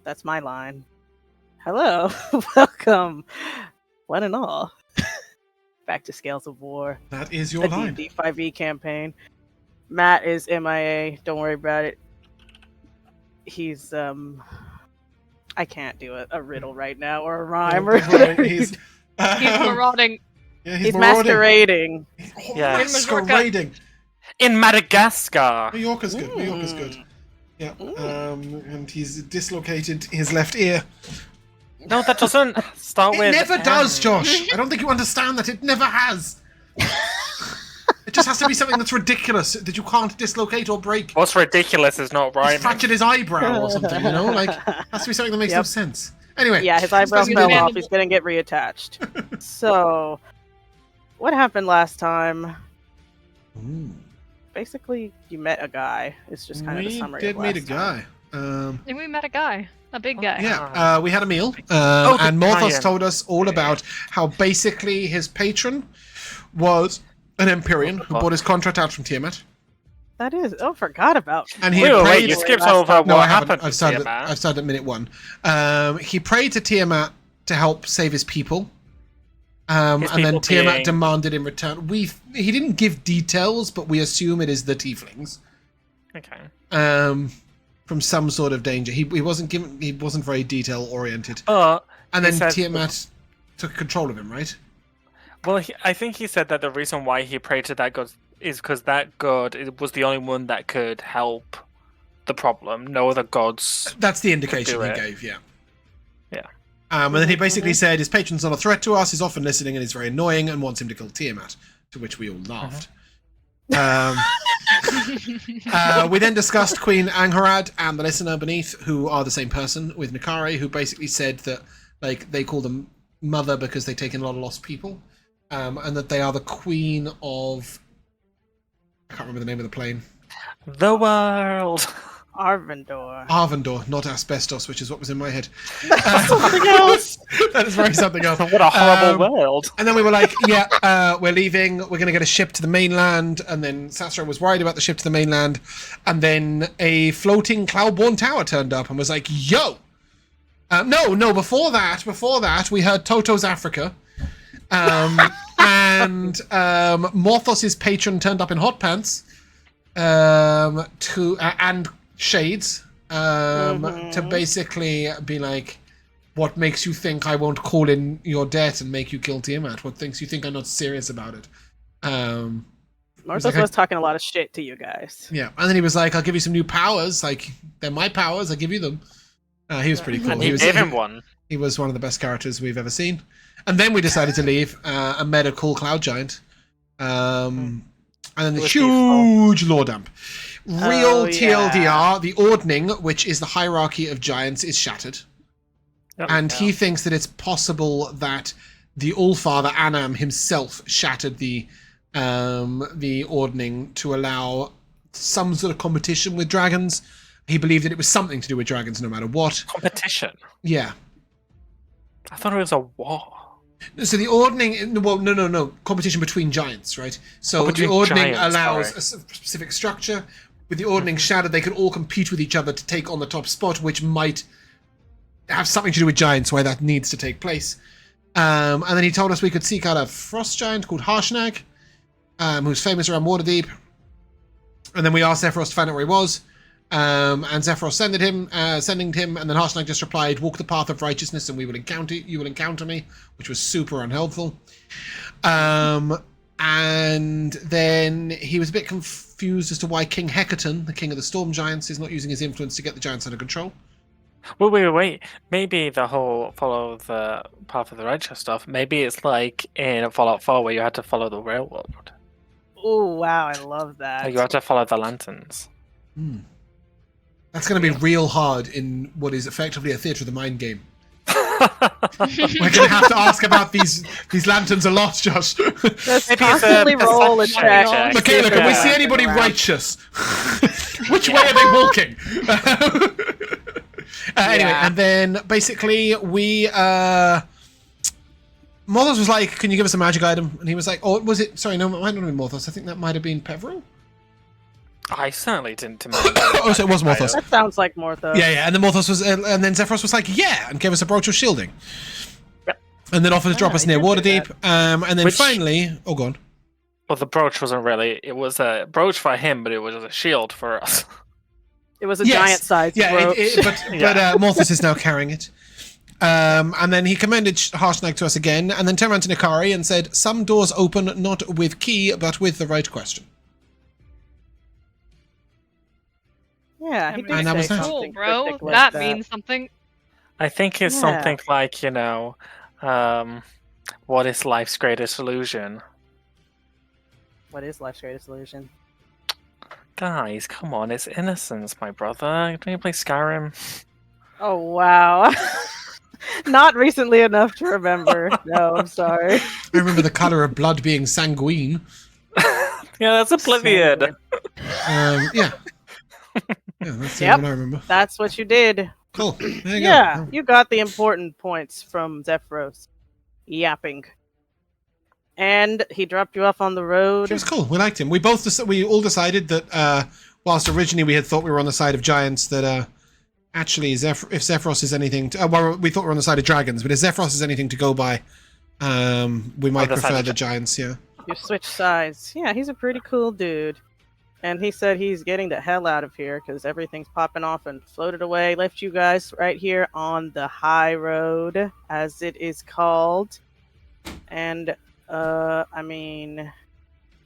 That's my line. Hello, welcome, one and all, back to Scales of War. That is your line. The D&D 5e campaign. Matt is MIA. Don't worry about it. He's I can't do a riddle right now or a rhyme or He's marauding. Yeah, he's masquerading. Yeah, masquerading. In Madagascar. Mallorca's good. Mallorca's good. Yeah. And he's dislocated his left ear. No, that doesn't start with. It never does, Josh. I don't think you understand that. It never has. It just has to be something that's ridiculous that you can't dislocate or break. What's ridiculous is not rhyming. He's fractured his eyebrow or something, you know? Like, has to be something that makes no sense. Anyway. Yeah, his eyebrow fell off. He's gonna get reattached. So, what happened last time? Basically, you met a guy. It's just kind of the summary. We did of meet a last guy. And we met a guy. A big guy. Yeah, we had a meal. And Morthos told us all about how basically his patron was an Empyrean who bought his contract out from Tiamat. That is. Oh, forgot about. And he wait, you skipped over what happened I've started at minute 1. He prayed to Tiamat to help save his people. And then Tiamat demanded in return. He didn't give details, but we assume it is the Tieflings. Okay. From some sort of danger. He wasn't given. He wasn't very detail oriented. And then Tiamat took control of him, right? Well, I think he said that the reason why he prayed to that god is because that god was the only one that could help the problem. No other gods. That's the indication he gave. Yeah. Yeah. And then he basically said his patron's not a threat to us. He's often listening and is very annoying and wants him to kill Tiamat. To which we all laughed. We then discussed Queen Angharad and the listener beneath, who are the same person, with Nikari, who basically said that they call them mother because they take in a lot of lost people, and that they are the queen of, I can't remember the name of the plane. The world. Arvindor, not asbestos, which is what was in my head. Something else. That is very something else. What a horrible world. And then we were like, we're leaving. We're going to get a ship to the mainland. And then Sassuro was worried about the ship to the mainland. And then a floating cloud-born tower turned up and was like, yo! No, before that, we heard Toto's Africa. And Morthos' patron turned up in hot pants. And shades to basically be like, what makes you think I won't call in your debt and make you kill Tiamat? What makes you think I'm not serious about it? Morthos was talking a lot of shit to you guys. Yeah, and then he was like, I'll give you some new powers. Like, they're my powers. I'll give you them. He was pretty cool. And he gave him one. He was one of the best characters we've ever seen. And then we decided to leave and met a cool cloud giant. And then the huge lore dump. Real TLDR, the Ordning, which is the hierarchy of giants, is shattered. And he thinks that it's possible that the Allfather Anam himself shattered the Ordning to allow some sort of competition with dragons. He believed that it was something to do with dragons no matter what. Competition? Yeah. I thought it was a war. So the Ordning, well, no, competition between giants, right? So the Ordning allows a specific structure. With the Ordning shattered, they could all compete with each other to take on the top spot, which might have something to do with giants, why that needs to take place. And then he told us we could seek out a frost giant called Harshnag, who's famous around Waterdeep. And then we asked Zephyros to find out where he was. And Zephyros sending him, and then Harshnag just replied, walk the path of righteousness and you will encounter me, which was super unhelpful. And then he was a bit confused as to why King Hecaton, the king of the storm giants, is not using his influence to get the giants under control. Well, wait. Maybe the whole follow the path of the righteous stuff, maybe it's like in Fallout 4 where you had to follow the railroad. Oh, wow, I love that. Like you had to follow the lanterns. That's going to be real hard in what is effectively a Theatre of the Mind game. We're going to have to ask about these lanterns a lot, Josh. Let's constantly roll a check. Mikayla, can we see anybody righteous? Which way are they walking? Anyway, and then basically we... Morthos was like, can you give us a magic item? And he was like, oh, was it... Sorry, no, it might not have been Morthos. I think that might have been Peverell. I certainly didn't demand. Oh, so it was Morthos. That sounds like Morthos. Yeah, and then Morthos was, and then Zephyros was like, yeah, and gave us a brooch of shielding. Yep. And then offered to drop us he near did do Waterdeep, and then finally, oh, go on. Well, the brooch wasn't really. It was a brooch for him, but it was a shield for us. It was a giant-sized brooch. But Morthos is now carrying it. And then he commended Harshnag to us again, and then turned around to Nikari and said, "Some doors open not with key, but with the right question." Yeah, he did And that say was that. something Bro, cryptic like that that means something. I think it's something like, what is life's greatest illusion? What is life's greatest illusion? Guys, come on, it's innocence, my brother. Don't you play Skyrim? Oh, wow. Not recently enough to remember. No, I'm sorry. I remember the colour of blood being sanguine. Yeah, that's Oblivion. Yeah. Yeah, that's the one I remember. That's what you did. Cool. There you Yeah, go. you got the important points from Zephyros. Yapping. And he dropped you off on the road. It was cool. We liked him. We all decided that whilst originally we had thought we were on the side of giants, that actually if Zephyros is anything to, well, we thought we were on the side of dragons, but if Zephyros is anything to go by, we might prefer the giants. Yeah. You switch sides. Yeah, he's a pretty cool dude. And he said he's getting the hell out of here because everything's popping off and floated away. Left you guys right here on the high road, as it is called. And I mean,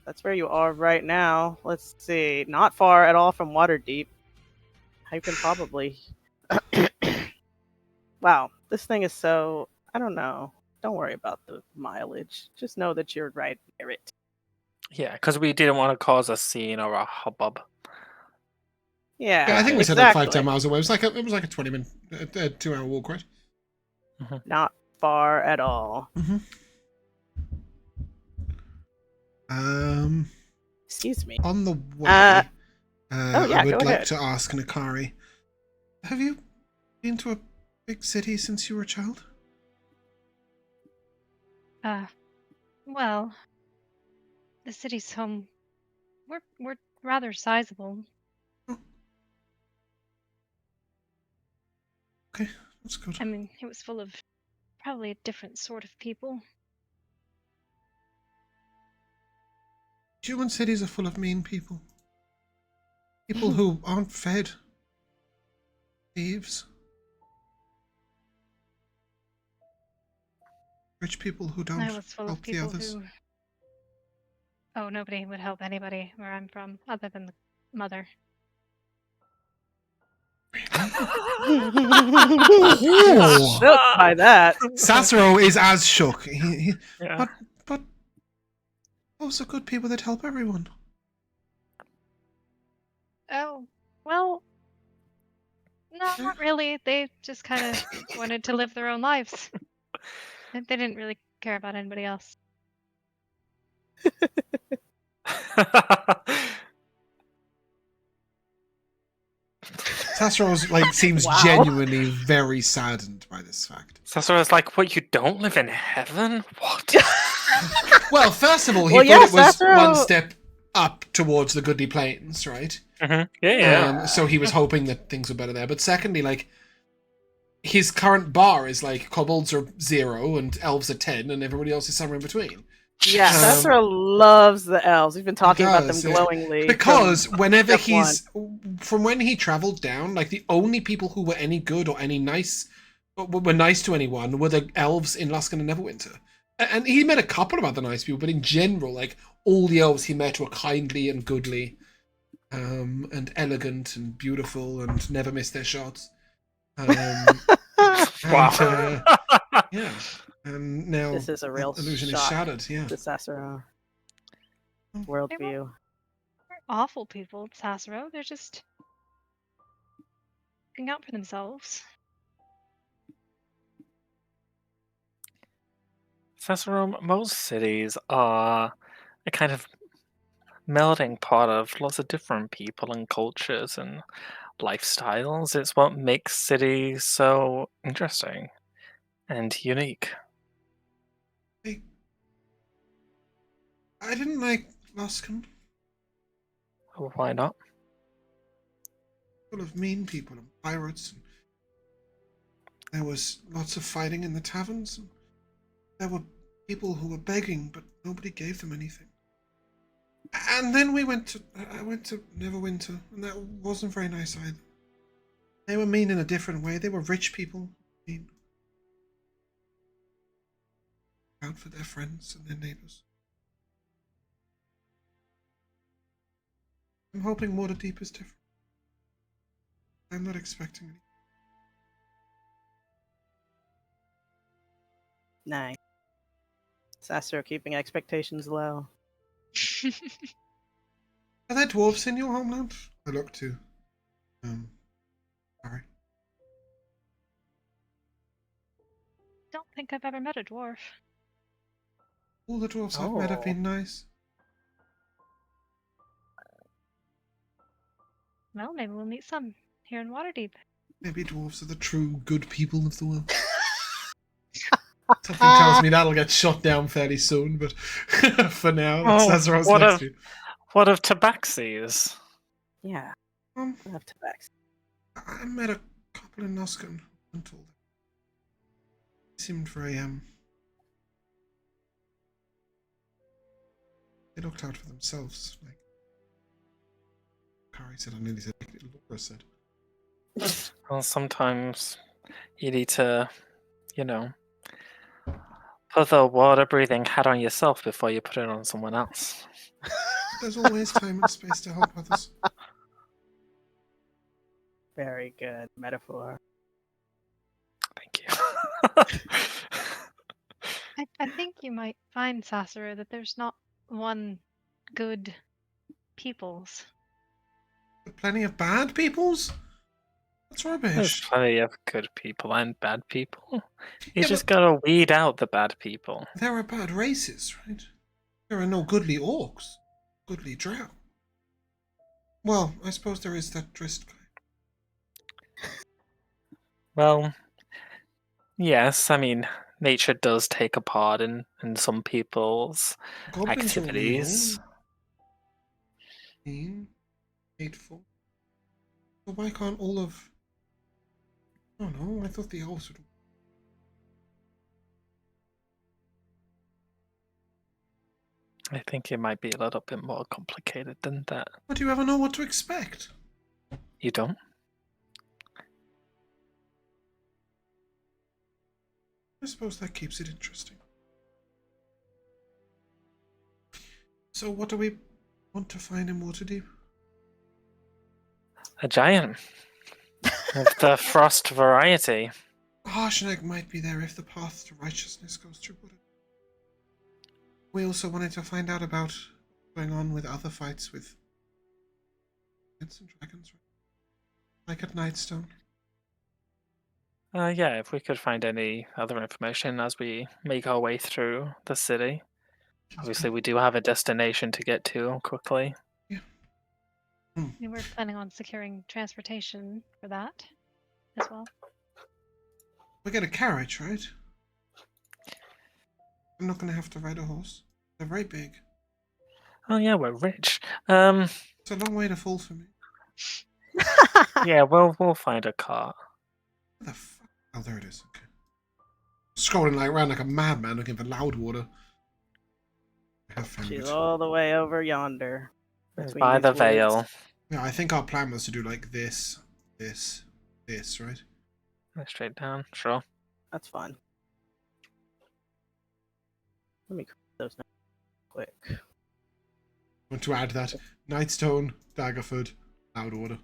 that's where you are right now. Let's see. Not far at all from Waterdeep. You can probably... Wow, this thing is so... I don't know. Don't worry about the mileage. Just know that you're right near it. Yeah, because we didn't want to cause a scene or a hubbub. Yeah, I think we said like 5-10 miles away. It was like a 20-minute, 2-hour walk, right? Mm-hmm. Not far at all. Mm-hmm. Excuse me. On the way, I would go like ahead. to ask Nikari, have you been to a big city since you were a child? Well, the city's home. We're rather sizable. Oh. Okay, that's good. I mean, it was full of probably a different sort of people. Human cities are full of mean people. People who aren't fed. Thieves. Rich people who don't I was full help of the people others. who... Oh, nobody would help anybody where I'm from, other than the mother. Shook by that. Sassuro is as shook. Yeah. But those are good people that help everyone. Oh, well... No, not really. They just kind of wanted to live their own lives. They didn't really care about anybody else. Sassuro's seems genuinely very saddened by this fact. Sassuro's like, what, you don't live in heaven? What? Well, first of all, he thought it was one step up towards the Goodly Plains, right? Mm-hmm. Yeah. So he was hoping that things were better there. But secondly, his current bar is kobolds are 0 and elves are 10 and everybody else is somewhere in between. Yeah, Sassuro loves the elves. We've been talking about them glowingly. Because whenever from when he traveled down, the only people who were any good or any nice, were nice to anyone were the elves in Luskan and Neverwinter. And he met a couple of other nice people, but in general, all the elves he met were kindly and goodly, and elegant and beautiful and never missed their shots. Wow. Yeah. And now this is a real illusion shock is shattered. Yeah. to Sassuro. Worldview. They're awful people, Sassuro. They're just looking out for themselves. Sassuro, most cities are a kind of melting pot of lots of different people and cultures and lifestyles. It's what makes cities so interesting and unique. I didn't like Luskan. Why not? full of mean people and pirates. And there was lots of fighting in the taverns. And there were people who were begging, but nobody gave them anything. And then I went to Neverwinter, and that wasn't very nice either. They were mean in a different way. They were rich people, mean out for their friends and their neighbors. I'm hoping Waterdeep is different. I'm not expecting any. Nice. Sassuro keeping expectations low. Are there dwarves in your homeland? I look to. Sorry. Don't think I've ever met a dwarf. All the dwarves I've met have been nice. Well, maybe we'll meet some here in Waterdeep. Maybe dwarves are the true good people of the world. Something tells me that'll get shot down fairly soon, but for now, it's Sassuro's next to you. What of Tabaxis? Yeah. I love Tabaxi. I met a couple in Nuskin and told them. They seemed very, they looked out for themselves. Like Nikari said, I nearly said, like Elora said. Well, sometimes you need to, put the water-breathing hat on yourself before you put it on someone else. There's always time and space to help others. Very good metaphor. Thank you. I think you might find, Sassuro, that there's not one good peoples. Plenty of bad peoples? That's rubbish. There's plenty of good people and bad people. You just gotta weed out the bad people. There are bad races, right? There are no goodly orcs, goodly drow. Well, I suppose there is that Drist guy. Well, yes, I mean, nature does take a part in some people's Goblins activities. Are mean, hateful. So why can't all of... I don't know, I thought the elves would... I think it might be a little bit more complicated than that. But do you ever know what to expect? You don't? I suppose that keeps it interesting. So what do we want to find in Waterdeep? A giant. Of the frost variety. Harshnag might be there if the path to righteousness goes through Waterdeep. We also wanted to find out about what's going on with other fights with Bandits and Dragons, right? Like at Nightstone. Yeah, if we could find any other information as we make our way through the city. Obviously, we do have a destination to get to quickly. Yeah. We were planning on securing transportation for that as well. We get a carriage, right? I'm not going to have to ride a horse. They're very big. Oh yeah, we're rich. It's a long way to fall for me. Yeah, we'll find a car. Where the fuck? Oh, there it is. Okay. Scrolling around like a madman looking for Loudwater. I have found She's it. all the way over yonder. By the Vale. Woods. Yeah, I think our plan was to do like this, right? Straight down, sure. That's fine. Let me cross those notes quick. I want to add that. Nightstone, Daggerford, Loudwater.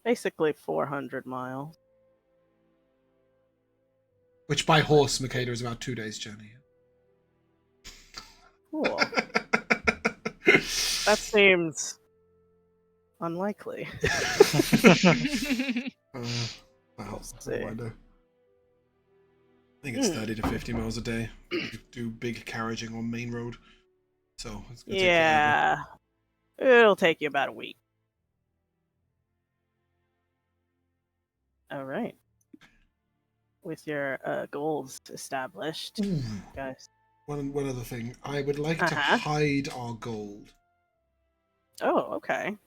Basically 400 miles. Which by horse, Mikayla, is about 2 days' journey. Cool. That seems unlikely. Well, see. I know. I think it's 30 to 50 miles a day. You do big carriaging on main road. So it's gonna take Yeah. It'll take you about a week. All right. With your goals established, Ooh. guys. One other thing. I would like to hide our gold. Oh, okay.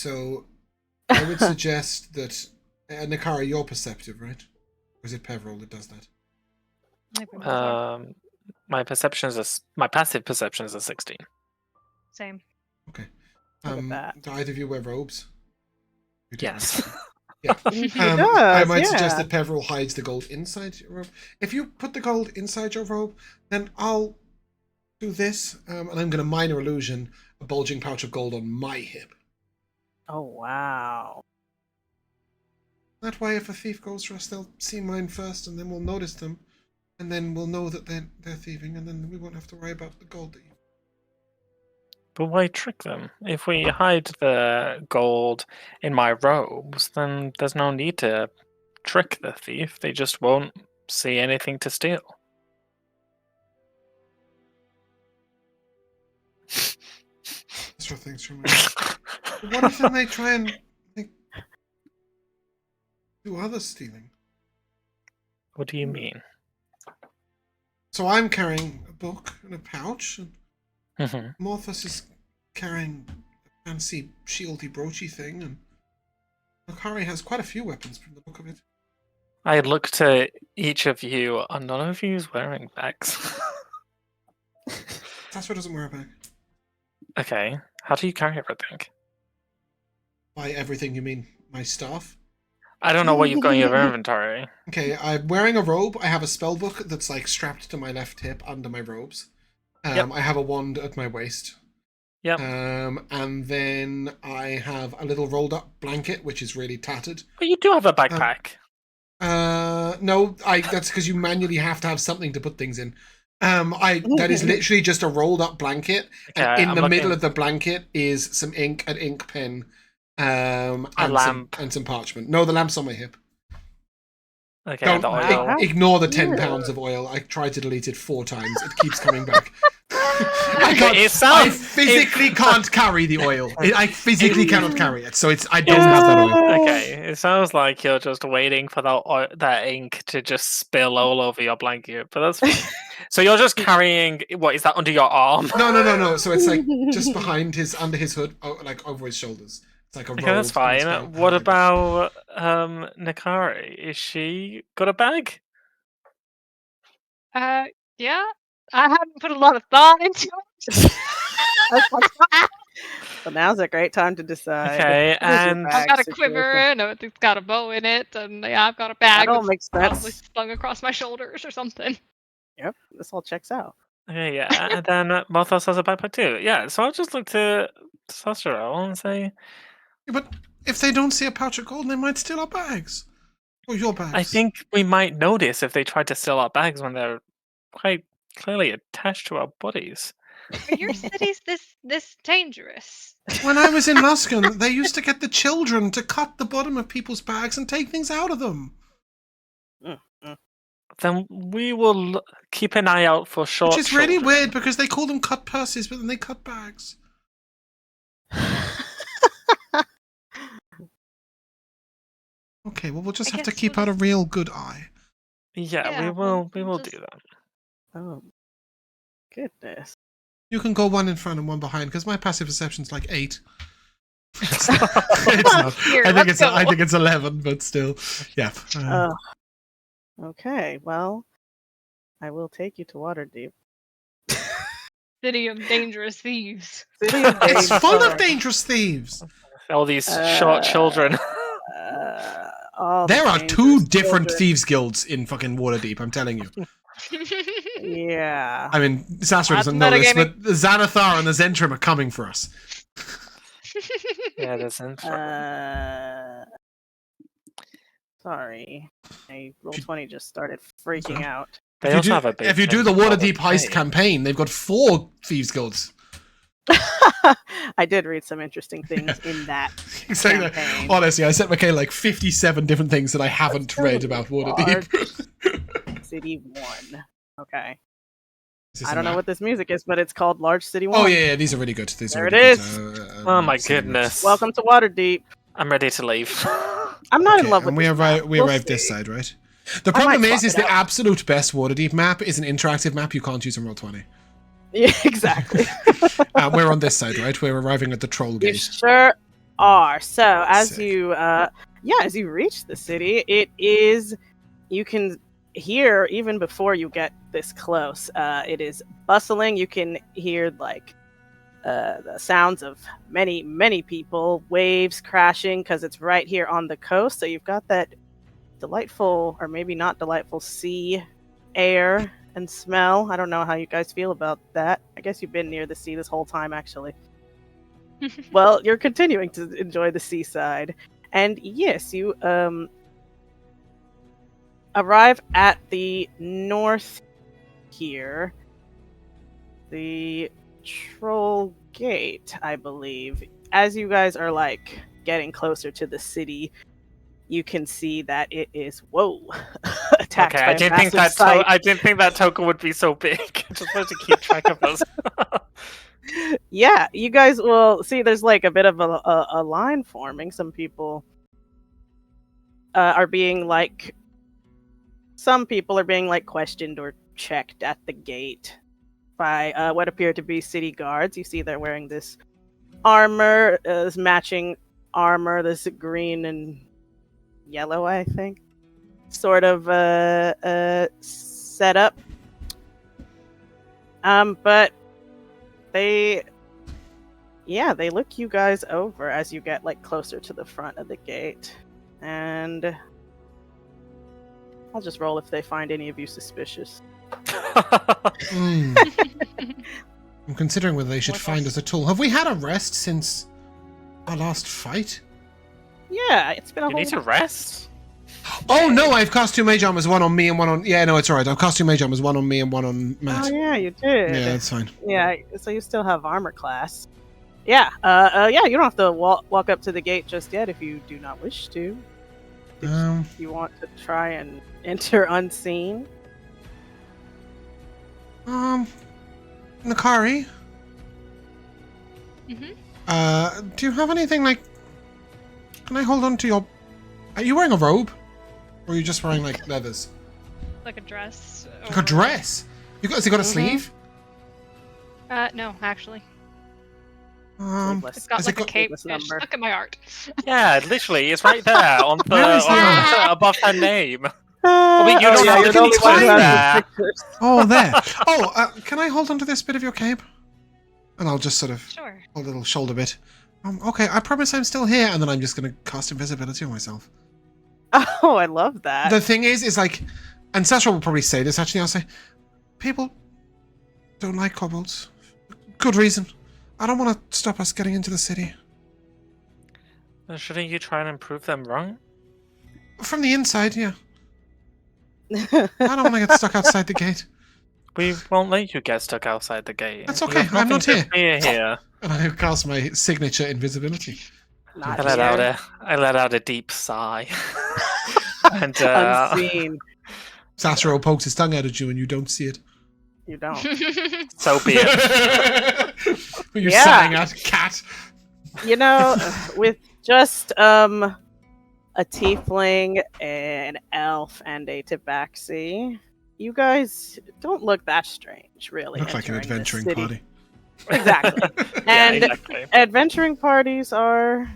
So I would suggest that Nikari, you're perceptive, right? Or is it Peverell that does that? My passive perception is a 16. Same. Okay. Look at that. Do either of you wear robes? You do, Yes. right? Yeah. does, I might yeah. suggest that Peverell hides the gold inside your robe. If you put the gold inside your robe, then I'll do this, and I'm going to minor illusion a bulging pouch of gold on my hip. Oh, wow. That way, if a thief goes for us, they'll see mine first, and then we'll notice them, and then we'll know that they're thieving, and then we won't have to worry about the gold that you... But why trick them? If we hide the gold in my robes, then there's no need to trick the thief. They just won't see anything to steal. That's what things from me. What if then they try and do other stealing? What do you mean? So I'm carrying a book and a pouch, and Mm-hmm. Morthos is carrying a fancy shieldy broachy thing, and Nikari has quite a few weapons from the look of it. I look to each of you, and none of you is wearing bags. Sassuro doesn't wear a bag. Okay, how do you carry everything? By everything you mean my staff? I don't know what you've got in your inventory. Okay, I'm wearing a robe. I have a spell book that's like strapped to my left hip under my robes. Yep. I have a wand at my waist. Yep. And then I have a little rolled up blanket, which is really tattered. But you do have a backpack. No, that's because you manually have to have something to put things in. That is literally just a rolled up blanket, and in the middle of the blanket is some ink, an ink pen, and a lamp, and some parchment. No, the lamp's on my hip. Okay, Don't the oil. ignore the 10 pounds of oil. I tried to delete it 4 times. It keeps coming back. I physically can't carry the oil. I physically cannot carry it, so I don't have that oil. Okay, it sounds like you're just waiting for that ink to just spill all over your blanket, but that's fine. So you're just carrying, what, is that under your arm? No. So it's like just under his hood, like over his shoulders. It's like a robe. Okay, that's fine. What about Nikari? Is she got a bag? Yeah. I haven't put a lot of thought into it. So now's a great time to decide. Okay, and I've got a quiver, and it's got a bow in it, and yeah, I've got a bag That all that's makes probably sense. slung across my shoulders or something. Yep, this all checks out. Okay, yeah, and then Morthos has a backpack too. Yeah, so I'll just look to Sassuro and say... Yeah, but if they don't see a pouch of gold, they might steal our bags. Or your bags. I think we might notice if they try to steal our bags when they're quite clearly attached to our bodies. Are your cities this dangerous? When I was in Luskan, they used to get the children to cut the bottom of people's bags and take things out of them. Then we will keep an eye out for short Which is really children. weird because they call them cut purses, but then they cut bags. Okay, well, we'll just have to keep out a real good eye. Yeah, we will do that. Oh, goodness. You can go one in front and one behind, because my passive perception's like 8. It's not. Here, I let's think it's 11, but still. Yeah. Okay, well, I will take you to Waterdeep. City of dangerous thieves. It's full of dangerous thieves. All these short children. There are 2 different thieves guilds in fucking Waterdeep, I'm telling you. Yeah. I mean, Sassuro doesn't know this, but the Xanathar and the Zentrum are coming for us. Yeah, the Zentrum. Sorry. My Roll20 just started freaking out. They also have a big if you do the Waterdeep heist campaign, they've got 4 thieves guilds. I did read some interesting things in that Exactly. campaign. Honestly, I sent Mikayla like 57 different things that I haven't read about Waterdeep. City 1. Okay. Is this I a don't know map? what this music is, but it's called Large City 1. Oh yeah, these are really good. There it is. Oh my goodness. Welcome to Waterdeep. I'm ready to leave. I'm not in love with we this map. we We'll arrived this see. side, right? The problem might is swap it the out. absolute best Waterdeep map is an interactive map you can't use on Roll20. Yeah, exactly. We're on this side, right? We're arriving at the troll You gate. sure are. So as Sick. you as you reach the city, you can hear even before you get this close. It is bustling. You can hear like the sounds of many people, waves crashing because it's right here on the coast. So you've got that delightful, or maybe not delightful, sea air and smell. I don't know how you guys feel about that. I guess you've been near the sea this whole time, actually. Well, you're continuing to enjoy the seaside. And yes, you arrive at the north here. The Troll Gate, I believe. As you guys are like getting closer to the city, you can see that it is attacked by I a didn't think massive that scythe. I didn't think that token would be so big. I just wanted to keep track of us. Yeah, you guys will see. There's like a bit of a line forming. Some people are being like, some people are being like questioned or checked at the gate by what appear to be city guards. You see, they're wearing this armor, this matching armor, this green and yellow, I think, sort of setup. But they look you guys over as you get like closer to the front of the gate, and I'll just roll if they find any of you suspicious. I'm considering whether they should find us at all. Have we had a rest since our last fight? Yeah, it's been a You whole need to rest? Oh no, I've cast 2 mage armors, one on me and one on... Yeah, no, it's alright. I've cast 2 mage armors, one on me and one on Matt. Oh yeah, you did. Yeah, that's fine. Yeah, so you still have armor class. Yeah, you don't have to walk up to the gate just yet if you do not wish to. If you want to try and enter unseen. Nikari? Mm-hmm. Do you have anything like... Can I hold on to your... Are you wearing a robe? Or are you just wearing like leathers? Like a dress. Like a dress? Has it got a sleeve? No, actually. Sleeveless. It's got Has like it a cape. this Yeah, just number? look at my art. Yeah, literally, it's right there on Where is the the above her name. Wait, you don't yeah, have you're the the only one who pictures has there. the pictures. Oh, there. Oh, can I hold on to this bit of your cape? And I'll just sort of... Sure. A little shoulder bit. Okay, I promise I'm still here, and then I'm just going to cast invisibility on myself. Oh, I love that. The thing is like... And Sassuro will probably say this, actually. I'll say, people don't like kobolds. Good reason. I don't want to stop us getting into the city. Shouldn't you try and improve them wrong? From the inside, yeah. I don't want to get stuck outside the gate. We won't let you get stuck outside the gate. That's You okay, have I'm not nothing to here. fear here. And I cast my signature invisibility. Not I here. let out a deep sigh. And Unseen. Sassuro pokes his tongue out at you and you don't see it. You don't. so be it. You're Yeah. sighing at cat. You know, with just a tiefling, an elf, and a tabaxi, you guys don't look that strange, really. Look like an entering this adventuring city. party. Exactly. Yeah, And exactly. adventuring parties are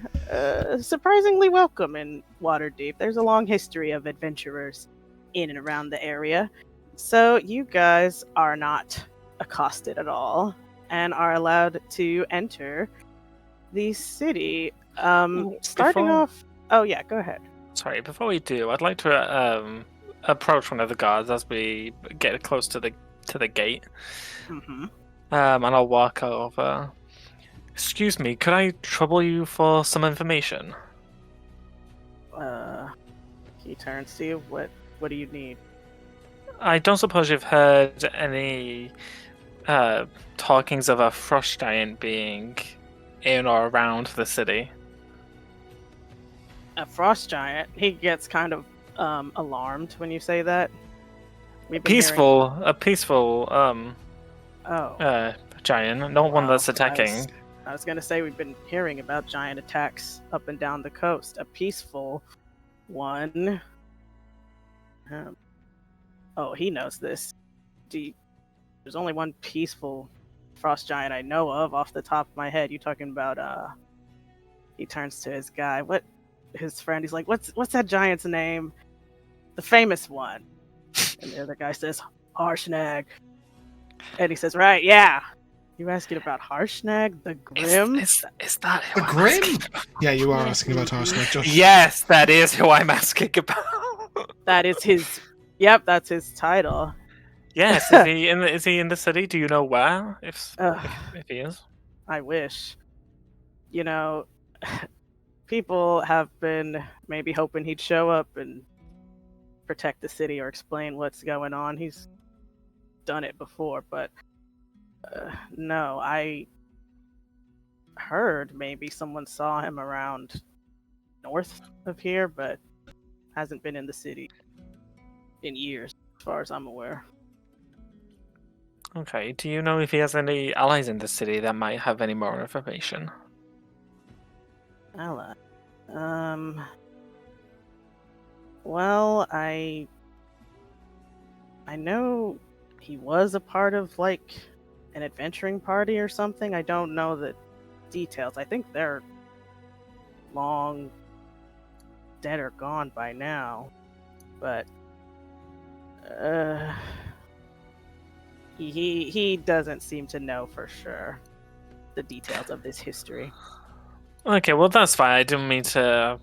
surprisingly welcome in Waterdeep. There's a long history of adventurers in and around the area. So you guys are not accosted at all and are allowed to enter the city. Starting off... Oh yeah, go ahead. Sorry, before we do, I'd like to approach one of the guards as we get close to the gate. Mm-hmm. And I'll walk over. Excuse me, could I trouble you for some information? He turns to you. What do you need? I don't suppose you've heard any talkings of a frost giant being in or around the city. A frost giant? He gets kind of alarmed when you say that. We've been A peaceful Oh. giant, not one Wow, that's attacking. I was gonna say we've been hearing about giant attacks up and down the coast. A peaceful one. Oh, he knows this. There's only one peaceful frost giant I know of off the top of my head. You talking about he turns to his guy. His friend? He's like, what's that giant's name? The famous one. And the other guy says, Harshnag. And he says, right, yeah. You asking about Harshnag, the Grim? Is that who The I'm Grim? asking about? Yeah, you are asking about Harshnag, Josh. Yes, that is who I'm asking about. That is his. Yep, that's his title. Yes, is he in the city? Do you know where? If he is, I wish. You know, people have been maybe hoping he'd show up and protect the city or explain what's going on. He's done it before, but no, I heard maybe someone saw him around north of here, but hasn't been in the city in years, as far as I'm aware. okay. Do you know if he has any allies in the city that might have any more information? Ally. Well, I know he was a part of like an adventuring party or something. I don't know the details. I think they're long dead or gone by now. But he doesn't seem to know for sure the details of this history. Okay, well that's fine. I didn't mean to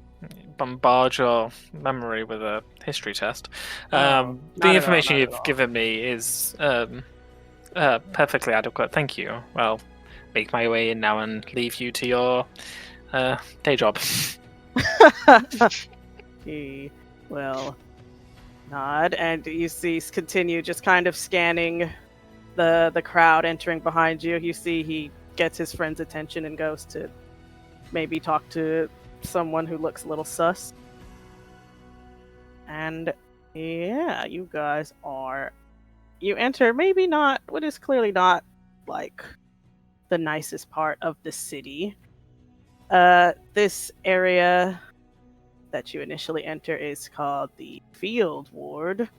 bombard your memory with a history test. The information you've given me is perfectly adequate. Thank you. Well, make my way in now and leave you to your day job. He will nod, and you see continue just kind of scanning the crowd entering behind you. You see he gets his friend's attention and goes to maybe talk to someone who looks a little sus. And yeah, you guys you enter maybe not what is clearly not like the nicest part of the city. This area that you initially enter is called the Field Ward.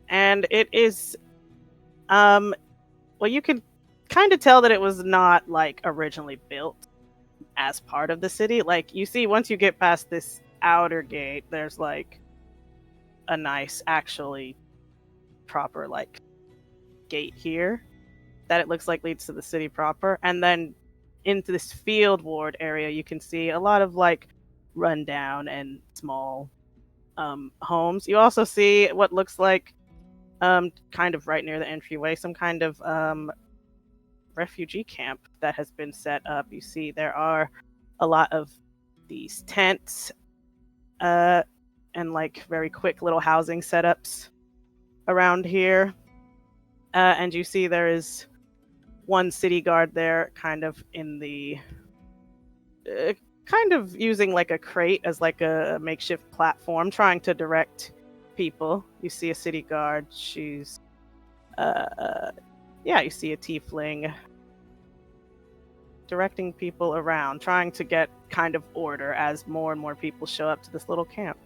And it is well, you can kind of tell that it was not like originally built as part of the city. Like you see once you get past this outer gate, there's like a nice actually proper like gate here that it looks like leads to the city proper, and then into this field ward area you can see a lot of like rundown and small homes. You also see what looks like kind of right near the entryway some kind of refugee camp that has been set up. You see there are a lot of these tents and like very quick little housing setups around here, and you see there is one city guard there kind of in the kind of using like a crate as like a makeshift platform trying to direct people. You see a city guard. She's you see a tiefling directing people around, trying to get kind of order as more and more people show up to this little camp.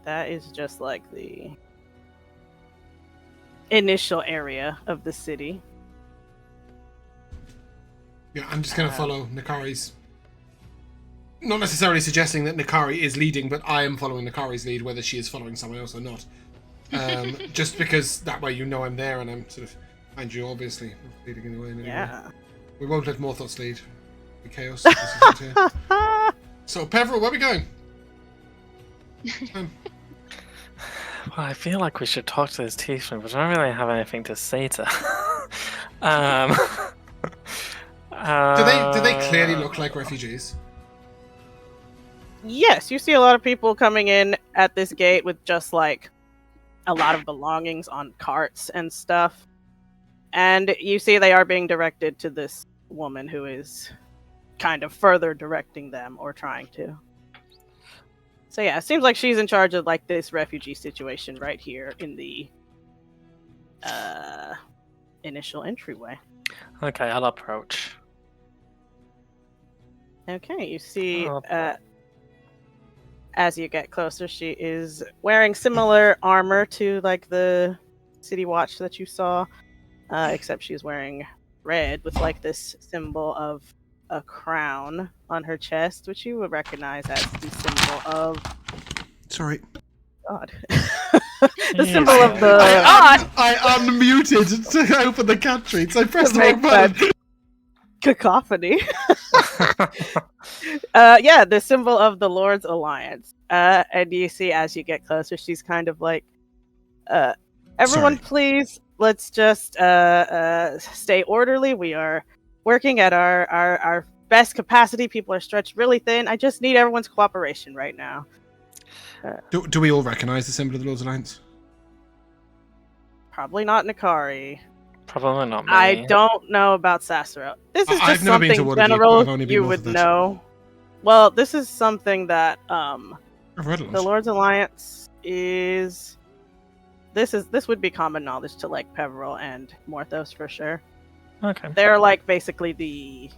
That is just like the initial area of the city. Yeah, I'm just going to follow Nikari's. Not necessarily suggesting that Nikari is leading, but I am following Nikari's lead, whether she is following someone else or not. Just because that way you know I'm there and I'm sort of, and you obviously not leading in the way in any way. We won't let Morthos lead. The chaos. So, Peverell, where are we going? Well, I feel like we should talk to this tiefling, but I don't really have anything to say to her. Do they clearly look like refugees? Yes, you see a lot of people coming in at this gate with just like a lot of belongings on carts and stuff. And you see they are being directed to this woman who is kind of further directing them or trying to. So yeah, it seems like she's in charge of like this refugee situation right here in the initial entryway. Okay, I'll approach. Okay, you see as you get closer, she is wearing similar armor to like the city watch that you saw, except she's wearing red with like this symbol of a crown on her chest, which you would recognize as the symbol of. Sorry. God. The symbol of the. I unmuted to open the cat treats. I pressed the wrong button. Cacophony. Yeah, the symbol of the Lord's Alliance. And you see as you get closer, she's kind of like, everyone, please, let's just stay orderly. We are working at our best capacity. People are stretched really thin. I just need everyone's cooperation right now. Do we all recognize the symbol of the Lord's Alliance? Probably not Nikari. Probably not me. I don't know about Sassuro. This is just something general you would know. Well, this is something that the Lord's Alliance is. This would be common knowledge to like Peverell and Morthos for sure. Okay. They're like basically the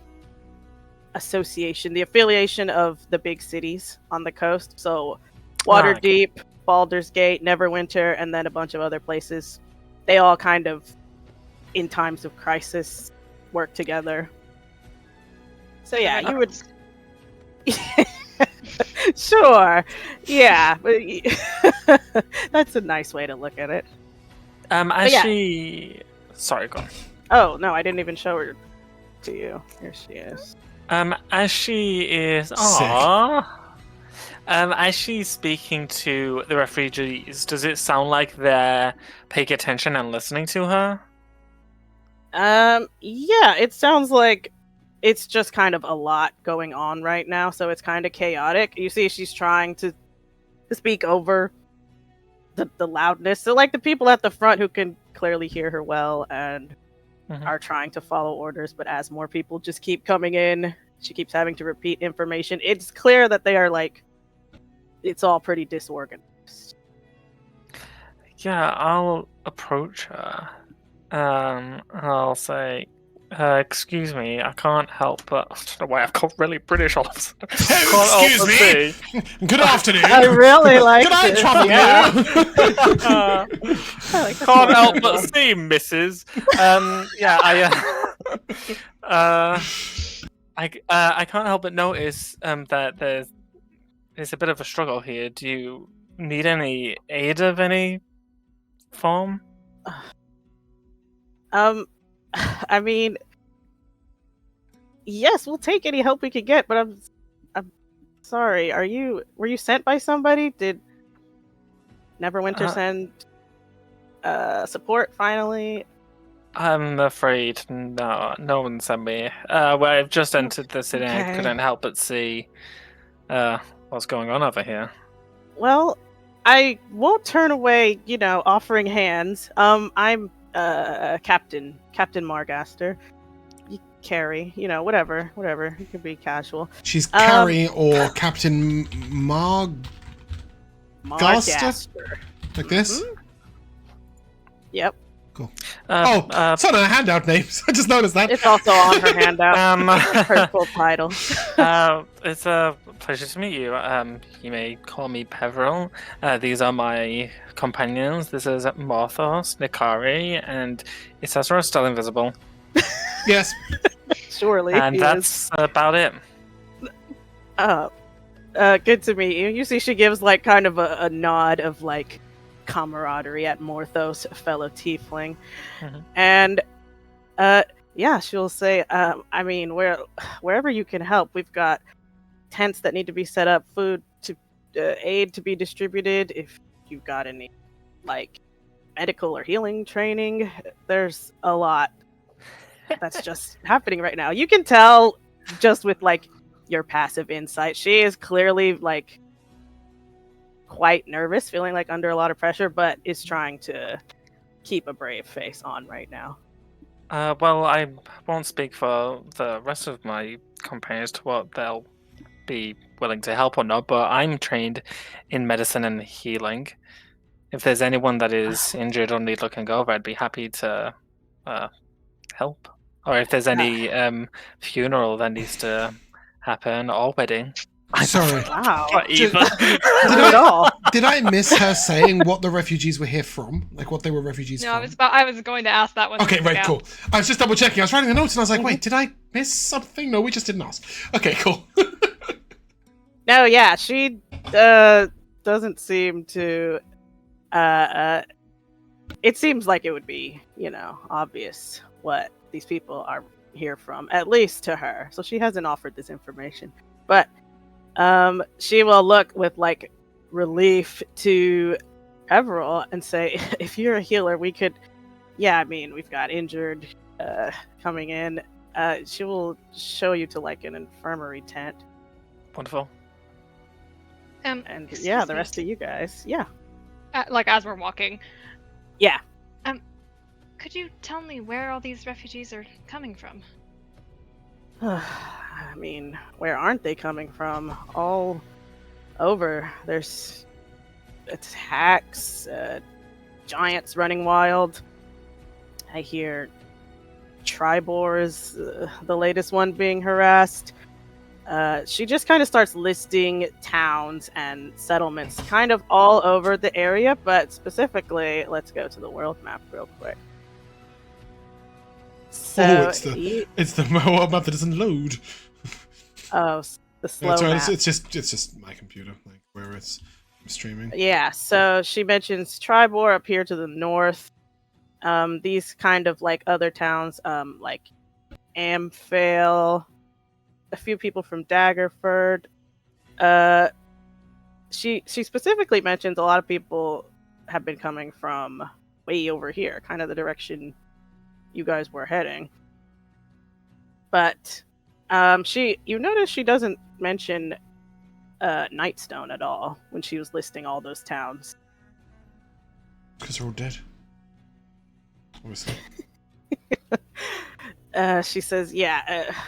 association, the affiliation of the big cities on the coast. So Waterdeep, Baldur's Gate, Neverwinter, and then a bunch of other places. They all kind of, in times of crisis, work together. So yeah, you would. Sure. Yeah. That's a nice way to look at it. She. Sorry, go on. Oh, no, I didn't even show her to you. Here she is. As she is. Aww. As she's speaking to the refugees, does it sound like they're paying attention and listening to her? Yeah, it sounds like it's just kind of a lot going on right now, so it's kind of chaotic. You see she's trying to speak over the loudness. So like the people at the front who can clearly hear her well and are trying to follow orders, but as more people just keep coming in, she keeps having to repeat information. It's clear that they are like, it's all pretty disorganized. Yeah, I'll approach her. I'll say, excuse me, I can't help but... I don't know why I've got really British on. Excuse me! Good afternoon! I really like Can this. I can't help but see, missus. I can't help but notice that there's a bit of a struggle here. Do you need any aid of any form? I mean, yes, we'll take any help we can get, but I'm sorry. Were you sent by somebody? Did Neverwinter send support finally? I'm afraid no one sent me. I've just entered the city and I couldn't help but see what's going on over here. Well, I won't turn away, offering hands. I'm Captain Margaster. Carrie, whatever. It could be casual. She's Carrie or Captain Margaster? Like this? Mm-hmm. Yep. Cool. It's on her handout names. I just noticed that. It's also on her handout. Her full title. It's a pleasure to meet you. You may call me Peverell. These are my companions. This is Morthos, Nikari, and is Sassuro still invisible? Yes. Surely. And that's about it. Good to meet you. You see she gives like kind of a nod of like camaraderie at Morthos, a fellow tiefling. And she'll say, I mean, wherever you can help, we've got tents that need to be set up, food to aid to be distributed. If you've got any like medical or healing training, there's a lot that's just happening right now. You can tell just with like your passive insight, she is clearly like quite nervous, feeling like under a lot of pressure, but is trying to keep a brave face on right now. Well, I won't speak for the rest of my companions to what they'll be willing to help or not, but I'm trained in medicine and healing. If there's anyone that is injured or need looking over, I'd be happy to help. Or if there's any funeral that needs to happen or wedding. Sorry. Wow. Not either. Not at all. Did I miss her saying what the refugees were here from? Like what they were refugees No, from? I was going to ask that one. Okay, right, Yeah. cool. I was just double checking. I was writing the notes and I was like, wait, did I miss something? No, we just didn't ask. Okay, cool. No, yeah, she doesn't seem to. It seems like it would be, obvious what these people are here from, at least to her. So she hasn't offered this information, but she will look with like relief to Peverell and say, "If you're a healer, we could. Yeah, I mean, we've got injured coming in. She will show you to like an infirmary tent." Wonderful. And Excuse yeah, the me. rest of you guys, yeah. Like as we're walking. Yeah. Could you tell me where all these refugees are coming from? I mean, where aren't they coming from? All over. There's attacks, giants running wild. I hear Tribor's the latest one being harassed. She just kind of starts listing towns and settlements kind of all over the area, but specifically, let's go to the world map real quick. So it's the world map that doesn't load. Oh, the slow That's right. map. It's just my computer, like where it's streaming. Yeah, so she mentions Tribor up here to the north. These kind of like other towns, like Amphale, a few people from Daggerford. She specifically mentions a lot of people have been coming from way over here, kind of the direction you guys were heading. But you notice she doesn't mention Nightstone at all when she was listing all those towns. Because they're all dead. Obviously. She says,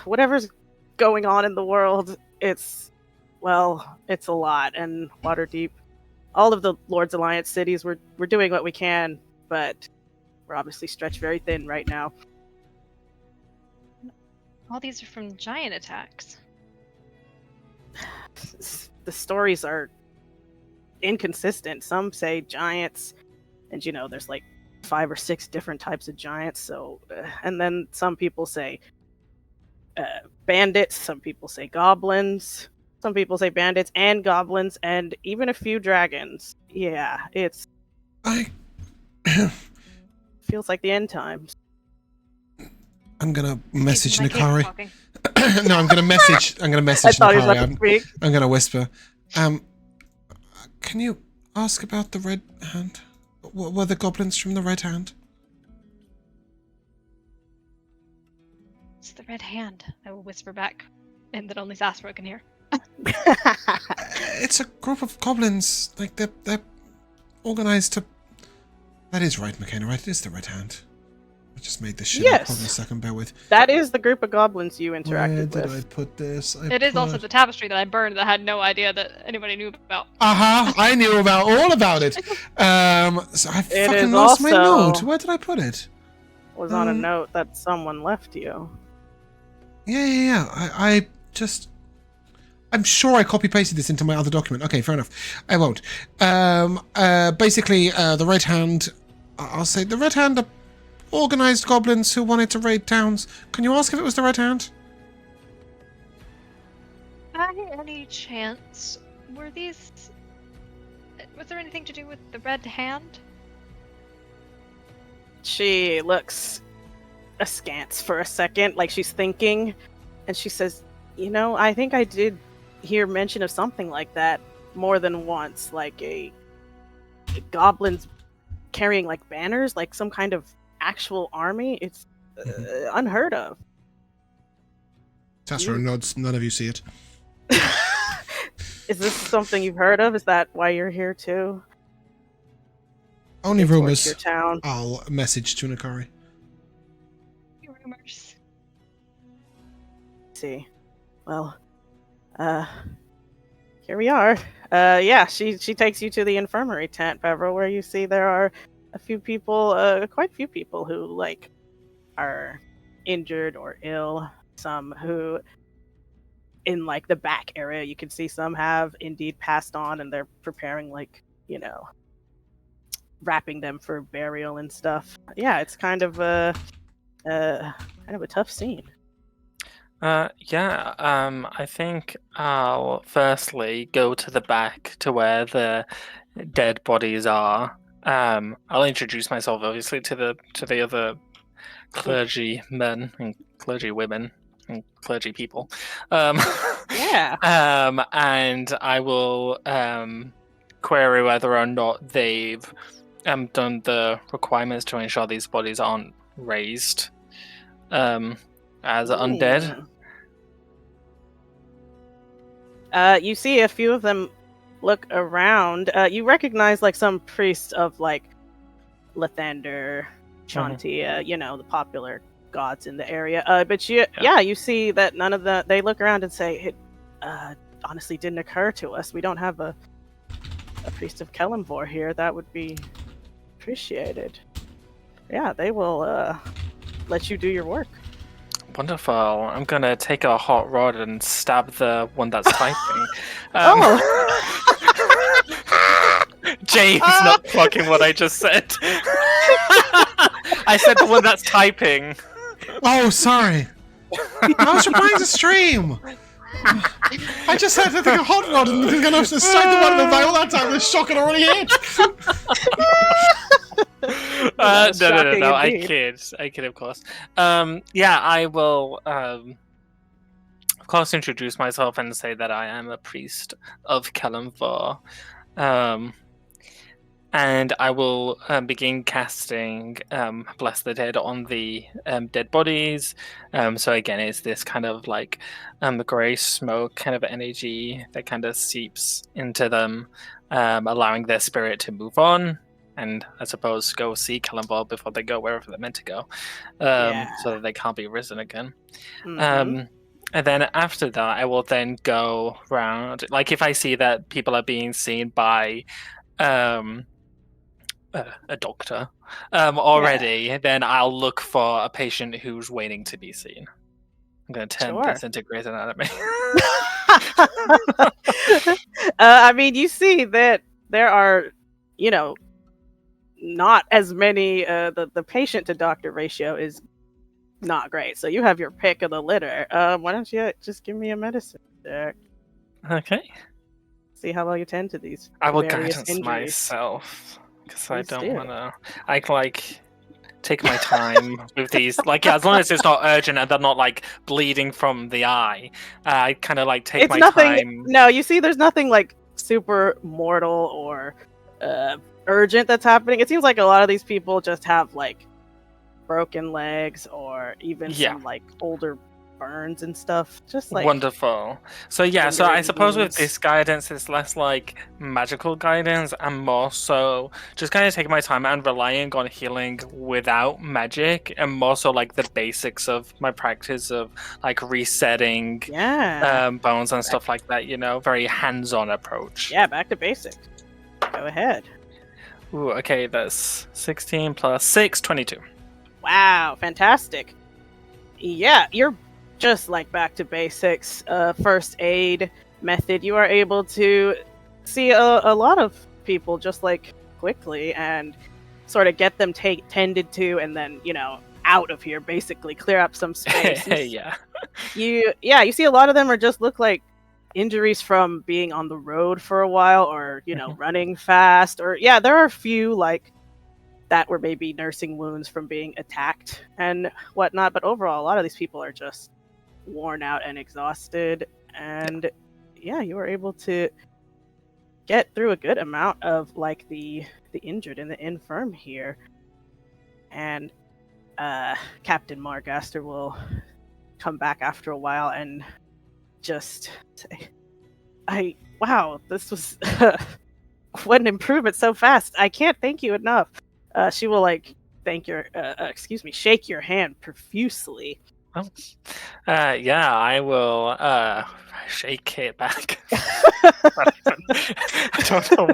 whatever's going on in the world, it's a lot. And Waterdeep, all of the Lord's Alliance cities, we're doing what we can, but we're obviously stretched very thin right now. All these are from giant attacks. The stories are inconsistent. Some say giants, and there's like 5 or 6 different types of giants. So, and then some people say bandits, some people say goblins, some people say bandits and goblins, and even a few dragons. Yeah, it's feels like the end times. I'm gonna message Jesus, my Nikari. kid's talking. No, I'm gonna message I Nikari. thought he was about to speak. I'm gonna whisper. Can you ask about the Red Hand? Were the goblins from the Red Hand? It's the Red Hand, I will whisper back, and that only Sassuro can hear. It's a group of goblins. Like they're organized to. That is right, Mikayla. Right, it is the Red Hand. I just made this shit up. Hold on a second. Bear with. That is the group of goblins you Where interacted did with. I put this? It is also the tapestry that I burned that I had no idea that anybody knew about. I knew all about it. So I It fucking is lost my also- note. Where did I put it? Was on a note that someone left you. Yeah. I'm sure I copy pasted this into my other document. Okay, fair enough. I won't. Basically, the Red Hand. I'll say the Red Hand are organized goblins who wanted to raid towns. Can you ask if it was the Red Hand? By any chance, was there anything to do with the Red Hand? She looks askance for a second, like she's thinking, and she says, I think I did hear mention of something like that more than once, like a goblins carrying like banners, like some kind of actual army. It's unheard of. Sassuro nods. None of you see it. Is this something you've heard of? Is that why you're here too? Only Towards rumors. your town. I'll message to Nikari. Rumors. See. Well, here we are. She takes you to the infirmary tent, Peverell, where you see there are a few people, quite a few people who, are injured or ill. Some who in like the back area, you can see some have indeed passed on, and they're preparing like, wrapping them for burial and stuff. Yeah, it's kind of a tough scene. I think I'll firstly go to the back to where the dead bodies are. I'll introduce myself obviously to the other clergymen and clergy women and clergy people. Yeah. And I will query whether or not they've done the requirements to ensure these bodies aren't raised as undead. You see a few of them look around. You recognize like some priests of like Lathander, Chantia, the popular gods in the area. But you see that none of they look around and say, it honestly didn't occur to us. We don't have a priest of Kelemvor here. That would be appreciated. Yeah, they will let you do your work. Wonderful. I'm gonna take a hot rod and stab the one that's typing. James, not fucking what I just said. I said the one that's typing. Oh, sorry. I was replying to stream. I just had to take a hot rod and I'm gonna strike the one in the veil that time. The shock had already hit. No. I kid, of course. I will, of course, introduce myself and say that I am a priest of Kelemvor. And I will begin casting Bless the Dead on the dead bodies. So again, it's this kind of like grey smoke kind of energy that kind of seeps into them, allowing their spirit to move on. And I suppose go see Kelemvor before they go wherever they're meant to go, so that they can't be risen again. And then after that, I will then go round. Like if I see that people are being seen by a doctor already, then I'll look for a patient who's waiting to be seen. I'm going to turn this into Grey's Anatomy. I mean, you see that there are, not as many. The patient to doctor ratio is not great. So you have your pick of the litter. Why don't you just give me a medicine check? Okay. See how well you tend to these. I will guidance myself. Because I don't want to. I like take my time with these. Like, as long as it's not urgent and they're not like bleeding from the eye, I kind of like take time. No, you see, there's nothing like super mortal or urgent that's happening. It seems like a lot of these people just have like broken legs or even some like older burns and stuff. Just like wonderful. So I suppose with this guidance it's less like magical guidance and more so just kind of taking my time and relying on healing without magic, and more so like the basics of my practice of like resetting bones and stuff like that, very hands-on approach. Back to basics. Go ahead. Ooh, okay, that's 16 plus 6, 22. Wow, fantastic. Yeah, you're just like back to basics. First aid method. You are able to see a lot of people just like quickly and sort of get them tended to, and then out of here, basically clear up some space. You see a lot of them are just look like injuries from being on the road for a while, or running fast, or there are a few like that were maybe nursing wounds from being attacked and whatnot, but overall a lot of these people are just worn out and exhausted, and you were able to get through a good amount of like the injured and the infirm here. And Captain Margaster will come back after a while and just say, wow, this was what an improvement so fast. I can't thank you enough. She will like shake your hand profusely. I will shake it back. I don't know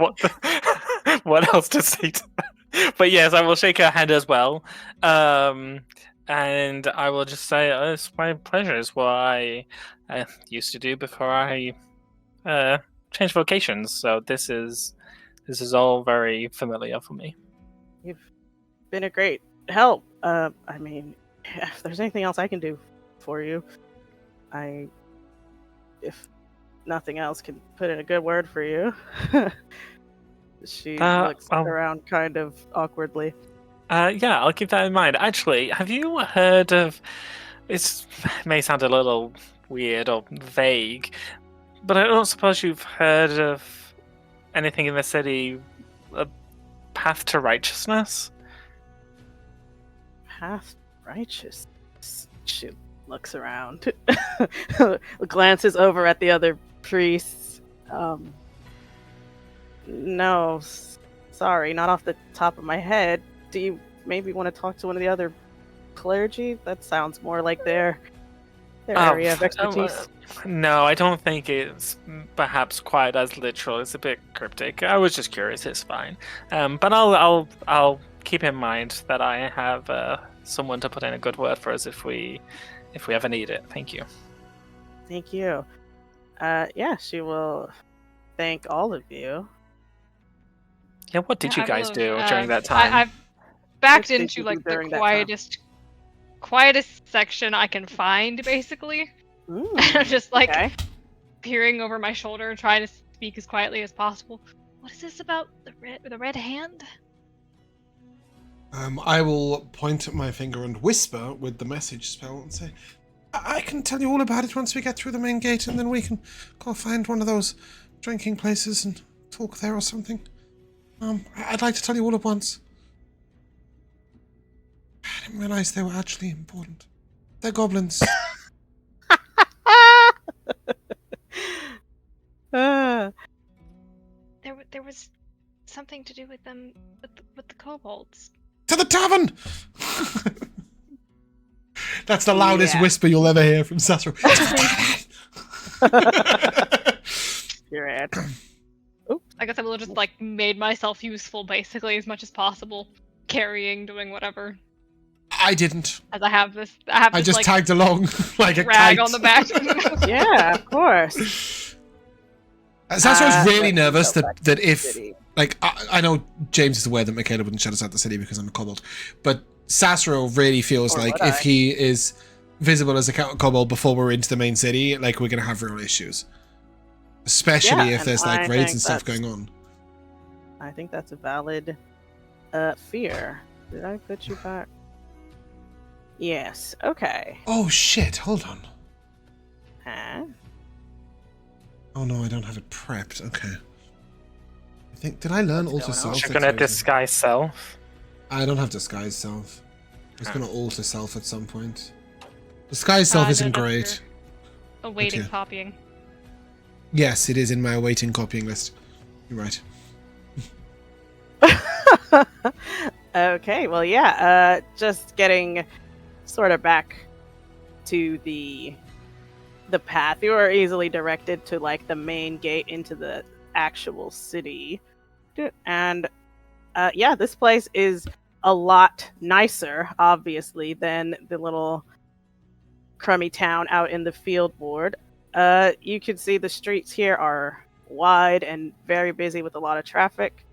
what else to say to that. But yes, I will shake her hand as well. And I will just say, it's my pleasure. It's what I used to do before I changed vocations. So this is all very familiar for me. You've been a great help. I mean, if there's anything else I can do for you, if nothing else, can put in a good word for you. She looks around kind of awkwardly. Yeah, I'll keep that in mind. Actually, have you heard of... It may sound a little weird or vague, but I don't suppose you've heard of anything in the city, a path to righteousness? Path to righteousness? She looks around, glances over at the other priests. No, sorry, not off the top of my head. Do you maybe want to talk to one of the other clergy? That sounds more like their area of expertise. No, I don't think it's perhaps quite as literal. It's a bit cryptic. I was just curious. It's fine. But I'll keep in mind that I have someone to put in a good word for us if we ever need it. Thank you. Thank you. Yeah, she will thank all of you. Yeah, what did you guys do during that time? I've backed into like the quietest section I can find, basically. I'm just like peering over my shoulder, trying to speak as quietly as possible. What is this about the red hand? I will point at my finger and whisper with the message spell and say, I can tell you all about it once we get through the main gate, and then we can go find one of those drinking places and talk there or something. I'd like to tell you all at once. I didn't realize they were actually important. They're goblins. There was something to do with them with the kobolds. To the tavern! That's the loudest whisper you'll ever hear from Sassuro. You're at. I guess I will just like made myself useful basically as much as possible, carrying, doing whatever. I didn't. As I have this just like, tagged along like a rag kite on the back. Yeah, of course. Sassuro's really nervous that if like I know James is aware that Mikayla wouldn't shut us out the city because I'm a kobold, but Sassuro really feels like if he is visible as a kobold before we're into the main city, like we're gonna have real issues. Especially if there's like raids and stuff going on. I think that's a valid fear. Did I put you back? Yes. Okay. Oh shit! Hold on. Huh? Oh no, I don't have it prepped. Okay. I think did I learn alter self? You're gonna disguise self. I don't have disguise self. I was gonna alter self at some point. Disguise self isn't great. Awaiting copying. Yes, it is in my awaiting copying list. You're right. Okay, well, yeah, just getting sort of back to the path. You are easily directed to, like, the main gate into the actual city. And, yeah, this place is a lot nicer, obviously, than the little crummy town out in the field board. You can see the streets here are wide and very busy with a lot of traffic.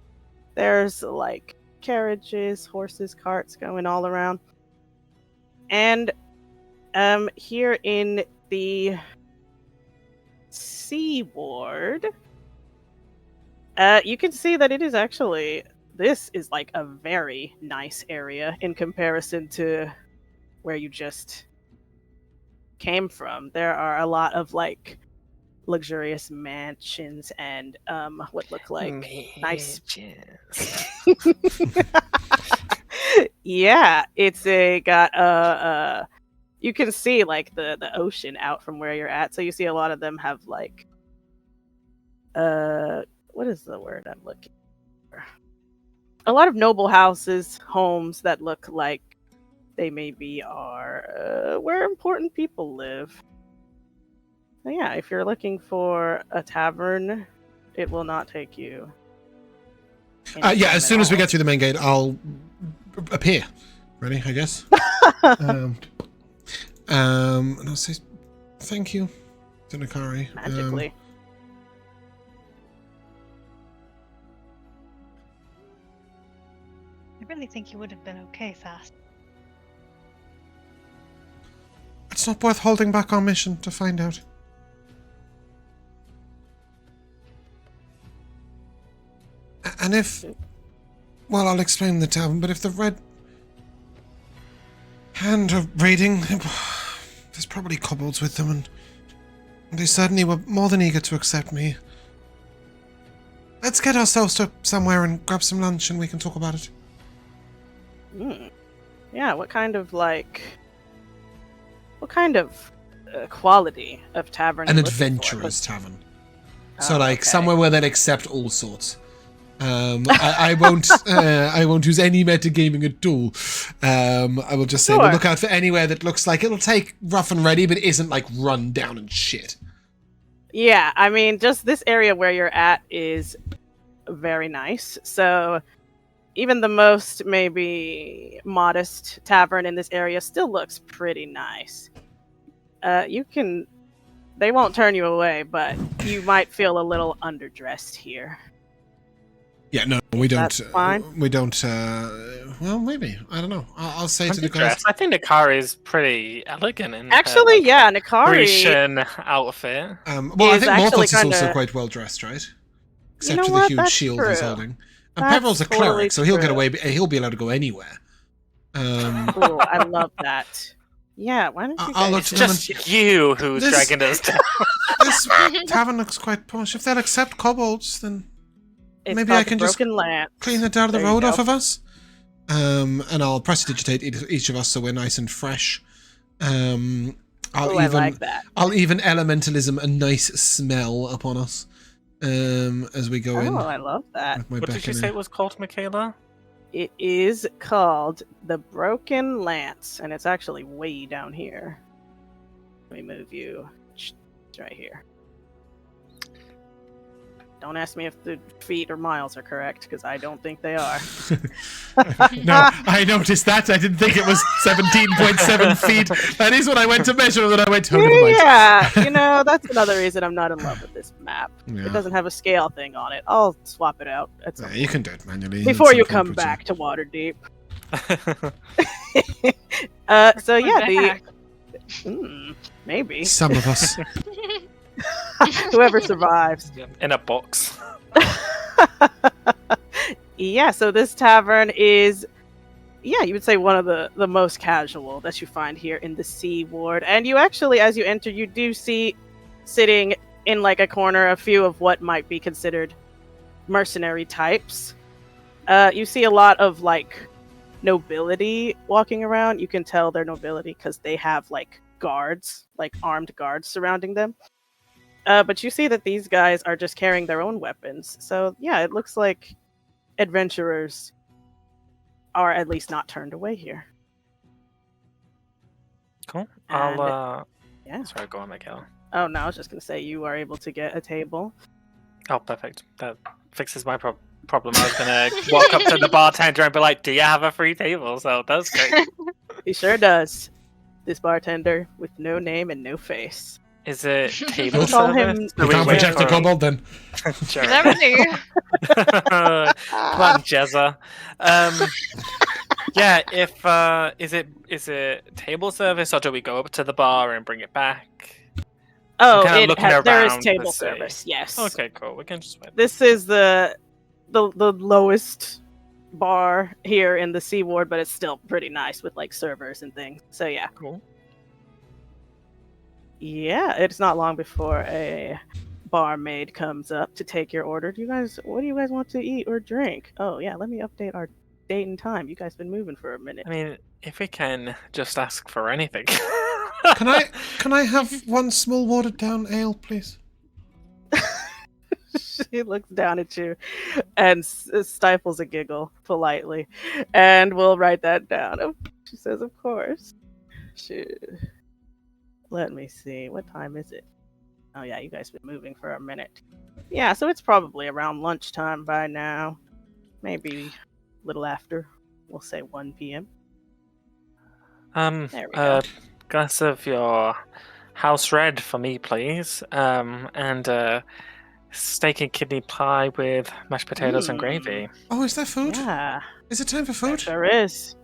There's like carriages, horses, carts going all around. And here in the seaboard, you can see that it is actually, this is like a very nice area in comparison to where you just came from. There are a lot of like luxurious mansions and what look like nice. Yeah, it's got you can see like the ocean out from where you're at, so you see a lot of them have like what is the word I'm looking for? A lot of noble houses, homes that look like they maybe are where important people live. So yeah, if you're looking for a tavern, it will not take you. Yeah, as soon as we get through the main gate, I'll appear. Ready, I guess? And I'll say thank you to Nikari. Magically. I really think you would have been okay, Sass. It's not worth holding back our mission to find out. And if... Well, I'll explain the tavern, but if the Red Hand are raiding, there's probably kobolds with them, and they certainly were more than eager to accept me. Let's get ourselves to somewhere and grab some lunch, and we can talk about it. Yeah, what kind of quality of tavern? An adventurer's tavern. So, somewhere where they'll accept all sorts. I won't use any metagaming at all. I will just say we'll look out for anywhere that looks like it'll take rough and ready, but isn't like run down and shit. Yeah, I mean, just this area where you're at is very nice. So even the most maybe modest tavern in this area still looks pretty nice. They won't turn you away, but you might feel a little underdressed here. Yeah, no, we don't. That's fine. We don't. Well, maybe I don't know. I'll say to the guys. I think Nikari is pretty elegant in actually, yeah, Nikari Grecian outfit. Well, I think Morthos is also quite well dressed, right? Except for the huge shield he's holding. And Peverell's a cleric, so he'll get away. He'll be allowed to go anywhere. Cool, I love that. Yeah, why don't you guys... It's just you who's dragging us down. This tavern looks quite posh. If they'll accept kobolds, then maybe I can just clean the dirt of the road off of us. And I'll prestidigitate each of us so we're nice and fresh. I like that. I'll even elementalism a nice smell upon us as we go in. Oh, I love that. What did you say it was called, Mikayla? It is called the Broken Lance, and it's actually way down here. Let me move you. It's right here. Don't ask me if the feet or miles are correct, because I don't think they are. No, I noticed that. I didn't think it was 17.7 feet. That is what I went to measure, and then I went, yeah, that's another reason I'm not in love with this map. Yeah. It doesn't have a scale thing on it. I'll swap it out at some point. You can do it manually. Before you come back to Waterdeep. So yeah, maybe. Some of us. Whoever survives. In a box. Yeah, so this tavern is, you would say one of the most casual that you find here in the Sea Ward. And you actually, as you enter, you do see sitting in like a corner a few of what might be considered mercenary types. You see a lot of like nobility walking around. You can tell they're nobility because they have like guards, like armed guards surrounding them. But you see that these guys are just carrying their own weapons. So, yeah, it looks like adventurers are at least not turned away here. Cool. And, Sorry, go on, Mikayla. Oh, no, I was just going to say you are able to get a table. Oh, perfect. That fixes my problem. I was going to walk up to the bartender and be like, do you have a free table? So that's great. He sure does. This bartender with no name and no face. Is it table service? You can't reject the kobold then. Sure. Never knew. Come on, Jezza. Yeah, is it table service or do we go up to the bar and bring it back? Oh, there is table service. Yes. Okay, cool. We can just wait. This is the lowest bar here in the Sea Ward, but it's still pretty nice with like servers and things. So yeah. Cool. Yeah, it's not long before a barmaid comes up to take your order. What do you guys want to eat or drink? Oh yeah, let me update our date and time. You guys been moving for a minute. I mean, if we can just ask for anything. Can I have one small watered down ale, please? She looks down at you and stifles a giggle politely, and we'll write that down. Oh, she says, "Of course." Let me see. What time is it? Oh yeah, you guys been moving for a minute. Yeah, so it's probably around lunchtime by now. Maybe a little after. We'll say 1 p.m. There we go. Glass of your house red for me, please. And steak and kidney pie with mashed potatoes and gravy. Oh, is that food? Yeah. Is it time for food? There is.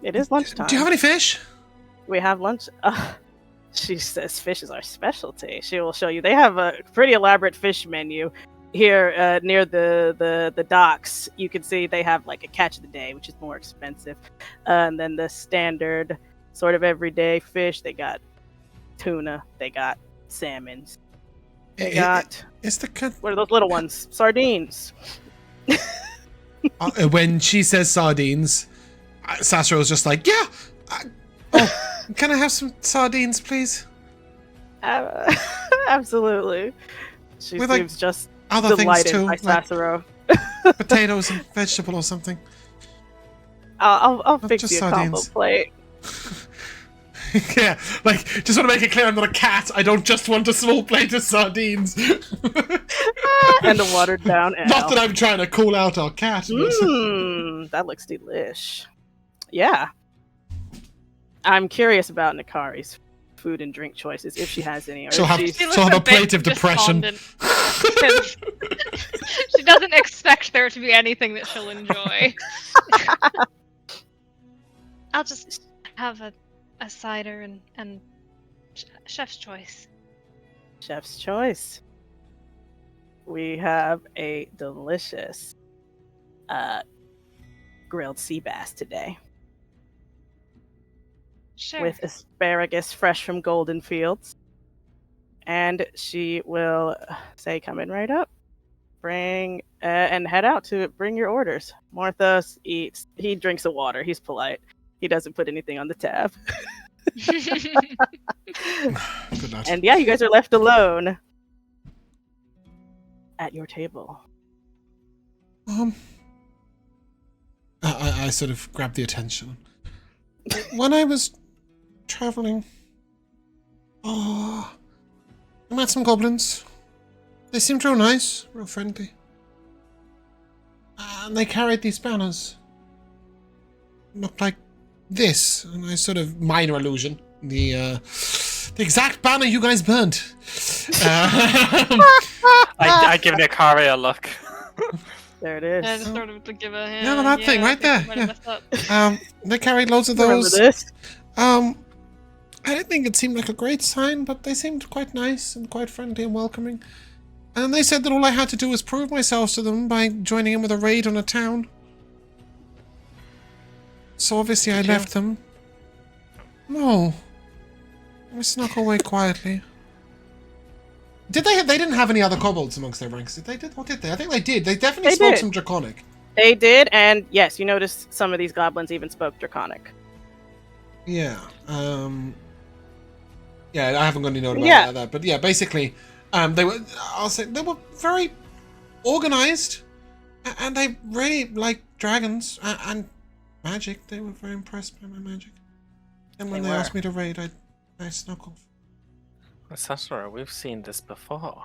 It is lunchtime. Do you have any fish? We have lunch. She says fish is our specialty. She will show you. They have a pretty elaborate fish menu here near the docks. You can see they have like a catch of the day, which is more expensive, and then the standard sort of everyday fish. They got tuna. They got salmons. They got what are those little ones? Sardines. When she says sardines, Sassuro's just like, yeah. Can I have some sardines, please? Absolutely. She with, seems just other delighted things too, by Sassuro. Potatoes and vegetable or something. I'll fix you a combo plate. Yeah, like, just want to make it clear I'm not a cat. I don't just want a small plate of sardines. And a watered down ale. Not that I'm trying to call out our cat. That looks delish. Yeah. I'm curious about Nikari's food and drink choices, if she has any. Or she'll have a plate of depression. She doesn't expect there to be anything that she'll enjoy. I'll just have a cider and chef's choice. Chef's choice. We have a delicious grilled sea bass today. Sure. With asparagus fresh from Golden Fields. And she will say, come in right up. Bring, and head out to bring your orders. Morthos eats. He drinks the water. He's polite. He doesn't put anything on the tab. Good night. And yeah, you guys are left alone at your table. I sort of grabbed the attention. When I was traveling, I met some goblins. They seemed real nice, real friendly. And they carried these banners. Looked like this, and I sort of minor illusion. The exact banner you guys burnt. I give Nikari a look. There it is. Yeah, just sort of to give a hand. Yeah, that thing right there. Yeah. They carried loads of those. Remember this? I didn't think it seemed like a great sign, but they seemed quite nice and quite friendly and welcoming. And they said that all I had to do was prove myself to them by joining in with a raid on a town. So obviously I left them. No. I snuck away quietly. Did they? They didn't have any other kobolds amongst their ranks, did they? Or did they? I think they did. They definitely spoke some Draconic. They did, and yes, you noticed some of these goblins even spoke Draconic. Yeah. Yeah, I haven't got any note about that, but yeah, basically, they were. I'll say they were very organized, and they really liked dragons and magic. They were very impressed by my magic. And when they asked me to raid, I snuck off. Sassuro, we've seen this before.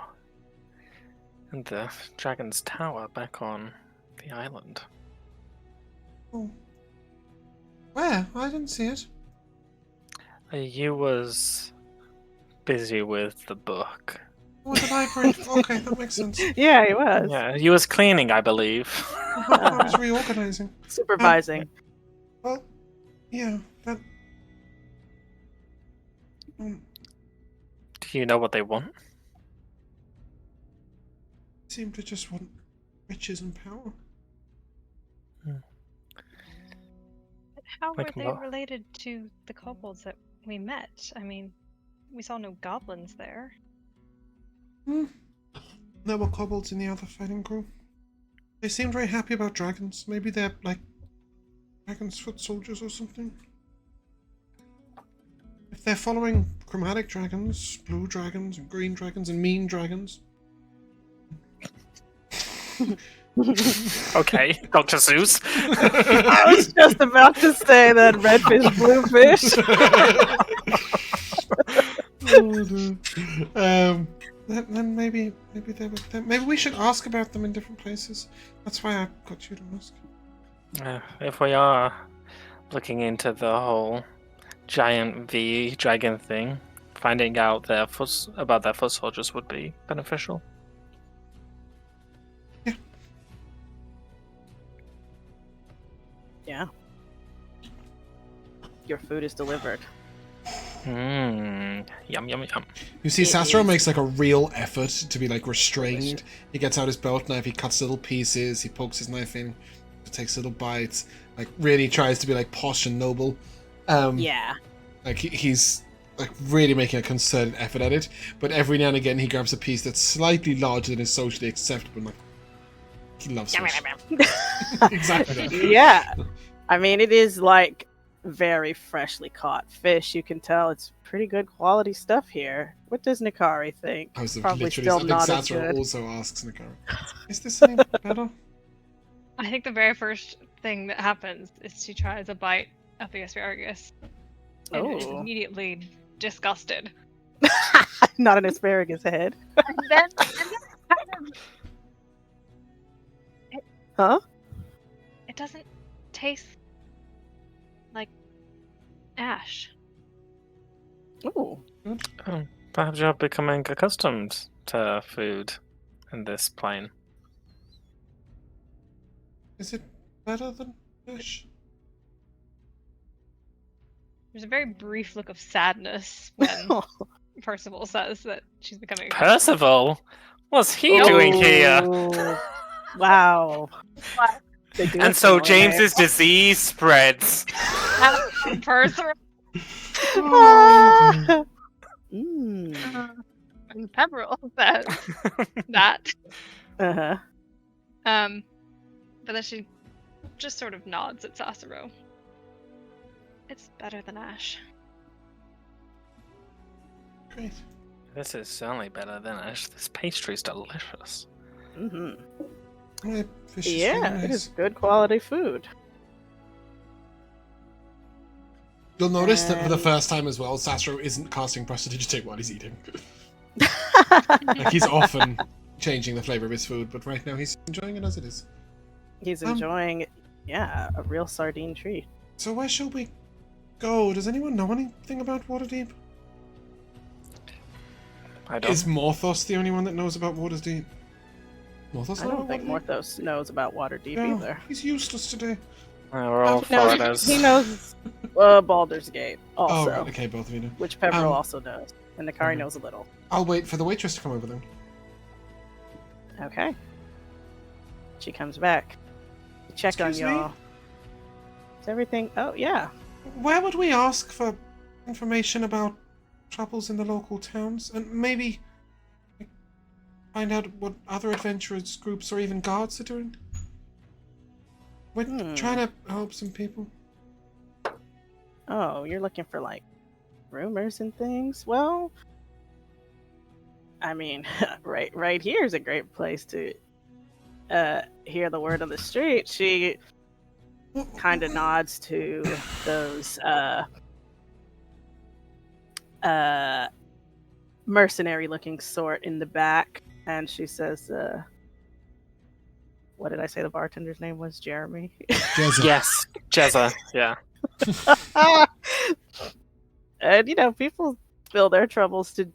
In the Dragon's Tower back on the island. Oh. Where? I didn't see it. You was busy with the book. Oh, the library. Okay, that makes sense. Yeah, he was. Yeah, you was cleaning, I believe. I was reorganizing. Supervising. Well, yeah, that... Do you know what they want? Seem to just want riches and power. How were they related to the kobolds that we met? I mean, we saw no goblins there. There were kobolds in the other fighting group. They seemed very happy about dragons. Maybe they're like dragon's foot soldiers or something. If they're following chromatic dragons, blue dragons, and green dragons, and mean dragons. Okay, Dr. Seuss. I was just about to say that red fish, blue fish. Then maybe they were. Maybe we should ask about them in different places. That's why I got you to ask. If we are looking into the whole giant V dragon thing. Finding out about their foot soldiers would be beneficial. Yeah. Yeah. Your food is delivered. Yum, yum, yum. You see, Sassuro makes like a real effort to be like restrained. Delicious. He gets out his belt knife, he cuts little pieces, he pokes his knife in, takes little bites, like really tries to be like posh and noble. Yeah. Like he's like really making a concerted effort at it, but every now and again he grabs a piece that's slightly larger than is socially acceptable. And, like, he loves fish. Exactly that. Yeah. I mean, it is like very freshly caught fish. You can tell it's pretty good quality stuff here. What does Nikari think? Probably still not as good. Also asks Nikari, is this any better? I think the very first thing that happens is she tries a bite of the asparagus and is immediately disgusted. Not an asparagus head. And then kind of, huh? It doesn't taste like ash. Ooh. Perhaps you're becoming accustomed to food in this plane. Is it better than fish? There's a very brief look of sadness when Percival says that she's becoming. Percival? What's he doing here? Wow. And so James's disease spreads. Percival. And Peverell says that. Uh-huh. But then she just sort of nods at Sassuro. It's better than ash. Great. This is certainly better than ash. This pastry's delicious. Mm-hmm. Fish is yeah, really nice. It is good quality food. You'll notice that for the first time as well, Sassuro isn't casting prestidigitate while he's eating. Like he's often changing the flavor of his food, but right now he's enjoying it as it is. He's enjoying, a real sardine treat. So where shall we go? Does anyone know anything about Waterdeep? I don't. Is Morthos the only one that knows about Waterdeep? I don't think Morthos knows about Waterdeep either. He's useless today. We're all foreigners. He knows Baldur's Gate also. Oh, right, okay, both of you know. Which Peverell also knows. And Nikari knows a little. I'll wait for the waitress to come over then. Okay. She comes back. Check on y'all. Is everything... Oh, yeah. Where would we ask for information about troubles in the local towns? And maybe find out what other adventurers groups or even guards are doing? We're trying to help some people. Oh, you're looking for, like, rumors and things? Well, I mean, right here is a great place to hear the word on the street. She kind of nods to those mercenary-looking sort in the back, and she says, what did I say the bartender's name was? Jeremy? Jezza. Yes, Jezza, yeah. And, people spill their troubles to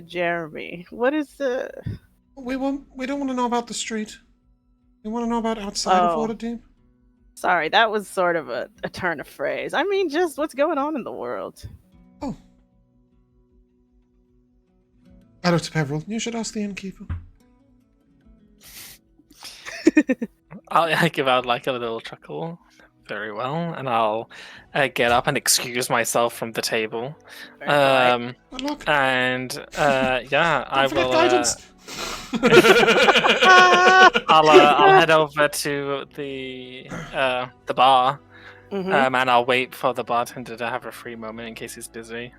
Jeremy. What is the... We don't want to know about the street. We want to know about outside of Waterdeep. Sorry, that was sort of a turn of phrase. I mean, just what's going on in the world. Oh. I looked to Peverell. You should ask the innkeeper. I give out like a little chuckle. Very well, and I'll get up and excuse myself from the table. Good luck. And I will. Guidance. I'll head over to the bar, and I'll wait for the bartender to have a free moment in case he's busy.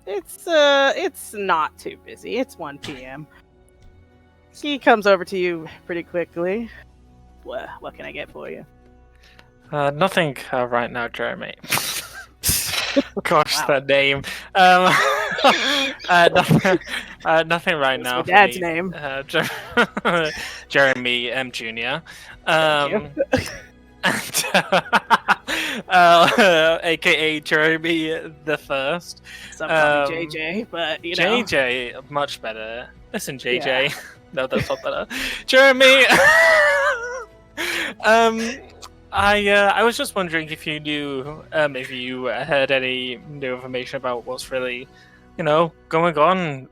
It's not too busy. It's 1 p.m. He comes over to you pretty quickly. What can I get for you? Nothing right now, Jeremy. Gosh, Wow. that name. Nothing right now. My dad's name. Jeremy M. Jr. aka Jeremy the First. Some call me JJ, but you know. JJ, much better. Listen, JJ. Yeah. No, that's not better. Jeremy. I was just wondering if you knew, if you heard any new information about what's really, going on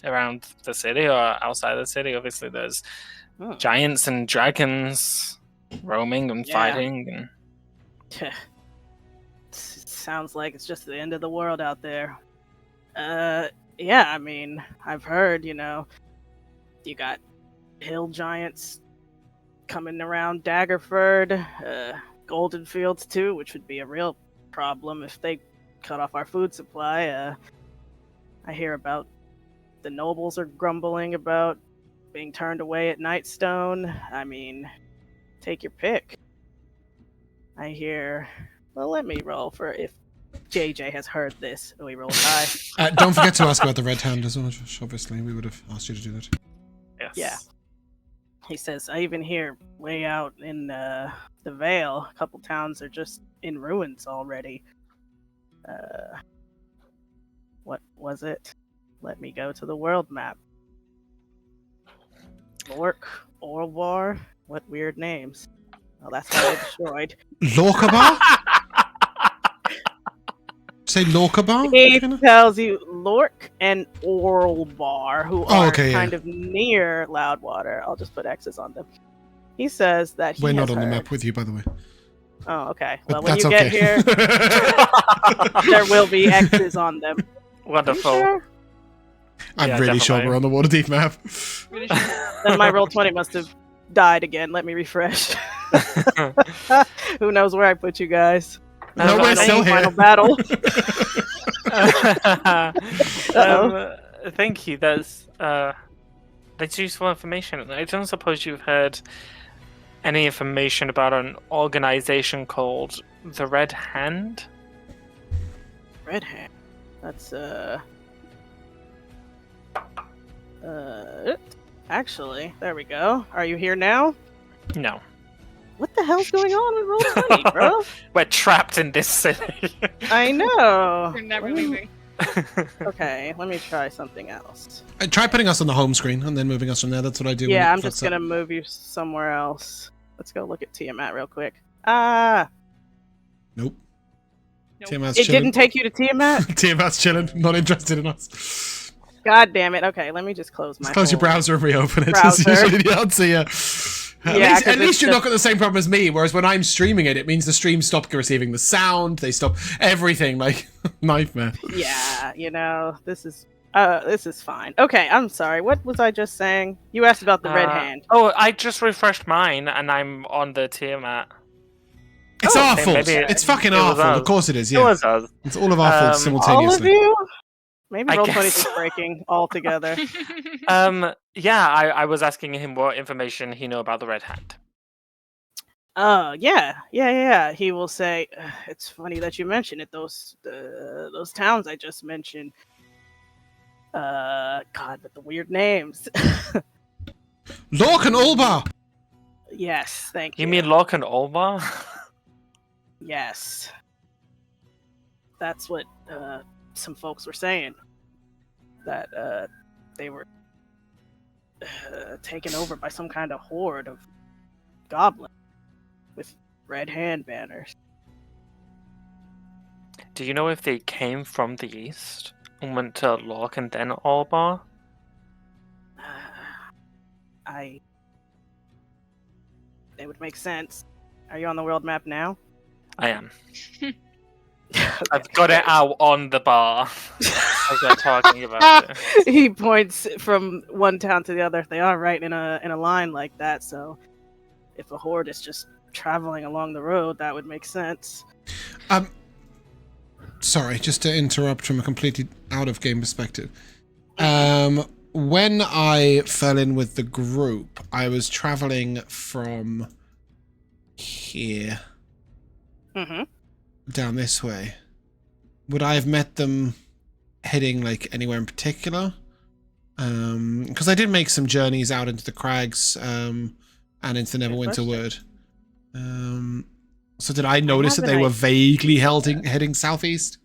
around the city or outside the city. Obviously, there's giants and dragons roaming and fighting. And... Sounds like it's just the end of the world out there. Yeah, I mean, I've heard, you got hill giants coming around Daggerford, Golden Fields too, which would be a real problem if they cut off our food supply. I hear about the nobles are grumbling about being turned away at Nightstone. I mean, take your pick. I hear... Well, let me roll for if JJ has heard this. We roll high. Don't forget to ask about the Red Hand as well. Obviously, we would have asked you to do that. Yes. Yeah. He says, I even hear way out in the Vale, a couple towns are just in ruins already. What was it? Let me go to the world map. Lork, Orvar, what weird names. Well, that's how they destroyed. Lorkabar? Say Lorkabar? He tells you Lork and Orlbar, who are kind of near Loudwater. I'll just put X's on them. He says that we're not on the map with you, by the way. Oh, okay. Well, when you get here, there will be X's on them. Wonderful. Sure? I'm really sure we're on the Waterdeep map. Really sure? Then my Roll20 must have died again. Let me refresh. Who knows where I put you guys? No, we're still here. Final battle. Thank you. That's useful information. I don't suppose you've heard any information about an organization called the Red Hand? Red Hand? That's actually, there we go. Are you here now? No. What the hell's going on with Roll20, bro? We're trapped in this city. I know. We're never leaving. Okay, let me try something else. Try putting us on the home screen and then moving us from there. That's what I do. Yeah, I'm just gonna move you somewhere else. Let's go look at Tiamat real quick. Nope. Tiamat's chilling. It didn't take you to Tiamat? Tiamat's chilling. Not interested in us. God damn it. Okay, let me just close my close your browser and reopen it. Browser. It's usually the answer, yeah. At least you're not got the same problem as me, whereas when I'm streaming it means the stream stopped receiving the sound, they stop everything, like, nightmare. Yeah, this is fine. Okay, I'm sorry, what was I just saying? You asked about the Red Hand. Oh, I just refreshed mine, and I'm on the Tiamat. It's our fault. It's fucking our fault. Of course it is, yeah. It was us. It's all of our faults simultaneously. All of you? Maybe Roll20 is breaking altogether. Yeah, I was asking him what information he knew about the Red Hand. Yeah. He will say, it's funny that you mention it. Those towns I just mentioned. God, with the weird names. Lork and Olbar! Yes, thank you. You mean Lork and Olbar? Yes. That's what some folks were saying. That they were taken over by some kind of horde of goblins with red hand banners. Do you know if they came from the east and went to Lork and then Olbar? They would make sense. Are you on the world map now? I am. Okay. I've got it out on the bar as they're talking about it. He points from one town to the other. They are right in a line like that, so if a horde is just traveling along the road, that would make sense. Sorry, just to interrupt from a completely out-of-game perspective. When I fell in with the group, I was traveling from here down this way. Would I have met them heading like anywhere in particular? Because I did make some journeys out into the crags and into the Neverwinter Wood. So did I notice that they were vaguely heading southeast?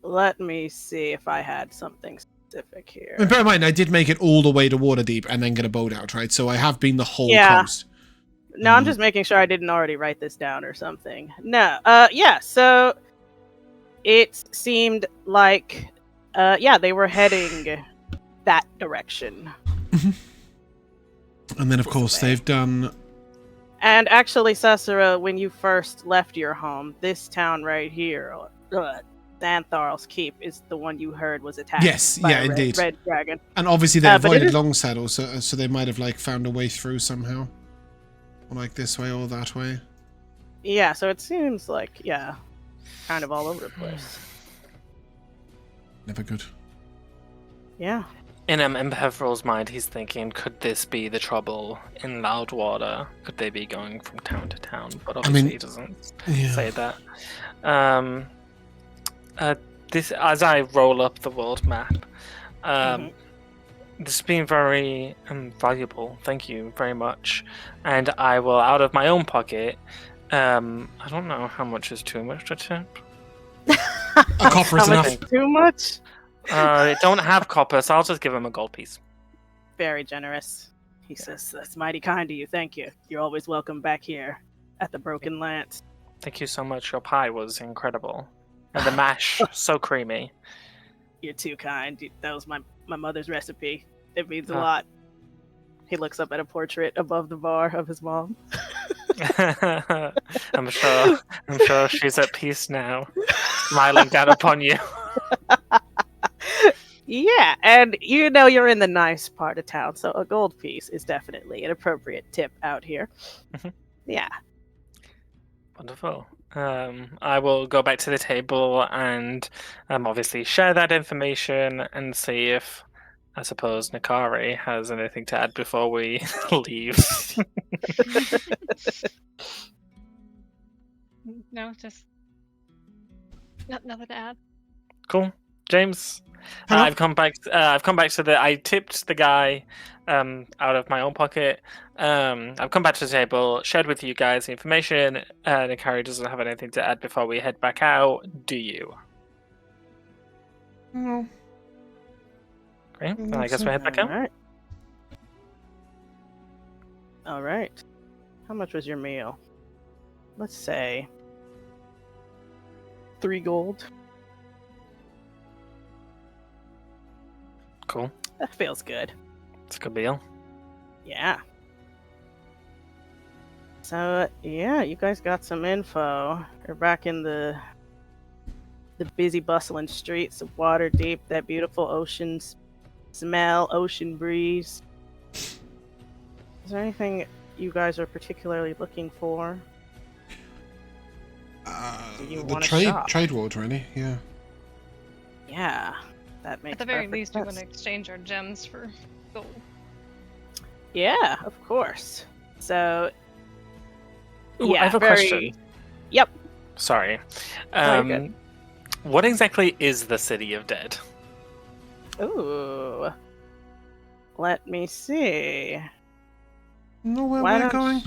Let me see if I had something specific here. And bear in mind, I did make it all the way to Waterdeep and then get a boat out, right? So I have been the whole coast. No, I'm just making sure I didn't already write this down or something. No, yeah, so it seemed like, they were heading that direction. And then, of course, they've done... And actually, Sassuro, when you first left your home, this town right here, Xantharl's Keep, is the one you heard was attacked. Yes, by indeed. Red dragon. And obviously they avoided Longsaddle, so they might have found a way through somehow. Or this way or that way. Yeah, so it seems like, kind of all over the place. Never good. Yeah. In Peverell's mind, he's thinking, could this be the trouble in Loudwater? Could they be going from town to town? But obviously he doesn't say that. This, as I roll up the world map, this has been very valuable. Thank you very much. And I will, out of my own pocket, I don't know how much is too much to tip. A copper is enough. Too much? I don't have copper, so I'll just give him a gold piece. Very generous. He says, that's mighty kind of you. Thank you. You're always welcome back here at the Broken Lance. Thank you so much. Your pie was incredible. And the mash, so creamy. You're too kind. That was my mother's recipe. It means a lot. He looks up at a portrait above the bar of his mom. I'm sure she's at peace now, smiling down upon you. Yeah, and you're in the nice part of town, so a gold piece is definitely an appropriate tip out here. Yeah. Wonderful. I will go back to the table and obviously share that information and see if, I suppose, Nikari has anything to add before we leave. No, just nothing to add. Cool. James, I've come back to the. I tipped the guy out of my own pocket. I've come back to the table, shared with you guys the information. Nikari doesn't have anything to add before we head back out. Do you? No. Great. Well, I guess we head back out. All right. How much was your meal? Let's say 3 gold. Cool. That feels good. It's a good deal. Yeah. So, you guys got some info. You're back in the busy, bustling streets of Waterdeep. That beautiful ocean smell, ocean breeze. Is there anything you guys are particularly looking for? The trade world, really, yeah. Yeah. That makes At the very least, we sense. want to exchange our gems for gold. Yeah, of course. So, Ooh, I have a question. Yep. Sorry. Good. What exactly is the City of Dead? Ooh. Let me see. Know where we're going?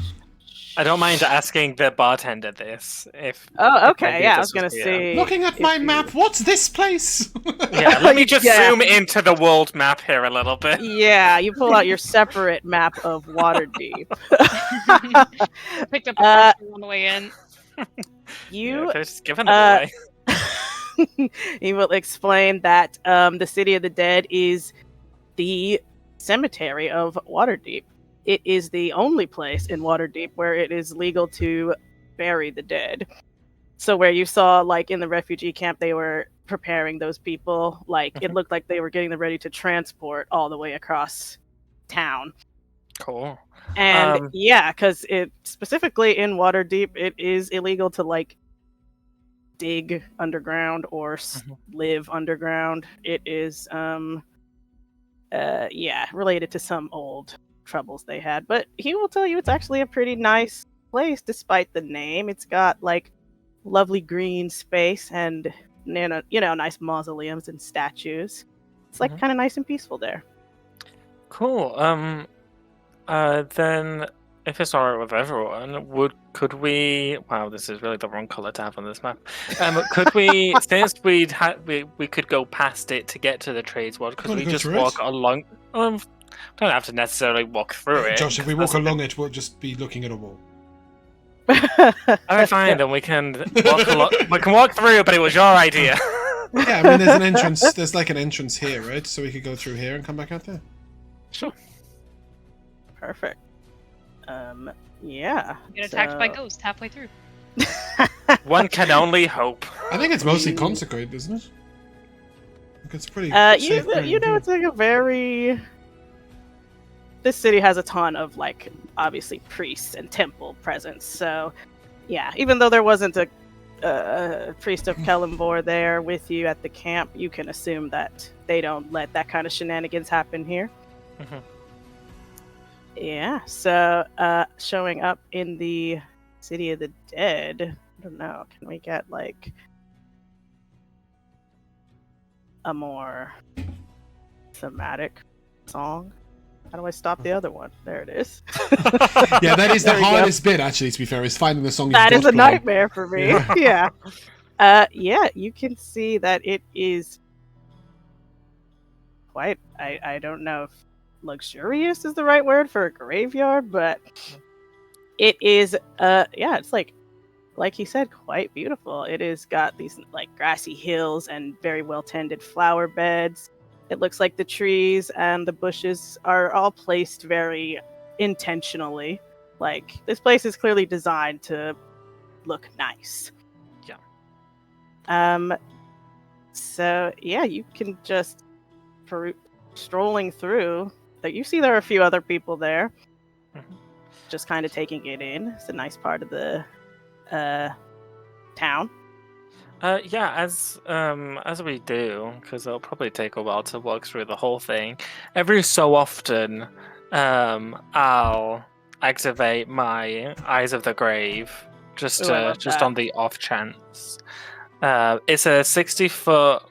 I don't mind asking the bartender this. Okay. Yeah, I was gonna say. Looking at my map, what's this place? Yeah, let me just zoom into the world map here a little bit. Yeah, you pull out your separate map of Waterdeep. Picked up a on the way in. You just given it away. He will explain that the City of the Dead is the cemetery of Waterdeep. It is the only place in Waterdeep where it is legal to bury the dead. So where you saw, in the refugee camp, they were preparing those people. It looked like they were getting them ready to transport all the way across town. Cool. And because it specifically in Waterdeep, it is illegal to dig underground or live underground. It is related to some old troubles they had, but he will tell you it's actually a pretty nice place despite the name. It's got lovely green space and nice mausoleums and statues. It's kind of nice and peaceful there. Cool. Then if it's alright with everyone, could we? Wow, this is really the wrong color to have on this map. Could we, since we could go past it to get to the trades world, could we just walk along? Don't have to necessarily walk through it. Josh, if we walk along it, we'll just be looking at a wall. Alright, fine, then we can walk along. We can walk through, but it was your idea. Yeah, I mean, there's an entrance. There's like an entrance here, right? So we could go through here and come back out there. Sure. Perfect. Yeah. Get attacked by ghosts halfway through. One can only hope. I think it's mostly consecrated, isn't it? Like it's pretty. It's like a very. This city has a ton of like obviously priests and temple presence. So, yeah, even though there wasn't a priest of Kellenvor there with you at the camp, you can assume that they don't let that kind of shenanigans happen here. Mm-hmm. Yeah, so showing up in the City of the Dead, I don't know, can we get like a more thematic song? How do I stop the other one? There it is. Yeah, that is the hardest bit, actually, to be fair, is finding the song. That is a nightmare for me. Yeah. Yeah, you can see that it is quite, I don't know if luxurious is the right word for a graveyard, but it is, it's like he said, quite beautiful. It has got these like grassy hills and very well tended flower beds. It looks like the trees and the bushes are all placed very intentionally. Like, this place is clearly designed to look nice. Yeah. So, yeah, you can just, strolling through, that you see there are a few other people there. Mm-hmm. Just kind of taking it in. It's a nice part of the town. Yeah, as we do, because it'll probably take a while to walk through the whole thing. Every so often, I'll activate my Eyes of the Grave just on the off chance. It's a 60-foot.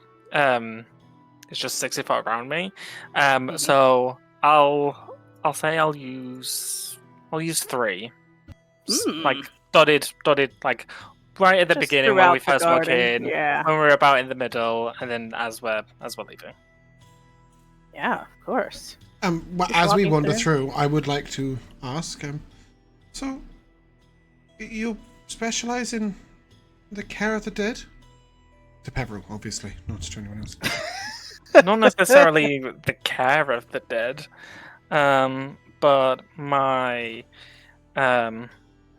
It's just 60 foot around me. Mm-hmm. So I'll say I'll use 3, like dotted like. Right at the beginning when we first walk in, when we're about in the middle, and then as we're leaving. Yeah, of course. As we wander through, I would like to ask, so you specialize in the care of the dead? To Peverell, obviously, not to anyone else. Not necessarily the care of the dead, but my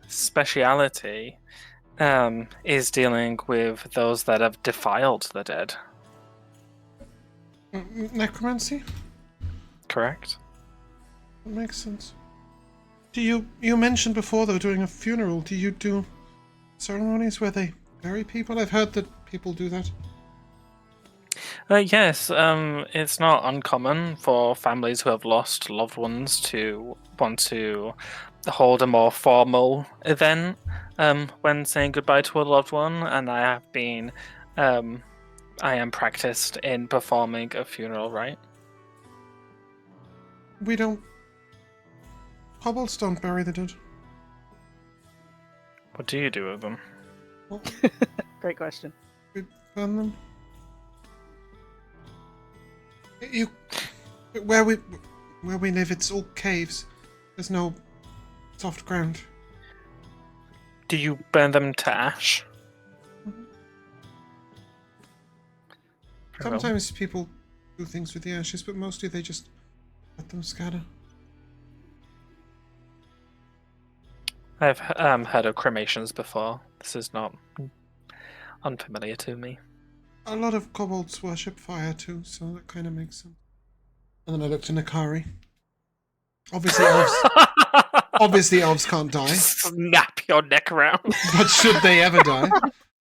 speciality is dealing with those that have defiled the dead. Necromancy? Correct. That makes sense. You mentioned before, though, doing a funeral. Do you do ceremonies where they bury people? I've heard that people do that. Yes, it's not uncommon for families who have lost loved ones to want to hold a more formal event when saying goodbye to a loved one, and I am practiced in performing a funeral rite. We don't. Kobolds don't bury the dead. What do you do with them? Well, great question. We burn them. Where we live, it's all caves. There's no soft ground. Do you burn them to ash? Mm-hmm. Sometimes people do things with the ashes, but mostly they just let them scatter. I've heard of cremations before. This is not unfamiliar to me. A lot of kobolds worship fire too, so that kind of makes sense. And then I looked to Nikari. Obviously elves can't die. Snap your neck around. But should they ever die?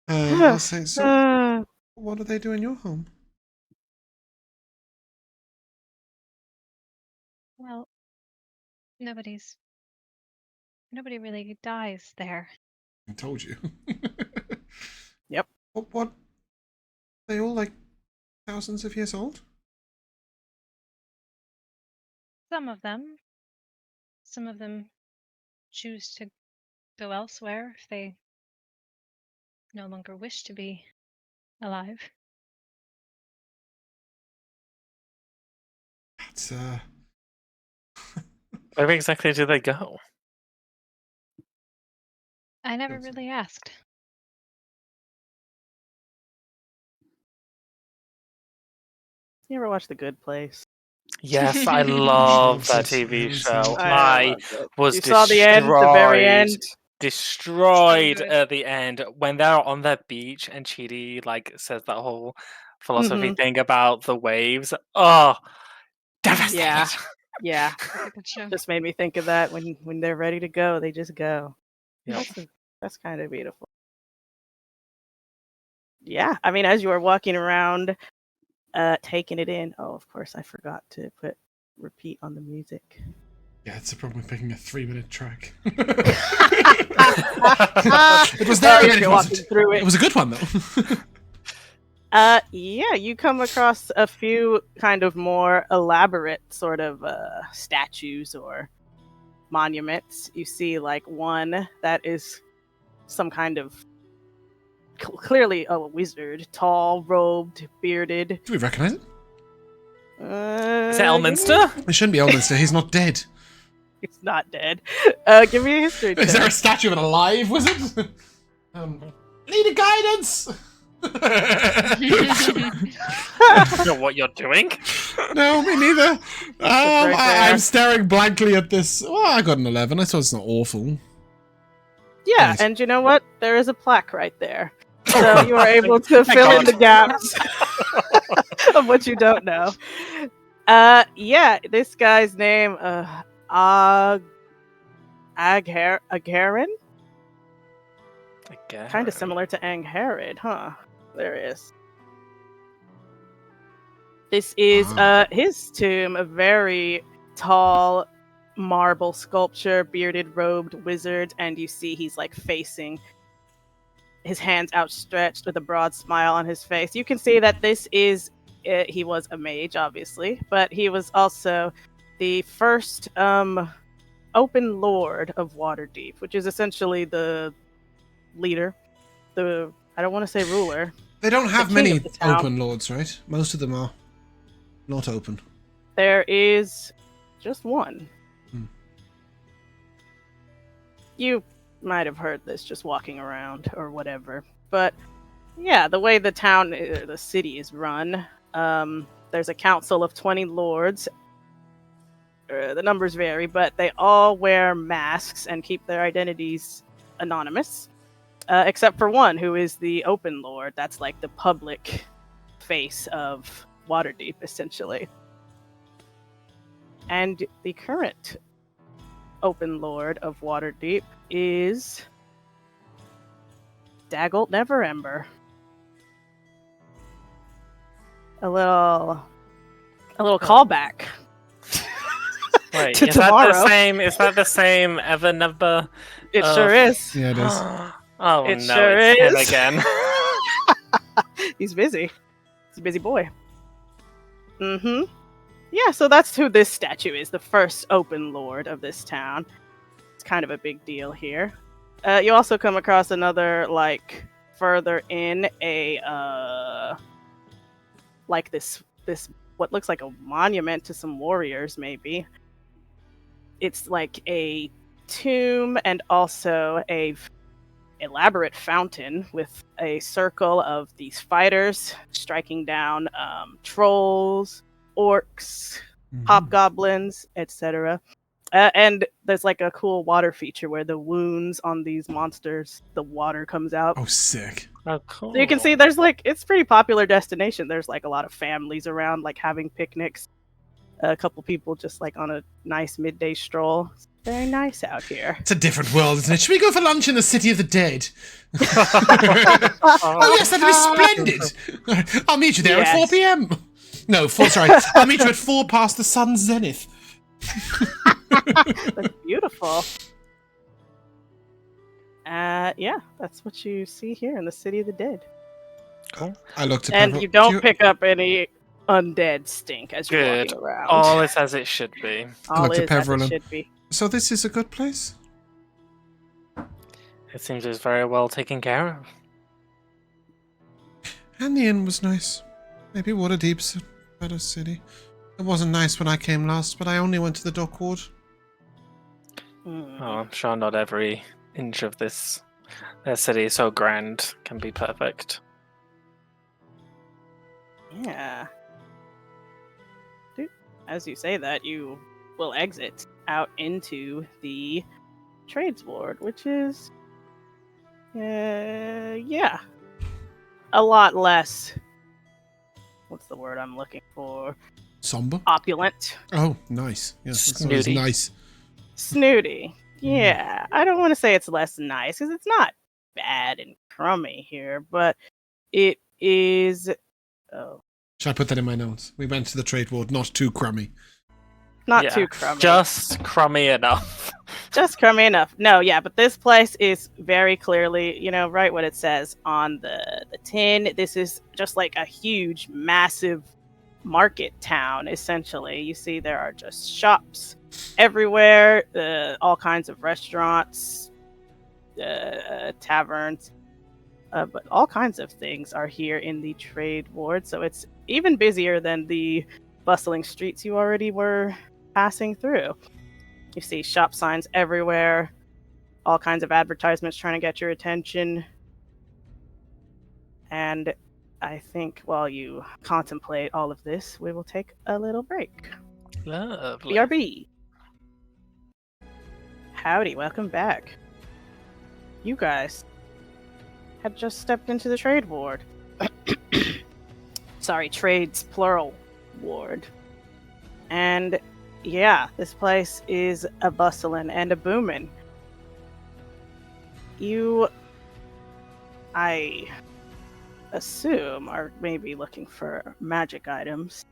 I'll say, so what do they do in your home? Well, nobody really dies there. I told you. Yep. What? They all like thousands of years old? Some of them choose to go elsewhere if they no longer wish to be alive. It's Where exactly do they go? I never really asked. You ever watch The Good Place? Yes, I love that TV show. I was saw the end, the very end. Destroyed So at the end when they're on that beach and Chidi says that whole philosophy thing about the waves. Oh, devastated. Yeah. Just made me think of that when they're ready to go, they just go. Yeah. That's kind of beautiful. Yeah, I mean, as you were walking around, taking it in. Oh, of course, I forgot to put repeat on the music. Yeah, it's a problem with picking a 3-minute track. It was there. It was a good one, though. Yeah, you come across a few kind of more elaborate sort of statues or monuments. You see, one that is some kind of clearly a wizard, tall, robed, bearded. Do we recognize it? Is it Elminster? It shouldn't be Elminster. He's not dead. He's not dead. Give me a history check. Is there a statue of an alive wizard? Need a guidance. I don't know what you're doing. No, me neither. I'm staring blankly at this. Well, I got an 11. I thought it's not awful. Yeah, nice. And you know what? There is a plaque right there. So you are able to fill in the gaps of what you don't know. Yeah, this guy's name, Agharin? Kind of similar to Angharad, huh? There is. This is his tomb, a very tall marble sculpture, bearded, robed wizard, and you see he's facing, his hands outstretched with a broad smile on his face. You can see that this is, he was a mage, obviously, but he was also the first open lord of Waterdeep, which is essentially the leader, I don't want to say ruler. They don't have many open lords, right? Most of them are not open. There is just one. You might have heard this just walking around or whatever, but yeah, the way the town, the city is run, there's a council of 20 lords. The numbers vary, but they all wear masks and keep their identities anonymous, except for one who is the open lord. That's the public face of Waterdeep, essentially. And the current open lord of Waterdeep is Dagult Neverember. A little callback. Wait, to is tomorrow. That the same Ever Never? It sure is. Yeah, it is. Oh it no, sure it's is. him again. He's busy. He's a busy boy. Yeah, so that's who this statue is, the first open lord of this town. It's kind of a big deal here. You also come across another, further in, this what looks like a monument to some warriors, maybe. It's a tomb and also a elaborate fountain with a circle of these fighters striking down trolls, orcs, hobgoblins, etc. And there's a cool water feature where the wounds on these monsters, the water comes out. Oh, sick. Oh, cool. So you can see there's it's a pretty popular destination. There's a lot of families around having picnics. A couple people just on a nice midday stroll. It's very nice out here. It's a different world, isn't it? Should we go for lunch in the City of the Dead? Oh yes, that'd be splendid. I'll meet you there at 4 p.m. No, sorry. I'll meet you at 4 past the sun's zenith. That's beautiful. Yeah, that's what you see here in the City of the Dead. Cool. I looked at and you don't pick up any undead stink as you're walking around. All is as it should be. All is as it should be. So this is a good place? It seems it was very well taken care of. And the inn was nice. Maybe Waterdeep's a better city. It wasn't nice when I came last, but I only went to the dock ward. Oh, I'm sure not every inch of this city so grand can be perfect. Yeah. As you say that, you will exit out into the trades ward, which is, yeah, a lot less. What's the word I'm looking for? Somber? Opulent. Oh, nice. Yes, that's always Snooty. nice. Snooty. Yeah. I don't want to say it's less nice, because it's not bad and crummy here, but it is... Oh. Should I put that in my notes? We went to the trade ward, not too crummy. Not too crummy. Just crummy enough. Just crummy enough. No, yeah, but this place is very clearly, right what it says on the tin. This is just like a huge, massive market town, essentially. You see there are just shops everywhere, all kinds of restaurants, taverns, but all kinds of things are here in the trade ward, so it's even busier than the bustling streets you already were passing through. You see shop signs everywhere, all kinds of advertisements trying to get your attention. And I think while you contemplate all of this, we will take a little break. Lovely. BRB. Howdy, welcome back. You guys had just stepped into the trade ward. Sorry, trades plural ward. And yeah, this place is a bustling and a booming. You, I assume, are maybe looking for magic items.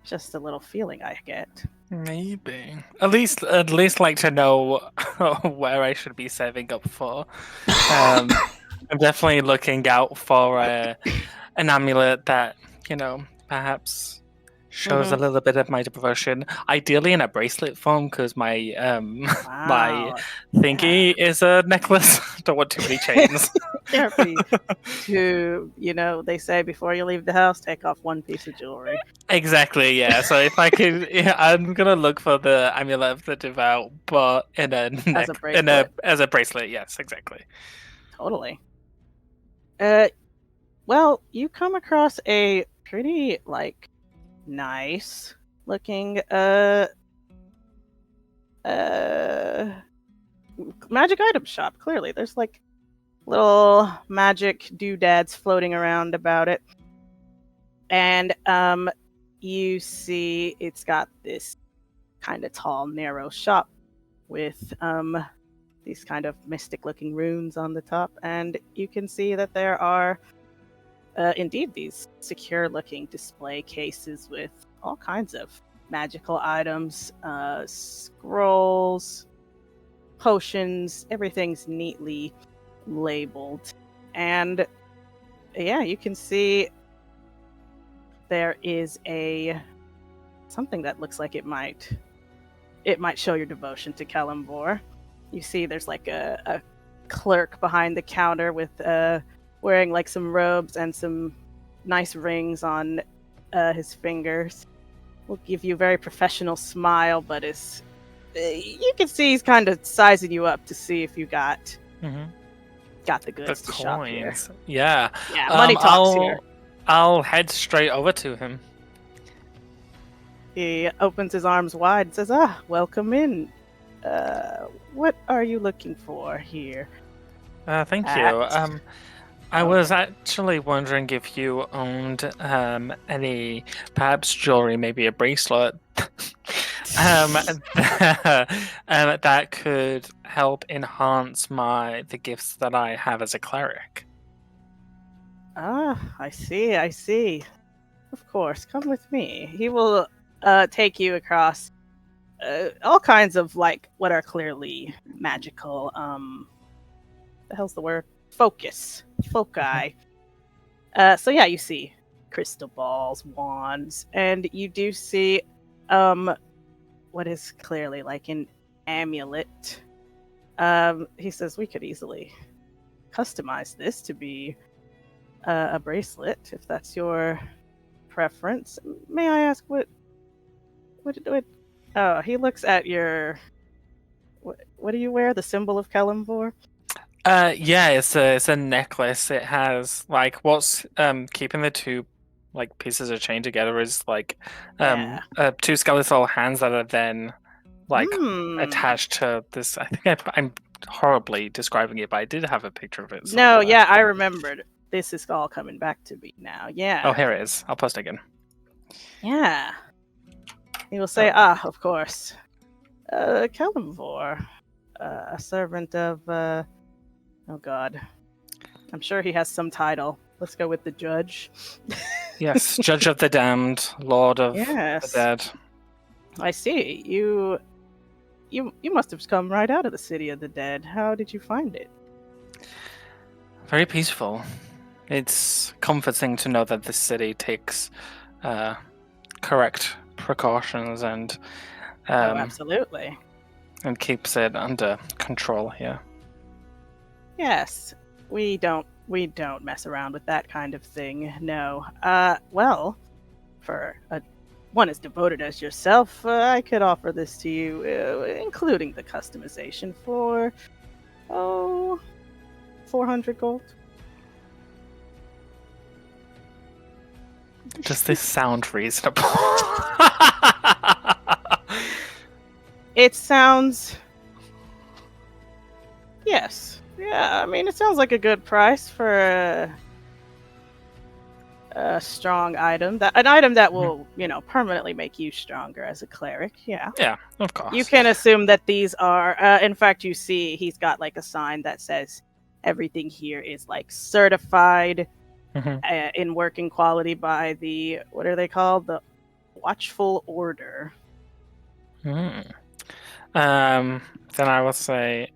Just a little feeling I get. Maybe. At least like to know where I should be saving up for. I'm definitely looking out for an amulet that, perhaps shows a little bit of my devotion. Ideally in a bracelet form, because my my thingy is a necklace. Don't want too many chains. Therapy. They say before you leave the house, take off one piece of jewelry. Exactly, yeah. So if I could, I'm gonna look for the amulet of the devout, but in a neck, as a bracelet. Yes, exactly. Totally. Well, you come across a pretty nice looking magic item shop. Clearly, there's little magic doodads floating around about it, and you see it's got this kind of tall, narrow shop with these kind of mystic looking runes on the top, and you can see that there are indeed these secure looking display cases with all kinds of magical items, scrolls, potions, everything's neatly labeled. And yeah, you can see there is something that looks like it might show your devotion to Kellenvor. You see there's a clerk behind the counter with wearing some robes and some nice rings on his fingers. Will give you a very professional smile, but you can see he's kind of sizing you up to see if you got the goods to shop here. Yeah, money talks here. I'll head straight over to him. He opens his arms wide and says, welcome in. What are you looking for here? Thank you. I was actually wondering if you owned any, perhaps jewelry, maybe a bracelet, that could help enhance the gifts that I have as a cleric. I see. Of course, come with me. He will take you across all kinds of what are clearly magical. The hell's the word? Foci. So yeah, you see crystal balls, wands, and you do see what is clearly an amulet He says we could easily customize this to be a bracelet if that's your preference. May I ask what? Oh, he looks at your. What do you wear? The symbol of Kelimvor? Yeah, it's a necklace. It has like what's keeping the two like pieces of chain together is like two skeletal hands that are then like attached to this. I think I'm horribly describing it, but I did have a picture of it. No, yeah, I remembered. This is all coming back to me now. Yeah. Oh, here it is. I'll post it again. Yeah. He will say, of course. Kelimvor, a servant of, oh god. I'm sure he has some title. Let's go with the judge. Yes, Judge of the Damned, Lord of the Dead. I see. You must have come right out of the City of the Dead. How did you find it? Very peaceful. It's comforting to know that this city takes correct precautions and absolutely, and keeps it under control here. Yes, we don't mess around with that kind of thing. No. Well, for one as devoted as yourself, I could offer this to you, including the customization, for 400 gold. Does this sound reasonable? It sounds... Yes. Yeah, I mean, it sounds like a good price for a strong item. An item that will, permanently make you stronger as a cleric. Yeah. Yeah, of course. You can assume that these are... in fact, you see he's got, like, a sign that says everything here is, like, certified... in working quality by the, what are they called? The Watchful Order. Then I will say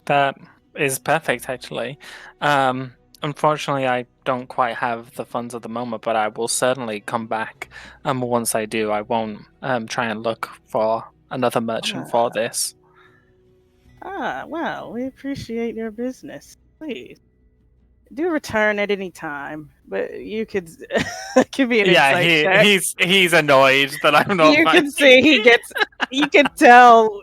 that is perfect, actually. Unfortunately, I don't quite have the funds at the moment, but I will certainly come back. Once I do, I won't try and look for another merchant for this. Well, we appreciate your business. Please. Do return at any time, but you could give me an insight check. He's annoyed that I'm not. You can see he gets. You can tell,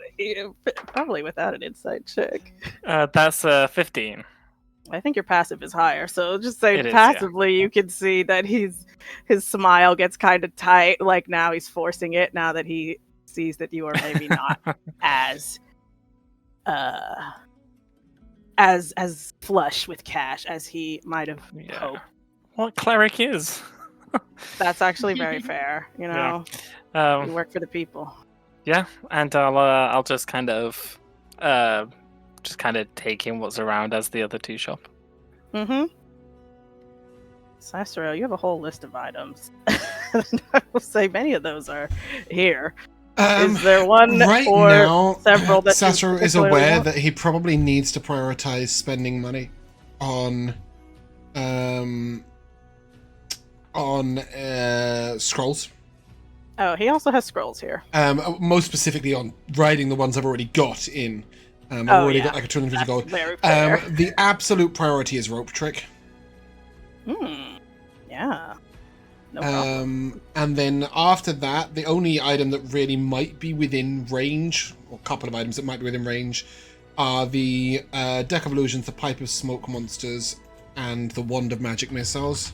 probably without an insight check. That's 15. I think your passive is higher, so just say passively. You can see that his smile gets kind of tight. Like now he's forcing it. Now that he sees that you are maybe not as flush with cash as he might have hoped. What cleric is? That's actually very fair. You know, we work for the people. Yeah, and I'll just kind of take in what's around as the other two shop. Sassuro, you have a whole list of items. I will say many of those are here. Is there one right or now, several that Sassuro is aware that he probably needs to prioritize spending money on scrolls. Oh, he also has scrolls here. Most specifically on writing the ones I've already got in. I've already got like a 250 gold. Very fair. The absolute priority is rope trick. Yeah. No problem. And then after that, the only item that really might be within range, or a couple of items that might be within range, are the Deck of Illusions, the Pipe of Smoke Monsters, and the Wand of Magic Missiles.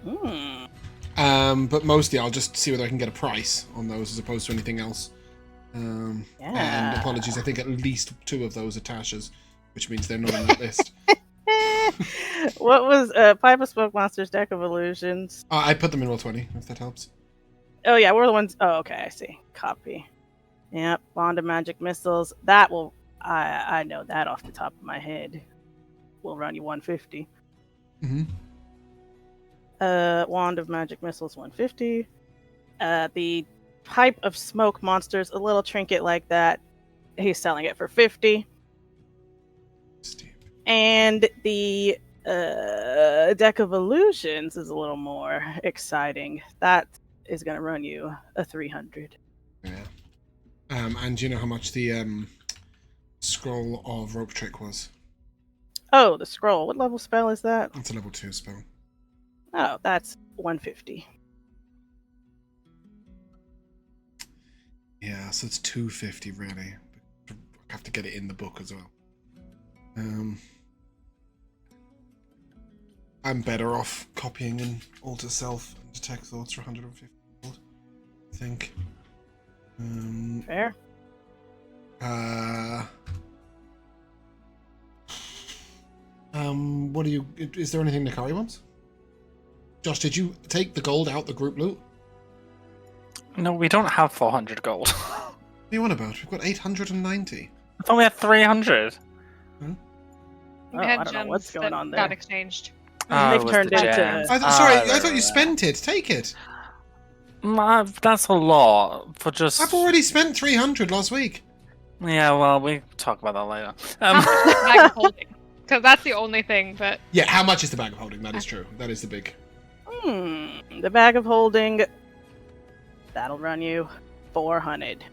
But mostly I'll just see whether I can get a price on those as opposed to anything else. And apologies, I think at least 2 of those are Tasha's, which means they're not on that list. What was Pipe of Smoke Monsters, Deck of Illusions? I put them in Roll20, if that helps. Oh yeah, we're the ones. Oh, okay, I see. Copy. Yep, Wand of Magic Missiles. That will. I know that off the top of my head. Will run you 150. Wand of Magic Missiles 150. The Pipe of Smoke Monsters, a little trinket like that. He's selling it for 50. Steep. And the Deck of Illusions is a little more exciting. That is going to run you a 300. Yeah. And do you know how much the Scroll of Rope Trick was. Oh, the scroll. What level spell is that? It's a level 2 spell. Oh, that's 150. Yeah, so it's 250 really. I have to get it in the book as well. I'm better off copying in Alter Self and Detect Thoughts for 150 gold, I think. Fair. What do you... Is there anything Nikari wants? Josh, did you take the gold out the group loot? No, we don't have 400 gold. What are you on about? We've got 890. I thought we had 300. Oh, I don't know what's going on there. Got exchanged. They've turned into... Sorry, I thought you spent it. Take it. That's a lot for just... I've already spent 300 last week. Yeah, well, we talk about that later. Bag of holding. Because that's the only thing that... Yeah, how much is the bag of holding? That is true. That is the big... The bag of holding... That'll run you 400.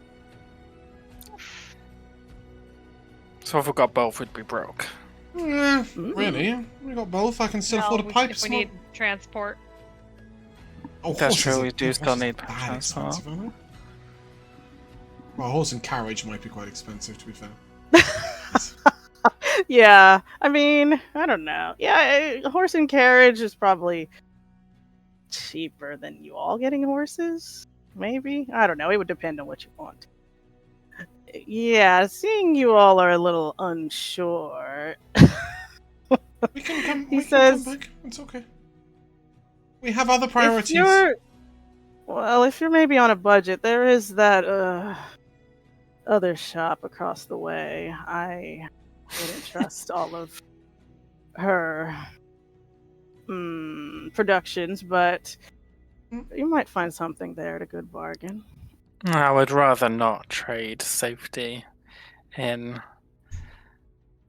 So if we got both, we'd be broke. Really? We got both. I can still afford a pipe. If we need transport. Oh, that's true. We do still need transport. Well, horse and carriage might be quite expensive, to be fair. Yeah, I mean, I don't know. Yeah, horse and carriage is probably cheaper than you all getting horses. Maybe? I don't know. It would depend on what you want. Yeah, seeing you all are a little unsure. We can come. He says, come back. It's okay. We have other priorities. If you're maybe on a budget, there is that other shop across the way. I wouldn't trust all of her productions, but you might find something there at a good bargain. I would rather not trade safety in...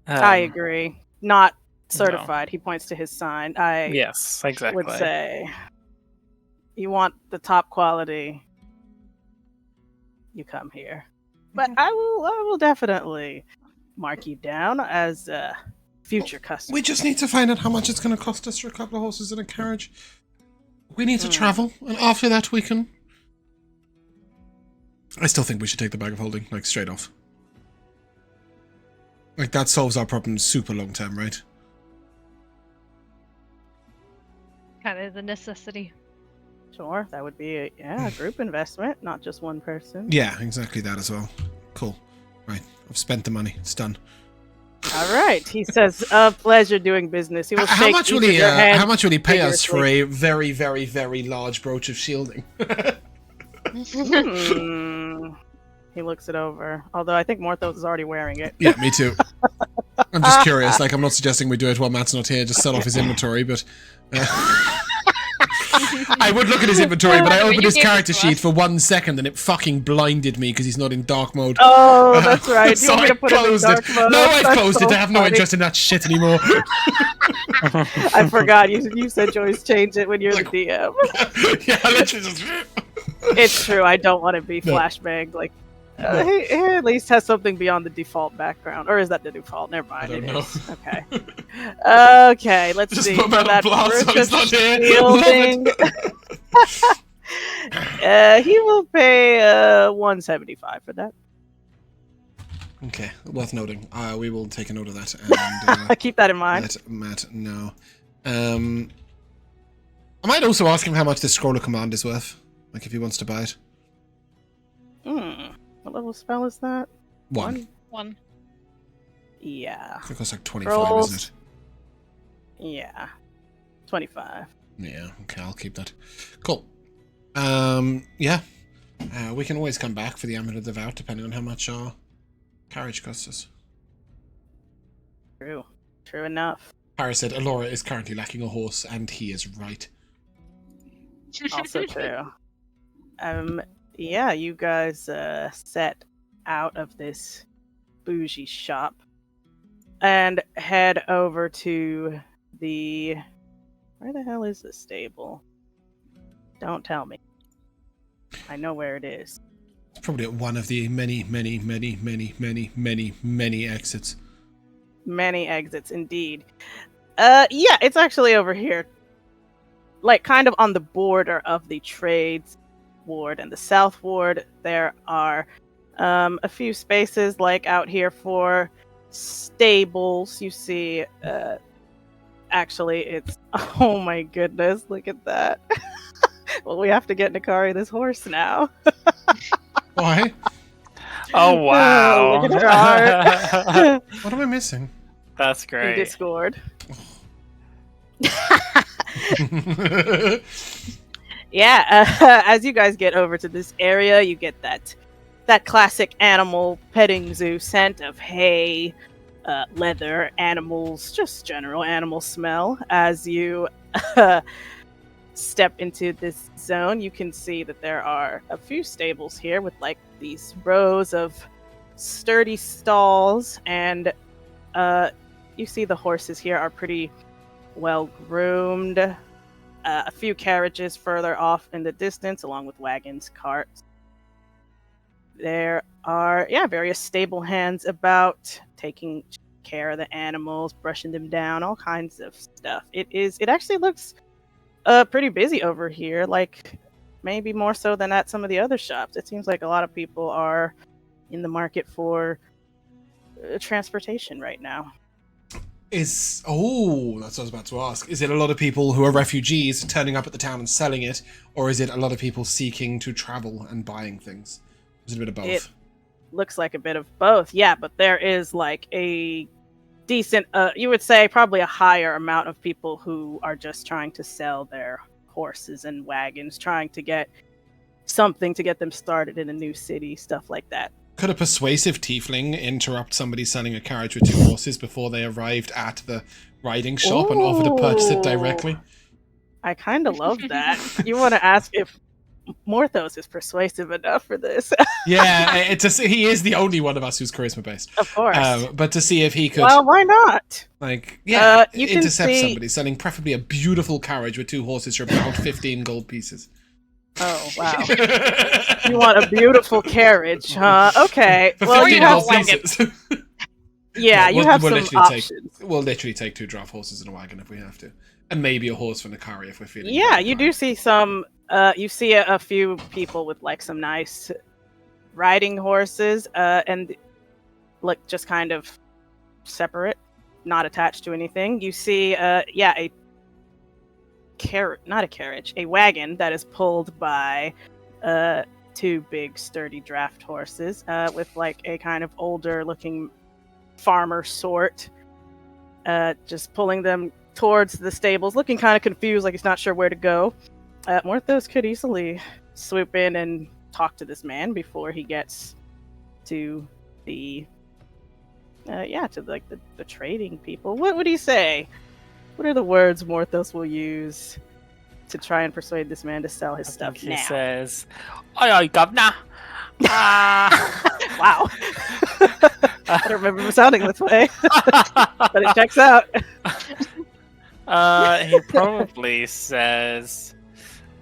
I agree. Not certified. No. He points to his sign. Yes, exactly. Would say, you want the top quality, you come here. But I will definitely mark you down as a future customer. We just need to find out how much it's going to cost us for a couple of horses and a carriage. We need to travel, and after that we can... I still think we should take the bag of holding, like, straight off. Like, that solves our problem super long term, right? Kind of the necessity. Sure, that would be a group investment, not just one person. Yeah, exactly that as well. Cool. Right, I've spent the money. It's done. All right, he says, a pleasure doing business. He will how much will he pay us for a very, very, very large brooch of shielding? He looks it over. Although I think Morthos is already wearing it. Yeah, me too. I'm just curious. Like, I'm not suggesting we do it while Matt's not here. Just sell off his inventory, but... I would look at his inventory, but I opened his character sheet for 1 second and it fucking blinded me because he's not in dark mode. Oh, that's right. So I closed it. No, I closed it. I have no interest in that shit anymore. I forgot. You said you always change it when you're like, the DM. Yeah, literally just... It's true. I don't want to be flashbanged. Like, he at least has something beyond the default background. Or is that the default? Never mind. I don't know. Okay. Okay, let's just see. Put that blast so he's not here. He will pay 175 for that. Okay, worth noting. We will take a note of that. And, keep that in mind. Let Matt know. I might also ask him how much this scroll of command is worth. Like, if he wants to buy it. What level spell is that? One. Yeah. I think it's like 25, isn't it? Yeah. 25. Yeah, okay, I'll keep that. Cool. Yeah. We can always come back for the Amulet of the Vow, depending on how much our carriage costs us. True. True enough. Paris said, Elora is currently lacking a horse, and he is right. Also true. Yeah, you guys set out of this bougie shop and head over to the... Where the hell is the stable? Don't tell me. I know where it is. Probably at one of the many exits. Many exits, indeed. Yeah, it's actually over here. Like, kind of on the border of the trades ward and the south ward. There are a few spaces, like, out here for stables. You see, actually, it's... Oh my goodness, look at that. Well, we have to get Nikari this horse now. Why? Oh, wow. Look at her art. What am I missing? That's great. In Discord. Yeah, as you guys get over to this area, you get that classic animal petting zoo scent of hay, leather, animals, just general animal smell. As you step into this zone, you can see that there are a few stables here with like these rows of sturdy stalls, and you see the horses here are pretty well groomed. A few carriages further off in the distance, along with wagons, carts. There are, various stable hands about, taking care of the animals, brushing them down, all kinds of stuff. It actually looks pretty busy over here, like maybe more so than at some of the other shops. It seems like a lot of people are in the market for transportation right now. That's what I was about to ask. Is it a lot of people who are refugees turning up at the town and selling it, or is it a lot of people seeking to travel and buying things? Is it a bit of both? It looks like a bit of both, yeah, but there is like a decent, you would say probably a higher amount of people who are just trying to sell their horses and wagons, trying to get something to get them started in a new city, stuff like that. Could a persuasive tiefling interrupt somebody selling a carriage with 2 horses before they arrived at the riding shop and offer to purchase it directly? I kind of love that. You want to ask if Morthos is persuasive enough for this? Yeah, he is the only one of us who's charisma based. Of course. But to see if he could... Well, why not? You intercept somebody selling preferably a beautiful carriage with 2 horses for about 15 gold pieces. Oh, wow. You want a beautiful carriage, huh? Okay. Well, you have some... Yeah, you have some options. We'll literally take 2 draft horses and a wagon if we have to. And maybe a horse for Nikari if we're feeling... Yeah, you do see some... you see a few people with, like, some nice riding horses, and, like, just kind of separate, not attached to anything. You see, a wagon that is pulled by 2 big sturdy draft horses with like a kind of older looking farmer sort, just pulling them towards the stables, looking kind of confused, like he's not sure where to go. Morthos could easily swoop in and talk to this man before he gets to the the trading people. What would he say? What are the words Morthos will use to try and persuade this man to sell his stuff now? He says, "Oi, governor." Wow. I don't remember him sounding this way, but it checks out. He probably says, he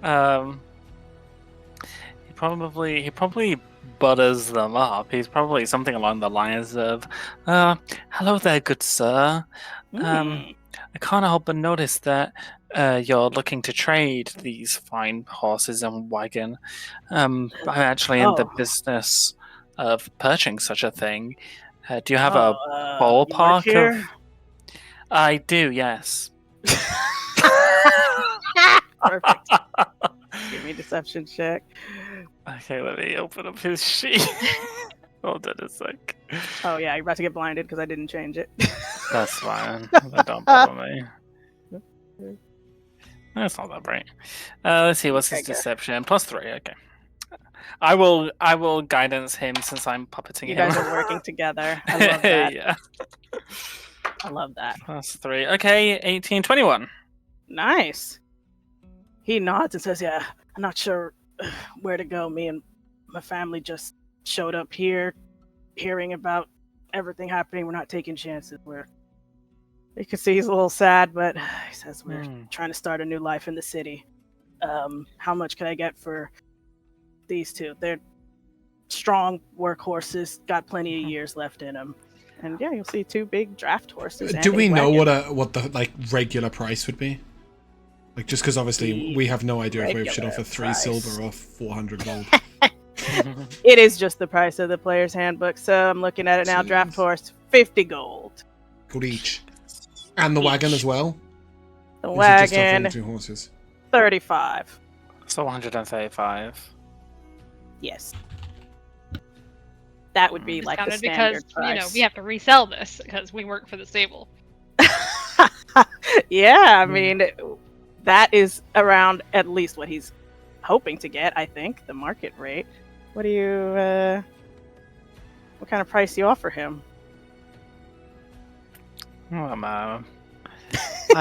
probably butters them up. He's probably something along the lines of, "Hello there, good sir. I can't help but notice that you're looking to trade these fine horses and wagon. I'm actually in the business of purchasing such a thing. Do you have a ballpark of..." I do, yes. Perfect. Give me a deception check. Okay, let me open up his sheet. Hold on a sec. Oh yeah, you're about to get blinded because I didn't change it. That's fine. That don't bother me. That's not that bright. Let's see, what's his deception? +3, okay. I will guidance him since I'm puppeting him. You guys are working together. I love that. Yeah. I love that. +3. Okay, 18, 21. Nice. He nods and says, "Yeah, I'm not sure where to go. Me and my family just showed up here, hearing about everything happening. We're not taking chances. You can see he's a little sad, but he says we're trying to start a new life in the city. How much can I get for these 2? They're strong workhorses, got plenty of years left in them. And yeah, you'll see 2 big draft horses. Do we know what the like regular price would be? Like, just because obviously we have no idea if we should offer 3 silver or 400 gold. It is just the price of the player's handbook. So I'm looking at it now. Jeez. Draft horse, 50 gold. Good each. And the wagon as well? The wagon, just 2 horses? 35. So 135. Yes. That would be like the standard price. You know, we have to resell this because we work for the stable. Yeah, I mean, that is around at least what he's hoping to get, I think, the market rate. What do you, what kind of price do you offer him? I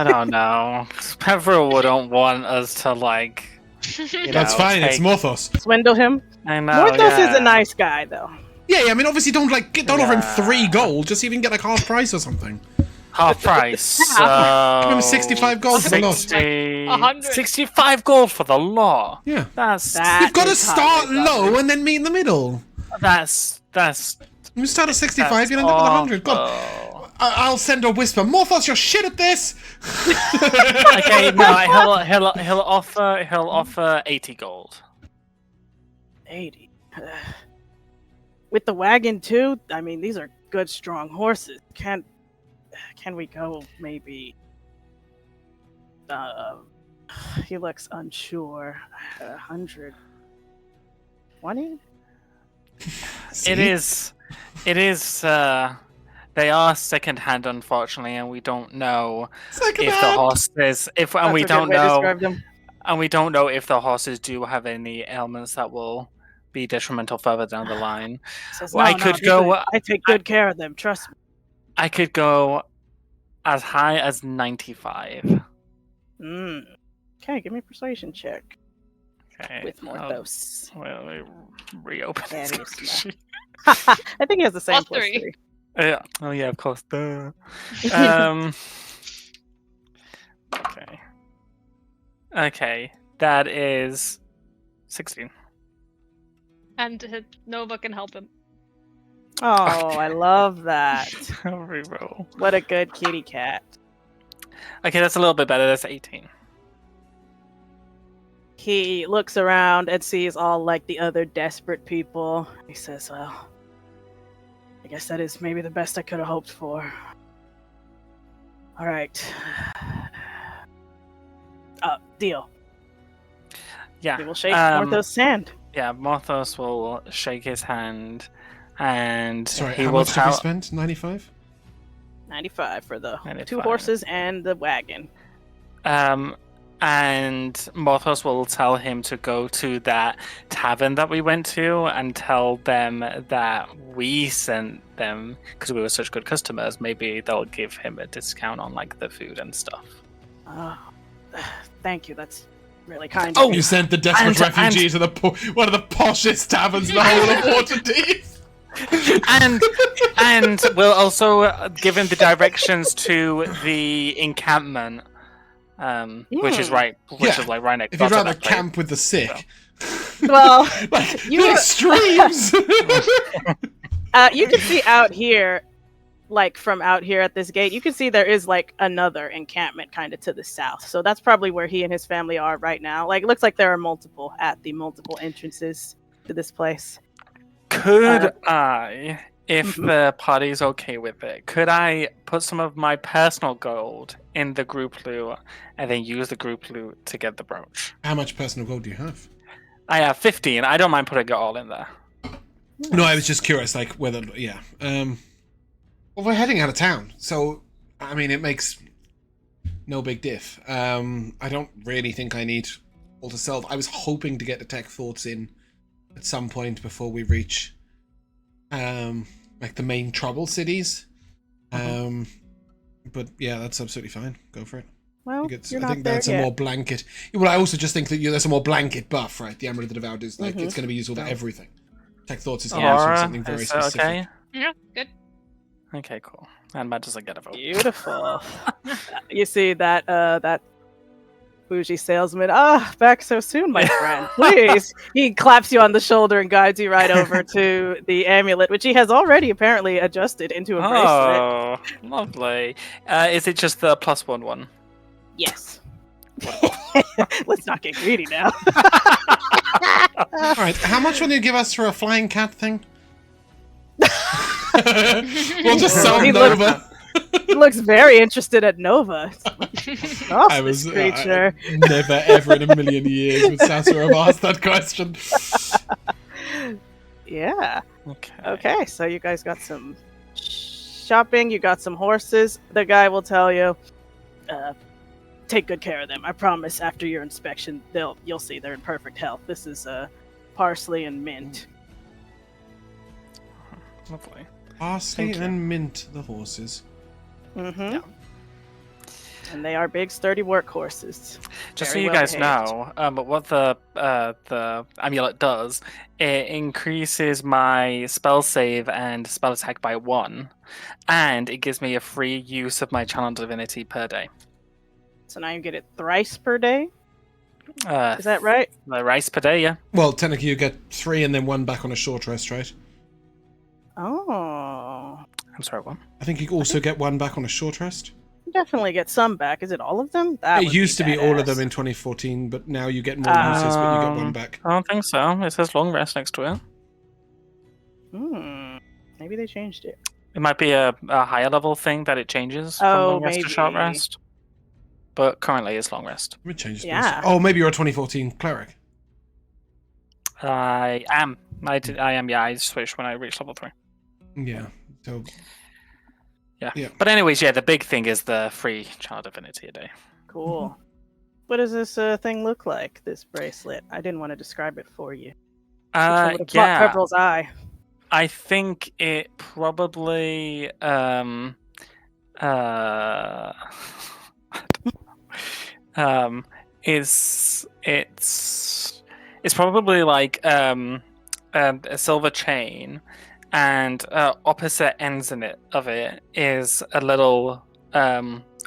don't know. Peverell wouldn't want us to, like, That's fine, it's Morthos. Swindle him? I know, Morthos is a nice guy, though. Yeah, I mean, obviously don't offer him 3 gold, just even get like half price or something. Half price. Give him 65 gold for the lot. 65 gold for the lot. Yeah. You've got to start low and then meet in the middle. That's You start at 65, you end up with 100. God. I'll send a whisper. Morthos, you're shit at this. Okay, no, he'll offer 80 gold. 80. With the wagon too, I mean, these are good, strong horses. Can we go maybe? He looks unsure. 120. It is. They are secondhand, unfortunately, and we don't know if the horses. We don't know if the horses do have any ailments that will be detrimental further down the line. I take good care of them, trust me. I could go as high as 95. Okay, give me a persuasion check. Okay. With Morthos. Let me reopen this. I think he has the same +3. Yeah. Oh yeah, of course. Duh. Okay. Okay. That is 16. And Nova can help him. Oh, I love that. Reroll. What a good kitty cat. Okay, that's a little bit better. That's 18. He looks around and sees all like the other desperate people. He says, well, I guess that is maybe the best I could have hoped for. All right. Deal. Yeah. We will shake Morthos' hand. Yeah, Morthos will shake his hand, and sorry, he how will much did we spend? 95? 95 for the 95. 2 horses and the wagon. And Morthos will tell him to go to that tavern that we went to and tell them that we sent them because we were such good customers. Maybe they'll give him a discount on like the food and stuff. Thank you. That's really kind. Oh, you sent the desperate refugee to one of the poshest taverns in the whole of Waterdeep. and we'll also give him the directions to the encampment. Which is right next. If you'd rather camp with the sick, well, like the extremes. You can see out here, like from out here at this gate, you can see there is like another encampment kind of to the south. So that's probably where he and his family are right now. Like, it looks like there are multiple entrances to this place. Could I, if the party's okay with it, could I put some of my personal gold in the group loot and then use the group loot to get the brooch? How much personal gold do you have? I have 15. I don't mind putting it all in there. No, I was just curious, like whether, yeah. Well, we're heading out of town, so I mean, it makes no big diff. I don't really think I need all to sell. I was hoping to get the tech thoughts in at some point before we reach like the main trouble cities. But yeah, that's absolutely fine. Go for it. Well, I think that's a more blanket. Well, I also just think that there's a more blanket buff, right? The Amulet of the Devoured is like it's going to be useful for everything. Tech thoughts is going to be something very specific. Okay? Yeah, good. Okay, cool. And Matt doesn't get a vote. Beautiful. You see that that bougie salesman. Back so soon, my friend. Please. He claps you on the shoulder and guides you right over to the amulet, which he has already apparently adjusted into a bracelet. Oh, lovely. Is it just the +1 one? Yes. Let's not get greedy now. All right, how much will you give us for a flying cat thing? We'll just sell Nova. He looks very interested at Nova. I was creature. Never ever in a million years would Sassuro have asked that question. Yeah. Okay, so you guys got some shopping, you got some horses. The guy will tell you, take good care of them. I promise after your inspection, you'll see they're in perfect health. This is parsley and mint. Lovely. Parsley and mint, the horses. Mm-hmm. Yeah. And they are big, sturdy workhorses. Just so you guys know, what the amulet does, it increases my spell save and spell attack by 1, and it gives me a free use of my channel divinity per day. So now you get it thrice per day? Is that right? Thrice per day, yeah. Well, technically you get 3 and then 1 back on a short rest, right? Oh. I'm sorry, what? I think you also get 1 back on a short rest. You definitely get some back. Is it all of them? It used to be all of them in 2014, but now you get more uses, but you get 1 back. I don't think so. It says long rest next to it. Maybe they changed it. It might be a higher level thing that it changes from long rest to short rest. But currently it's long rest. Let me change this. Yeah. Oh, maybe you're a 2014 cleric. I am. I am, yeah. I switched when I reached level 3. Yeah. So. Yeah. But anyways, yeah, the big thing is the free child divinity a day. Cool. Mm-hmm. What does this thing look like, this bracelet? I didn't want to describe it for you. Yeah. Peverell's eye. I think it probably it's probably like a silver chain, and opposite ends of it is a little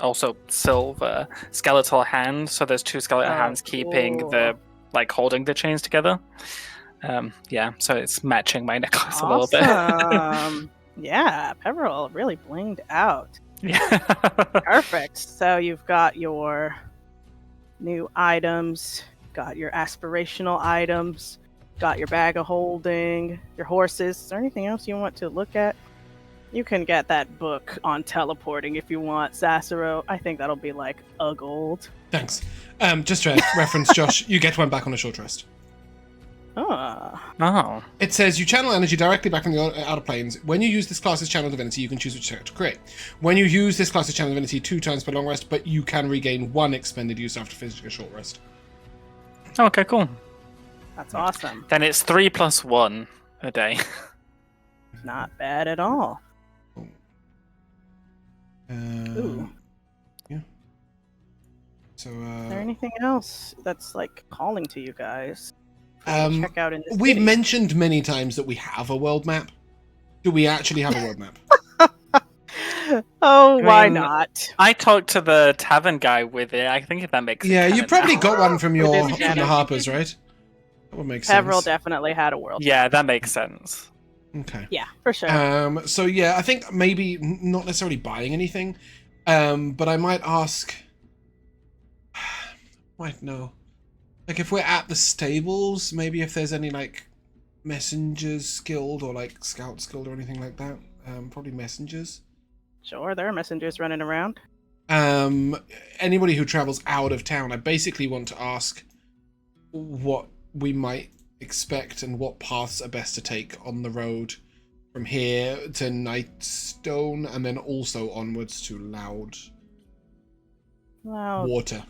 also silver skeletal hand. So there's 2 skeletal hands keeping the holding the chains together. So it's matching my necklace a little bit. Yeah, Peverell really blinged out. Yeah. Perfect. So you've got your new items, got your aspirational items, got your bag of holding, your horses. Is there anything else you want to look at? You can get that book on teleporting if you want, Sassuro. I think that'll be like a gold. Thanks. Just to reference, Josh, you get 1 back on a short rest. Oh. It says you channel energy directly back in the outer planes. When you use this class's channel divinity, you can choose which to create. When you use this class's channel divinity 2 times per long rest, but you can regain 1 expended use after finishing a short rest. Okay, cool. That's awesome. Then it's 3 + 1 a day. Not bad at all. Ooh. Yeah. So. Is there anything else that's calling to you guys? Check out in this we've city? mentioned many times that we have a world map. Do we actually have a world map? Why not? I talked to the tavern guy with it. I think that makes sense. Yeah, you probably got one from your from the Harpers, right? That would make sense. Peverell definitely had a world map. Yeah, that makes sense. Okay. Yeah, for sure. So yeah, I think maybe not necessarily buying anything, but I might ask. Might know. If we're at the stables, maybe if there's any messengers guild or scouts guild or anything like that. Probably messengers. Sure, there are messengers running around. Anybody who travels out of town, I basically want to ask what we might expect and what paths are best to take on the road from here to Nightstone and then also onwards to Loud Water.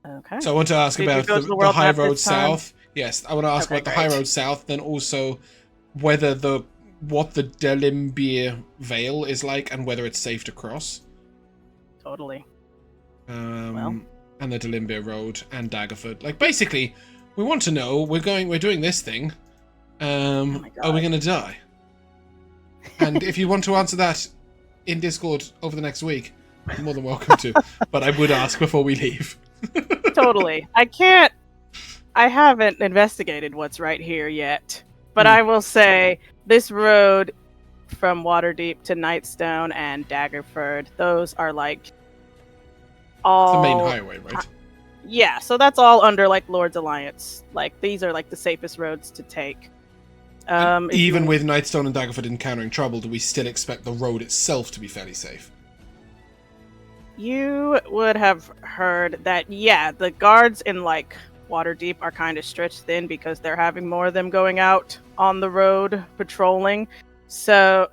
Okay. So I want to ask about the high road south. Yes, I want to ask about the high road south, then also whether what the Delimbir Vale is like and whether it's safe to cross. Totally. And the Delimbir Road and Daggerford. Basically, we want to know we're doing this thing. Are we going to die? And if you want to answer that in Discord over the next week, You're more than welcome to. But I would ask before we leave. Totally. I haven't investigated what's right here yet. But I will say, this road from Waterdeep to Nightstone and Daggerford, those are like all... It's the main highway, right? Yeah, so that's all under like Lord's Alliance. Like, these are like the safest roads to take. Even with Nightstone and Daggerford encountering trouble, do we still expect the road itself to be fairly safe? You would have heard that, yeah, the guards in like Waterdeep are kind of stretched thin because they're having more of them going out on the road patrolling. So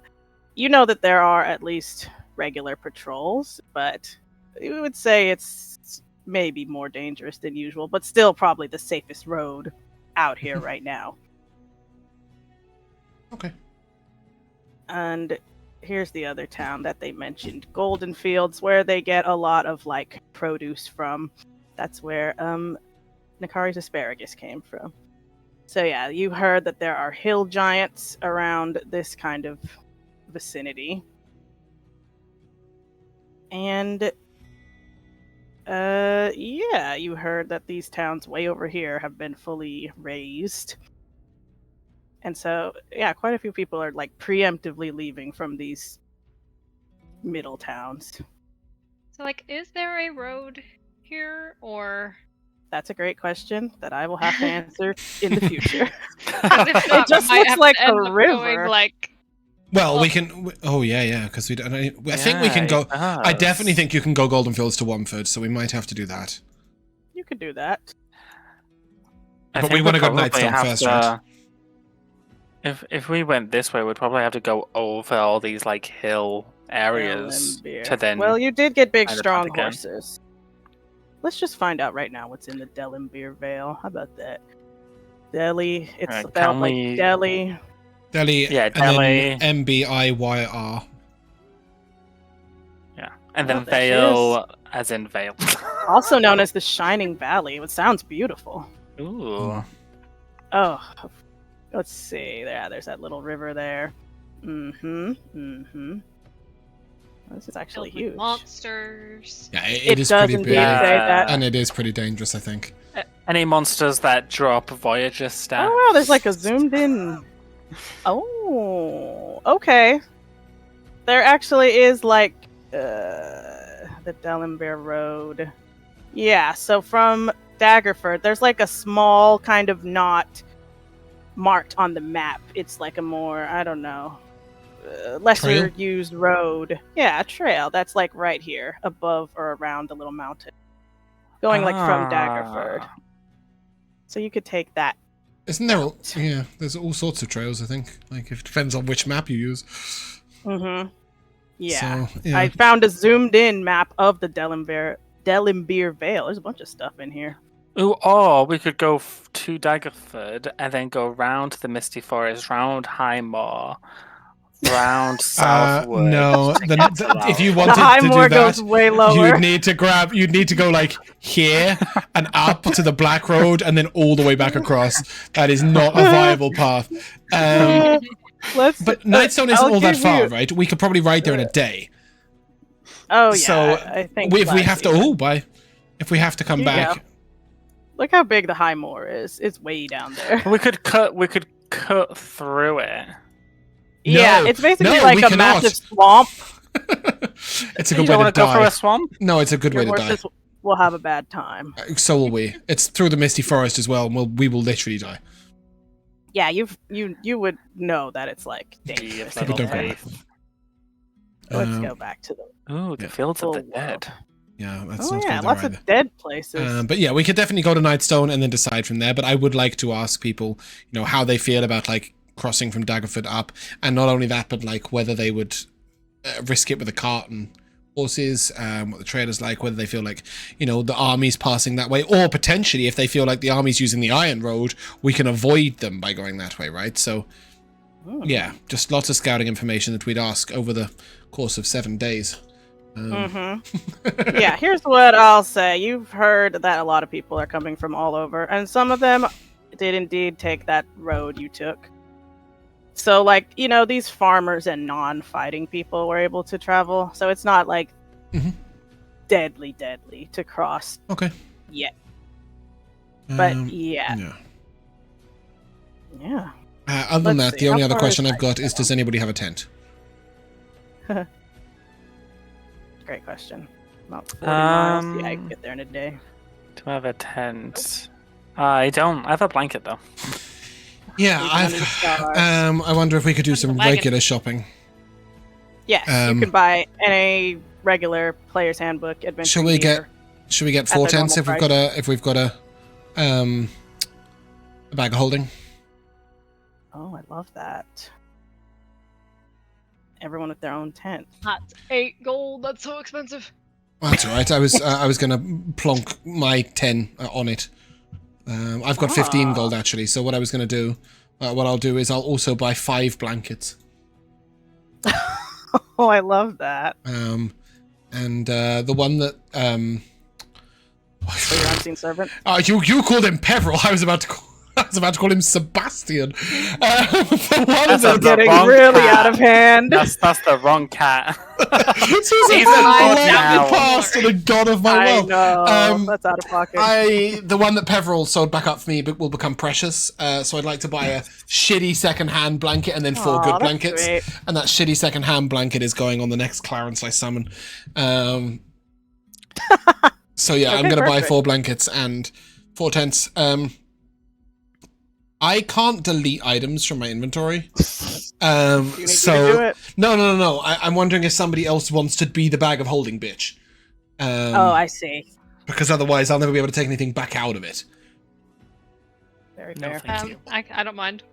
you know that there are at least regular patrols, but you would say it's maybe more dangerous than usual, but still probably the safest road out here right now. Okay. And here's the other town that they mentioned, Golden Fields, where they get a lot of like produce from. That's where Nikari's asparagus came from. So yeah, you heard that there are hill giants around this kind of vicinity. And yeah, you heard that these towns way over here have been fully razed. And so, yeah, quite a few people are like preemptively leaving from these middle towns. So, like, is there a road here, or? That's a great question that I will have to answer in the future. It just looks like a river. Well, we can. Oh yeah, because we don't. I think we can go. I definitely think you can go Golden Fields to Womford, so we might have to do that. You could do that. But we want to go to Nightstone first, right? If we went this way, we'd probably have to go over all these like hill areas to then. Well, you did get big, strong horses. Let's just find out right now what's in the Delembir Vale. How about that? Delhi. It's spelled like Delhi. Delhi. Yeah, Delhi. And then MbiYR. Yeah, and then Vale, as in Vale. Also known as the Shining Valley. It sounds beautiful. Ooh. Oh. Let's see. There's that little river there. This is actually huge. Monsters. Yeah, it is pretty big. Say that. And it is pretty dangerous, I think. Any monsters that drop Voyager stats? Oh, wow, there's like a zoomed in. Oh, okay. There actually is like the Delembir Road. Yeah, so from Daggerford, there's like a small kind of knot marked on the map. It's like a more, I don't know, lesser used road. Yeah, a trail that's like right here above or around the little mountain, going like from Daggerford. So you could take that. Isn't there? Yeah, there's all sorts of trails. I think like it depends on which map you use. Yeah. So, yeah. I found a zoomed in map of the Delembir Vale. There's a bunch of stuff in here. Ooh, or we could go to Daggerford and then go round the Misty Forest, round Highmoor, round Southwood. No, if you wanted to do that, goes way lower. You'd need to go like here and up to the Black Road and then all the way back across. That is not a viable path. But Nightstone isn't all that far, right? We could probably ride there in a day. Oh yeah, so I think if we have to, if we have to come back. Go. Look how big the Highmoor is. It's way down there. We could cut through it. Yeah, it's basically like a massive swamp. It's a good way to die. Go through a swamp? No, it's a good way to die. We'll have a bad time. So will we. It's through the Misty Forest as well, and we will literally die. Yeah, you would know that it's like dangerous. People don't go. Let's go back to the Fields of the Dead. Yeah, that's not good lots of dead places. But yeah, we could definitely go to Nightstone and then decide from there. But I would like to ask people, how they feel about like crossing from Daggerford up, and not only that, but like whether they would risk it with a cart and horses, what the trader's like, whether they feel like the army's passing that way, or potentially if they feel like the army's using the Iron Road, we can avoid them by going that way, right? So yeah, just lots of scouting information that we'd ask over the course of 7 days. Yeah, here's what I'll say. You've heard that a lot of people are coming from all over, and some of them did indeed take that road you took. So, these farmers and non-fighting people were able to travel. So it's not like deadly to cross. Okay. Yet. But yeah. Other than that, the only other question I've got is, does anybody have a tent? Great question. About 40 miles. Yeah, I can get there in a day. Do I have a tent? I don't. I have a blanket though. Yeah, I wonder if we could do some regular shopping. Yes, you can buy any regular player's handbook adventure. Should we get 4 tents if we've got a bag of holding? Oh, I love that. Everyone with their own tent. That's 8 gold. That's so expensive. Well, that's all right. I was gonna plonk my 10 on it. I've got 15 gold actually. So what I was gonna do, what I'll do is I'll also buy 5 blankets. Oh, I love that. And the one that So your unseen servant. You called him Peverell. I was about to call him Sebastian. That's getting really out of hand. That's the wrong cat. He's a past and a god of my wealth. I know. That's out of pocket. The one that Peverell sold back up for me will become precious. So I'd like to buy a shitty second-hand blanket and then 4 good blankets. Great. And that shitty second-hand blanket is going on the next Clarence I summon. So yeah, I'm going to buy 4 blankets and 4 tents. I can't delete items from my inventory. So no. I'm wondering if somebody else wants to be the bag of holding bitch. I see. Because otherwise I'll never be able to take anything back out of it. Very fair. I don't mind.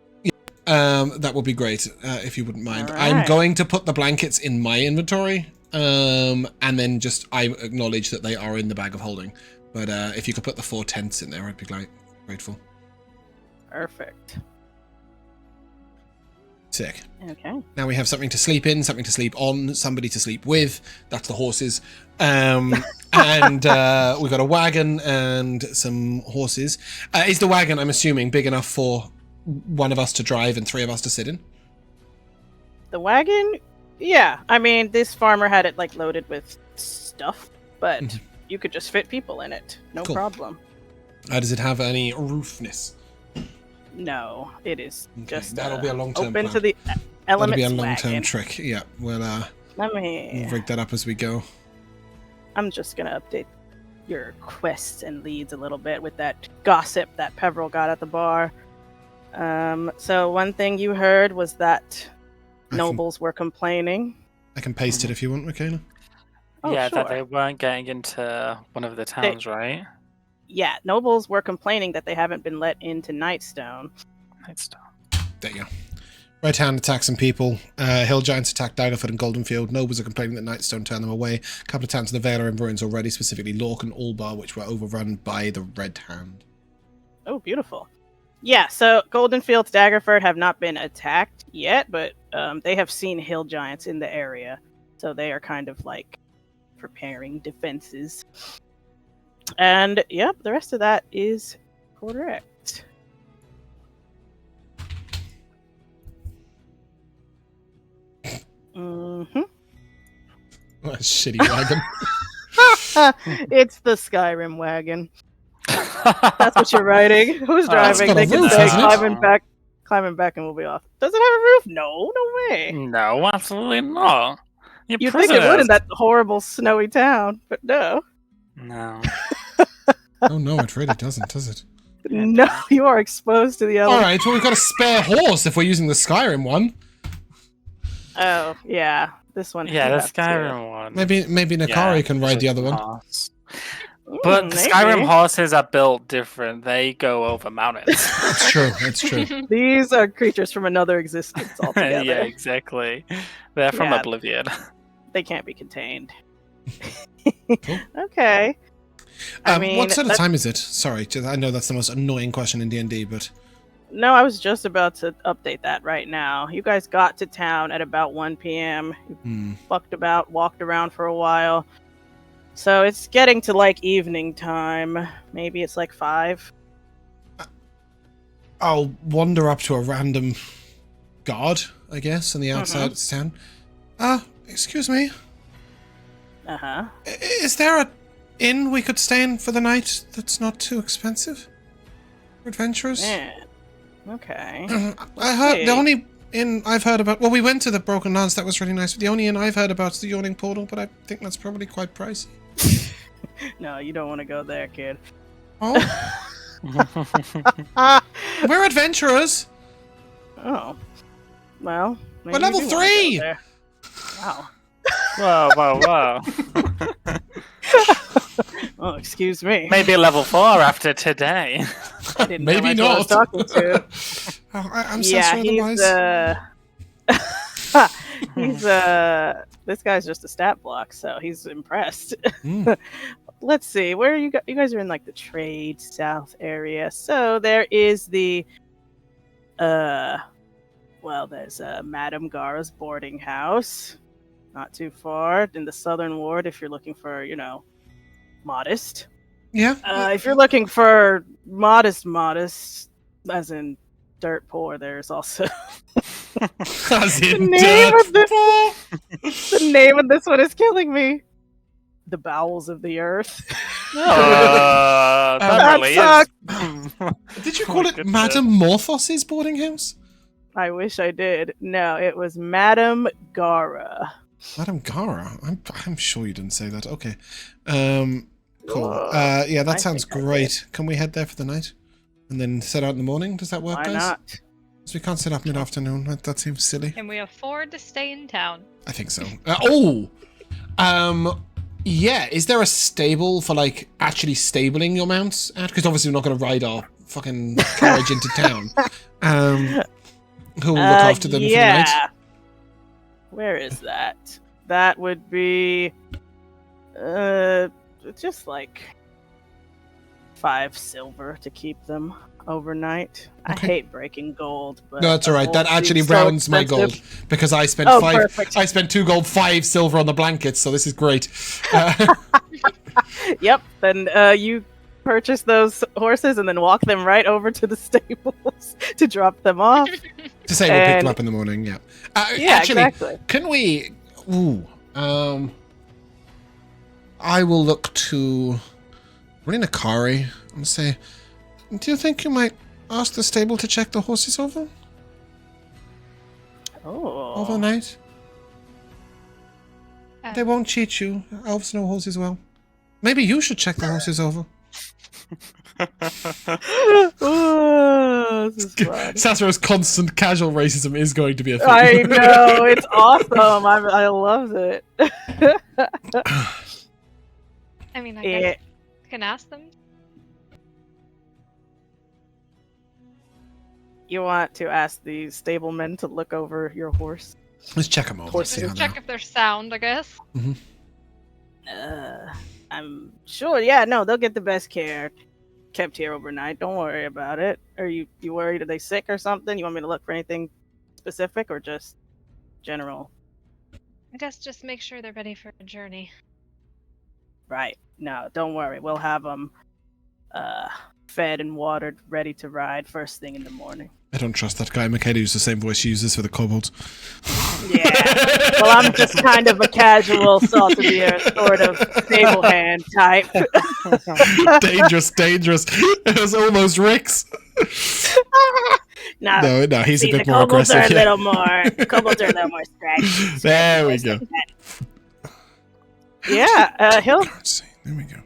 That would be great, if you wouldn't mind. Right. I'm going to put the blankets in my inventory, and then I acknowledge that they are in the bag of holding. But if you could put the 4 tents in there, I'd be grateful. Perfect. Sick. Okay. Now we have something to sleep in, something to sleep on, somebody to sleep with. That's the horses. And we've got a wagon and some horses. Is the wagon, I'm assuming, big enough for one of us to drive and 3 of us to sit in? The wagon? Yeah. I mean, this farmer had it loaded with stuff, but you could just fit people in it. No problem. Does it have any roofness? No, it is just that'll be a long-term open plan. to the elements. That'll be a long-term wagon. trick. Yeah, we'll rig that up as we go. I'm just gonna update your quests and leads a little bit with that gossip that Peverell got at the bar. So one thing you heard was that nobles were complaining. I can paste it if you want, Mikayla. Oh, yeah, sure. that they weren't getting into one of the towns, right? Yeah, nobles were complaining that they haven't been let into Nightstone. There you go. Red Hand attacked some people. Hill Giants attacked Daggerford and Goldenfield. Nobles are complaining that Nightstone turned them away. A couple of towns in the Vale are in ruins already, specifically Lork and Albar, which were overrun by the Red Hand. Oh, beautiful. Yeah, so Goldenfield, Daggerford have not been attacked yet, but they have seen Hill Giants in the area. So they are kind of preparing defenses. And yep, the rest of that is correct. What a shitty wagon. It's the Skyrim wagon. That's what you're writing. Who's driving? They can say climbing back and we'll be off. Does it have a roof? No way. No, absolutely not. You'd think it would in that horrible snowy town, but no. No. Oh no, it really doesn't, does it? No, you are exposed to the elements. Alright, well we've got a spare horse if we're using the Skyrim one. Oh, yeah. This one. Yeah, the Skyrim one. Maybe Nikari can ride the other one. But the Skyrim horses are built different. They go over mountains. It's true. These are creatures from another existence altogether. Yeah, exactly. They're from Oblivion. They can't be contained. Cool. Okay. What sort of time is it? Sorry, I know that's the most annoying question in D&D, but... No, I was just about to update that right now. You guys got to town at about 1 p.m. You fucked about, walked around for a while. So it's getting to evening time. Maybe it's 5. I'll wander up to a random guard, I guess, on the outside of town. Excuse me. Is there a inn we could stay in for the night that's not too expensive for adventurers? Yeah. Okay. I heard the only inn I've heard about. Well, we went to the Broken Lance. That was really nice. But the only inn I've heard about is the Yawning Portal. But I think that's probably quite pricey. No, you don't want to go there, kid. Oh. We're adventurers. Oh. Well. We're level 3. Wow. Whoa. Oh, excuse me. Maybe level 4 after today. I didn't Maybe know not. I was talking to. I'm so otherwise. He's this guy's just a stat block, so he's impressed. Let's see, where are you guys? You guys are in like the trade south area. So there is the there's Madame Gara's boarding house. Not too far in the southern ward if you're looking for, modest. Yeah. If you're looking for modest, as in dirt poor, there's also the name of this one is killing me. The Bowels of the Earth. That really sucks. Did you call it Madame Morthos's boarding house? I wish I did. No, it was Madame Gara. Madame Gara? I'm sure you didn't say that. Okay. Cool. Yeah, that sounds great. Can we head there for the night? And then set out in the morning? Does that work, Why guys? not? Because we can't set up mid-afternoon. That seems silly. Can we afford to stay in town? I think so. Yeah, is there a stable for, actually stabling your mounts at? Because obviously we're not going to ride our fucking carriage into town. Who will look after them for the night? Where is that? That would be... just 5 silver to keep them overnight. Okay. I hate breaking gold, but no, that's all right. That actually rounds my gold because I spent perfect. I spent 2 gold, 5 silver on the blankets, so this is great. Yep. Then you purchase those horses and then walk them right over to the stables to drop them off. To say we'll pick them up in the morning. Yeah. Yeah, actually, exactly. Can we? I will look to Nikari and say, do you think you might ask the stable to check the horses over? Overnight? They won't cheat you. Elves know horses well. Maybe you should check the horses over. Oh, this is fun. Sassuro's constant casual racism is going to be a thing. I know, it's awesome. I love it. I mean, I guess I can ask them. You want to ask the stablemen to look over your horse? Let's check them over. Check if they're sound, I guess. Mm-hmm. I'm sure. Yeah, no, they'll get the best care. Kept here overnight. Don't worry about it. Are you worried? Are they sick or something? You want me to look for anything specific or just general? I guess just make sure they're ready for a journey. Right. No, don't worry. We'll have them fed and watered, ready to ride first thing in the morning. I don't trust that guy. Mikayla used the same voice she uses for the kobolds. Yeah. Well, I'm just kind of a casual, salt-of-the-earth sort of stable hand type. Dangerous. It was almost Rick's. No, he's a bit more aggressive. Kobolds are a little more scratchy. There we go. Yeah, he'll... There we go.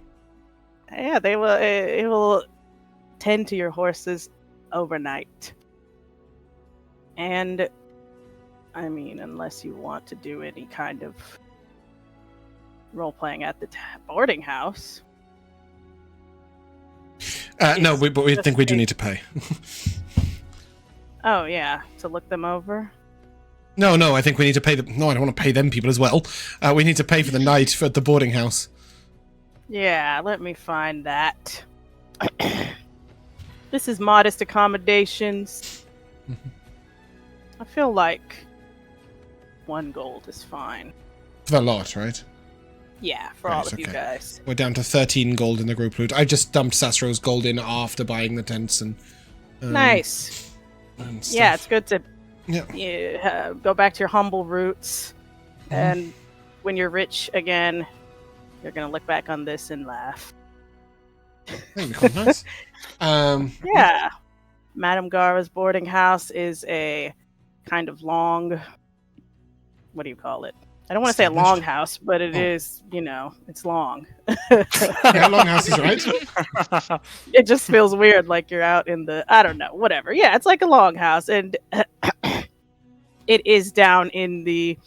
Yeah, they will. It will tend to your horses overnight. And, I mean, unless you want to do any kind of role-playing at the boarding house. No, but we think we do need to pay. Oh, yeah, to look them over? No, I think we need to pay them. No, I don't want to pay them people as well. We need to pay for the night at the boarding house. Yeah, let me find that. This is modest accommodations. I feel like 1 gold is fine. For a lot, right? Yeah, for all of you guys. We're down to 13 gold in the group loot. I just dumped Sassuro's gold in after buying the tents and... nice. And yeah, it's good to go back to your humble roots. And when you're rich again, You're gonna look back on this and laugh. Nice. Yeah. Madame Gara's boarding house is a kind of long, what do you call it? I don't want to say a long house, but it is, it's long. Yeah, long house is right. It just feels weird, like you're out in the, I don't know, whatever. Yeah, it's like a long house, and it is down in the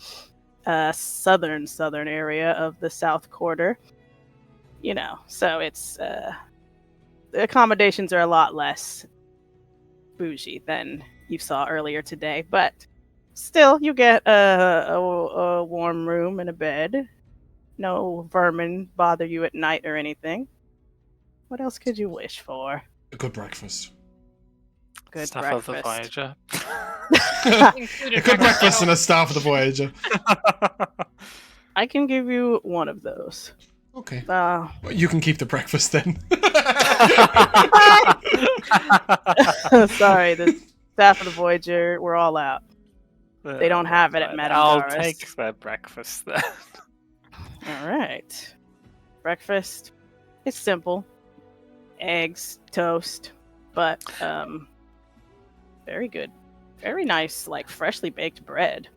southern area of the South Quarter. So it's the accommodations are a lot less bougie than you saw earlier today, but still, you get a warm room and a bed. No vermin bother you at night or anything. What else could you wish for? A good breakfast. Good Staff breakfast. of the Voyager. A good breakfast and a staff of the Voyager. I can give you one of those. Okay. You can keep the breakfast then. Sorry, the staff of the Voyager, we're all out. They don't have it at Madame I'll Gara's. take their breakfast then. All right. Breakfast. It's simple. Eggs, toast, but very good. Very nice, like freshly baked bread.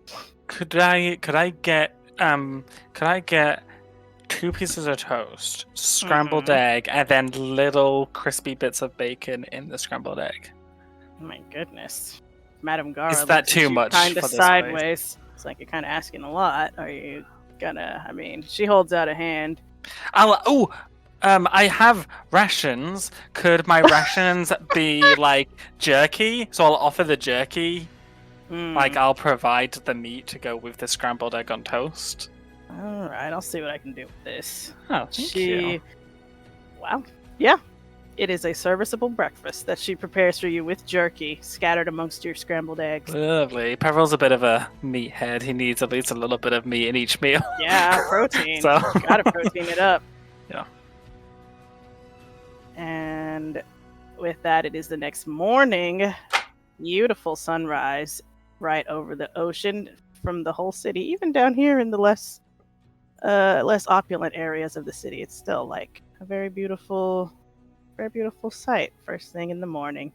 Could I get 2 pieces of toast, scrambled egg, and then little crispy bits of bacon in the scrambled egg? Oh my goodness. Madame Gara, is that too much? Kind of for this sideways. Place? It's like you're kind of asking a lot. Are you gonna? I mean, she holds out a hand. I have rations. Could my rations be like jerky? So I'll offer the jerky. Like I'll provide the meat to go with the scrambled egg on toast. All right, I'll see what I can do with this. Oh, thank you. Wow. Yeah. It is a serviceable breakfast that she prepares for you with jerky scattered amongst your scrambled eggs. Lovely. Peverell's a bit of a meathead. He needs at least a little bit of meat in each meal. Yeah, protein. So you gotta protein it up. Yeah. And with that, it is the next morning. Beautiful sunrise right over the ocean from the whole city. Even down here in the less opulent areas of the city, it's still like a very beautiful sight first thing in the morning.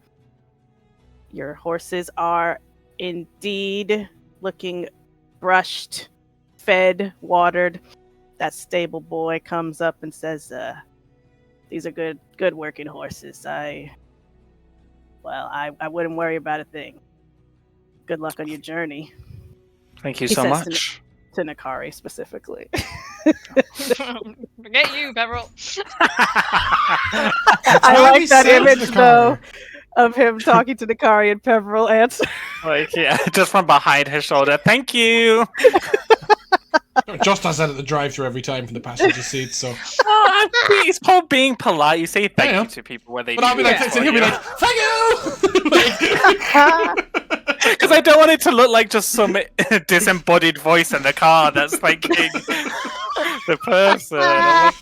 Your horses are indeed looking brushed, fed, watered. That stable boy comes up and says, these are good working horses. I wouldn't worry about a thing. Good luck on your journey. Thank you so much. To Nikari specifically. Forget you, Peverell. I like that image though of him talking to Nikari and Peverell answer. Like, yeah, just from behind his shoulder. Thank you. Josh does that at the drive-thru every time from the passenger seat. So it's called being polite. You say thank you to people where they. But I'll be like, he'll be like, thank you. Because I don't want it to look like just some disembodied voice in the car that's thanking the person. I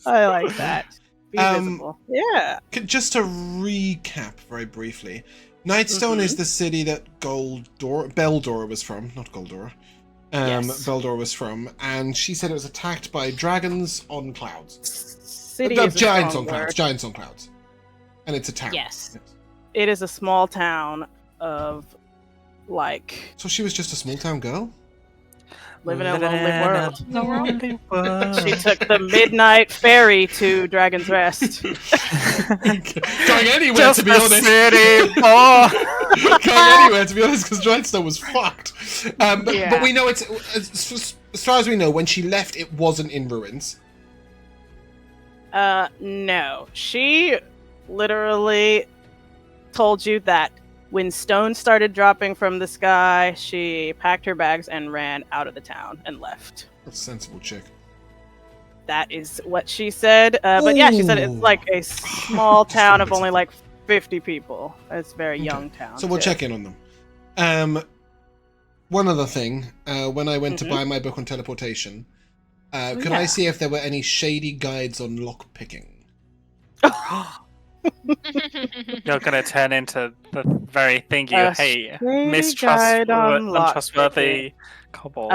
like that. Be visible. Yeah. Just to recap very briefly, Nightstone is the city that Beldor was from, not Goldora. Yes. Beldor was from, and she said it was attacked by dragons on clouds. Giants on clouds. And it's a town. Yes. It is a small town of like. So she was just a small town girl? Living in a lonely world. She took the midnight ferry to Dragon's Rest. Going anywhere, to be honest. Going anywhere, to be honest, because Nightstone was fucked. But we know it's, as far as we know, when she left, it wasn't in ruins. No. She literally told you that when stones started dropping from the sky, she packed her bags and ran out of the town and left. That's a sensible chick. That is what she said. But yeah, she said it's like a small town of only like 50 people. It's a very young town. So we'll check in on them. One other thing, when I went to buy my book on teleportation, could I see if there were any shady guides on lockpicking? You're gonna turn into the very thing you hate, untrustworthy kobold.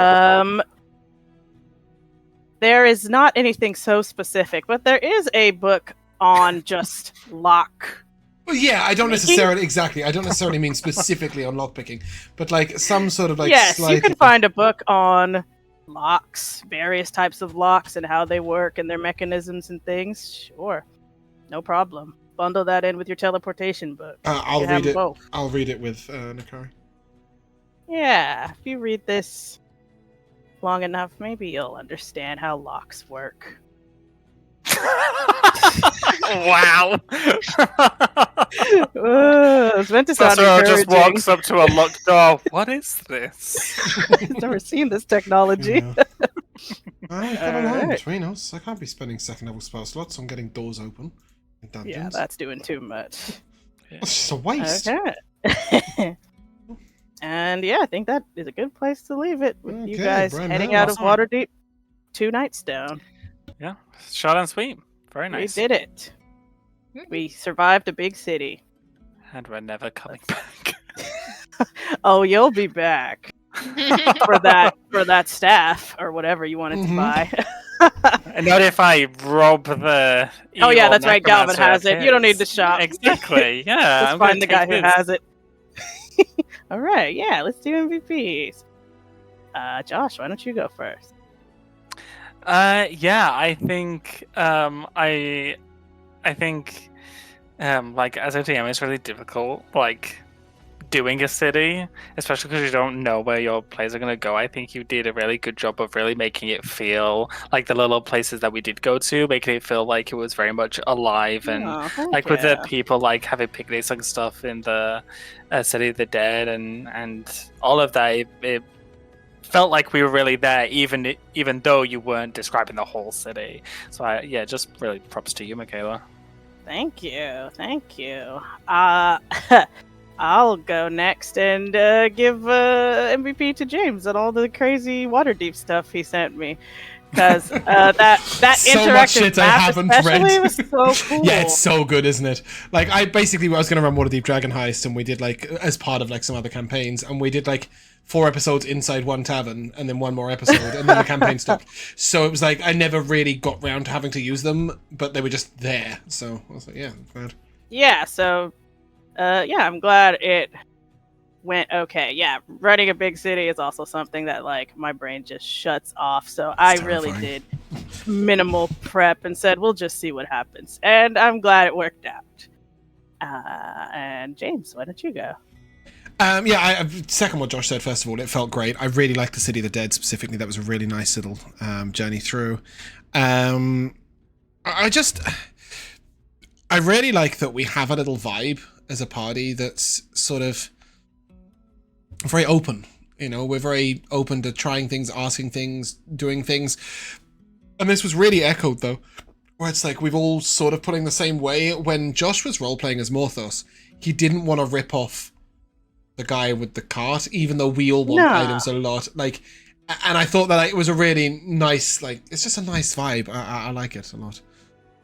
there is not anything so specific, but there is a book on just lock. Well, yeah, I don't necessarily mean specifically on lockpicking, but like some sort of like. Yes, you can find a book on locks, various types of locks, and how they work and their mechanisms and things. Sure, no problem. Bundle that in with your teleportation book. I'll read it. Both. I'll read it with Nikari. Yeah, if you read this long enough, maybe you'll understand how locks work. Wow. I was meant to sound encouraging. Just walks up to a locked door. What is this? I've never seen this technology. Yeah. I've got a line between us. I can't be spending second level spell slots on getting doors open in dungeons. Yeah, that's doing too much. It's just a waste. Okay. And yeah, I think that is a good place to leave it with you guys heading out of Waterdeep 2 nights down. Yeah, short and sweet. Very nice. We did it. We survived a big city. And we're never coming back. Oh, you'll be back for that staff or whatever you wanted to buy. And not if I rob the. Oh yeah, that's right. Galvin has it. You don't need to shop. Exactly. Yeah. Let's find the guy who has it. All right. Yeah. Let's do MVPs. Josh, why don't you go first? Yeah, I think like as a DM, it's really difficult, like doing a city, especially because you don't know where your players are going to go. I think you did a really good job of really making it feel like the little places that we did go to, making it feel like it was very much alive and like with the people like having picnics and stuff in the City of the Dead and all of that. It felt like we were really there, even though you weren't describing the whole city. So just really props to you, Mikayla. Thank you. I'll go next and give MVP to James and all the crazy Waterdeep stuff he sent me. Because that so interactive much shit I map haven't especially read. was so cool. Yeah, it's so good, isn't it? Like I was going to run Waterdeep Dragon Heist, and we did like as part of like some other campaigns, and we did like 4 episodes inside one tavern, and then 1 more episode, and then the campaign stuck. So it was like I never really got round to having to use them, but they were just there. So I was like, yeah, I'm glad. Yeah. So, I'm glad it went okay. Yeah, running a big city is also something that like my brain just shuts off. So I really did minimal prep and said we'll just see what happens, and I'm glad it worked out. And James, why don't you go? I second what Josh said. First of all, it felt great. I really liked the City of the Dead specifically. That was a really nice little journey through. I really like that we have a little vibe as a party that's sort of very open. You know, we're very open to trying things, asking things, doing things. And this was really echoed, though, where it's like we've all sort of putting the same way. When Josh was role-playing as Morthos, he didn't want to rip off the guy with the cart, even though we all want items a lot. Like, and I thought that it was a really nice, like, it's just a nice vibe. I like it a lot.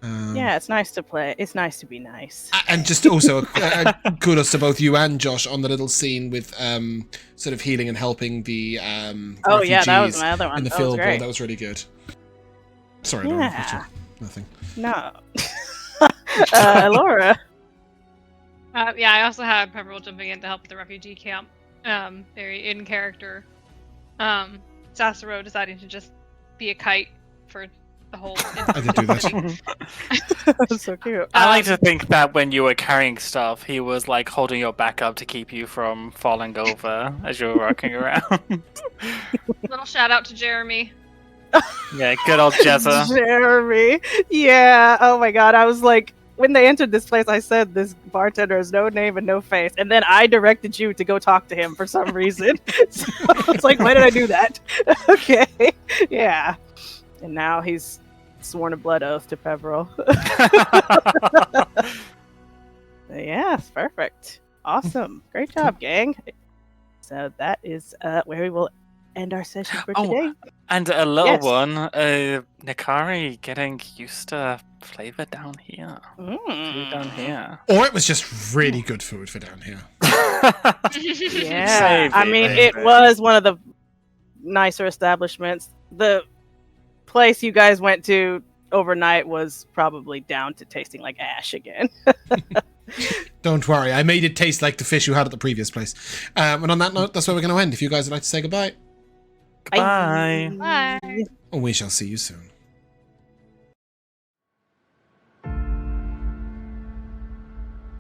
Yeah, it's nice to play. It's nice to be nice. And just also kudos to both you and Josh on the little scene with sort of healing and helping the refugees that was my other one. in the field. That was really good. Sorry, yeah. Nothing. No. Elora. I also had Peverell jumping in to help with the refugee camp. Very in character. Sassuro deciding to just be a kite for the whole. I did do that. That's so cute. I like to think that when you were carrying stuff, he was like holding your back up to keep you from falling over as you were walking around. Little shout out to Jeremy. Yeah, good old Jezza. Jeremy. Yeah. Oh my god. I was like, when they entered this place, I said this bartender has no name and no face, and then I directed you to go talk to him for some reason. So it's like, why did I do that? Okay. Yeah. And now he's sworn a blood oath to Peverell. Yes, perfect. Awesome. Great job, gang. So that is where we will end our session for today. And a little one, Nikari getting used to flavor down here. Food down here. Or it was just really good food for down here. Yeah. I mean, it was one of the nicer establishments. The place you guys went to overnight was probably down to tasting like ash again. Don't worry, I made it taste like the fish you had at the previous place. And on that note, that's where we're going to end. If you guys would like to say goodbye. Bye. Bye. And we shall see you soon.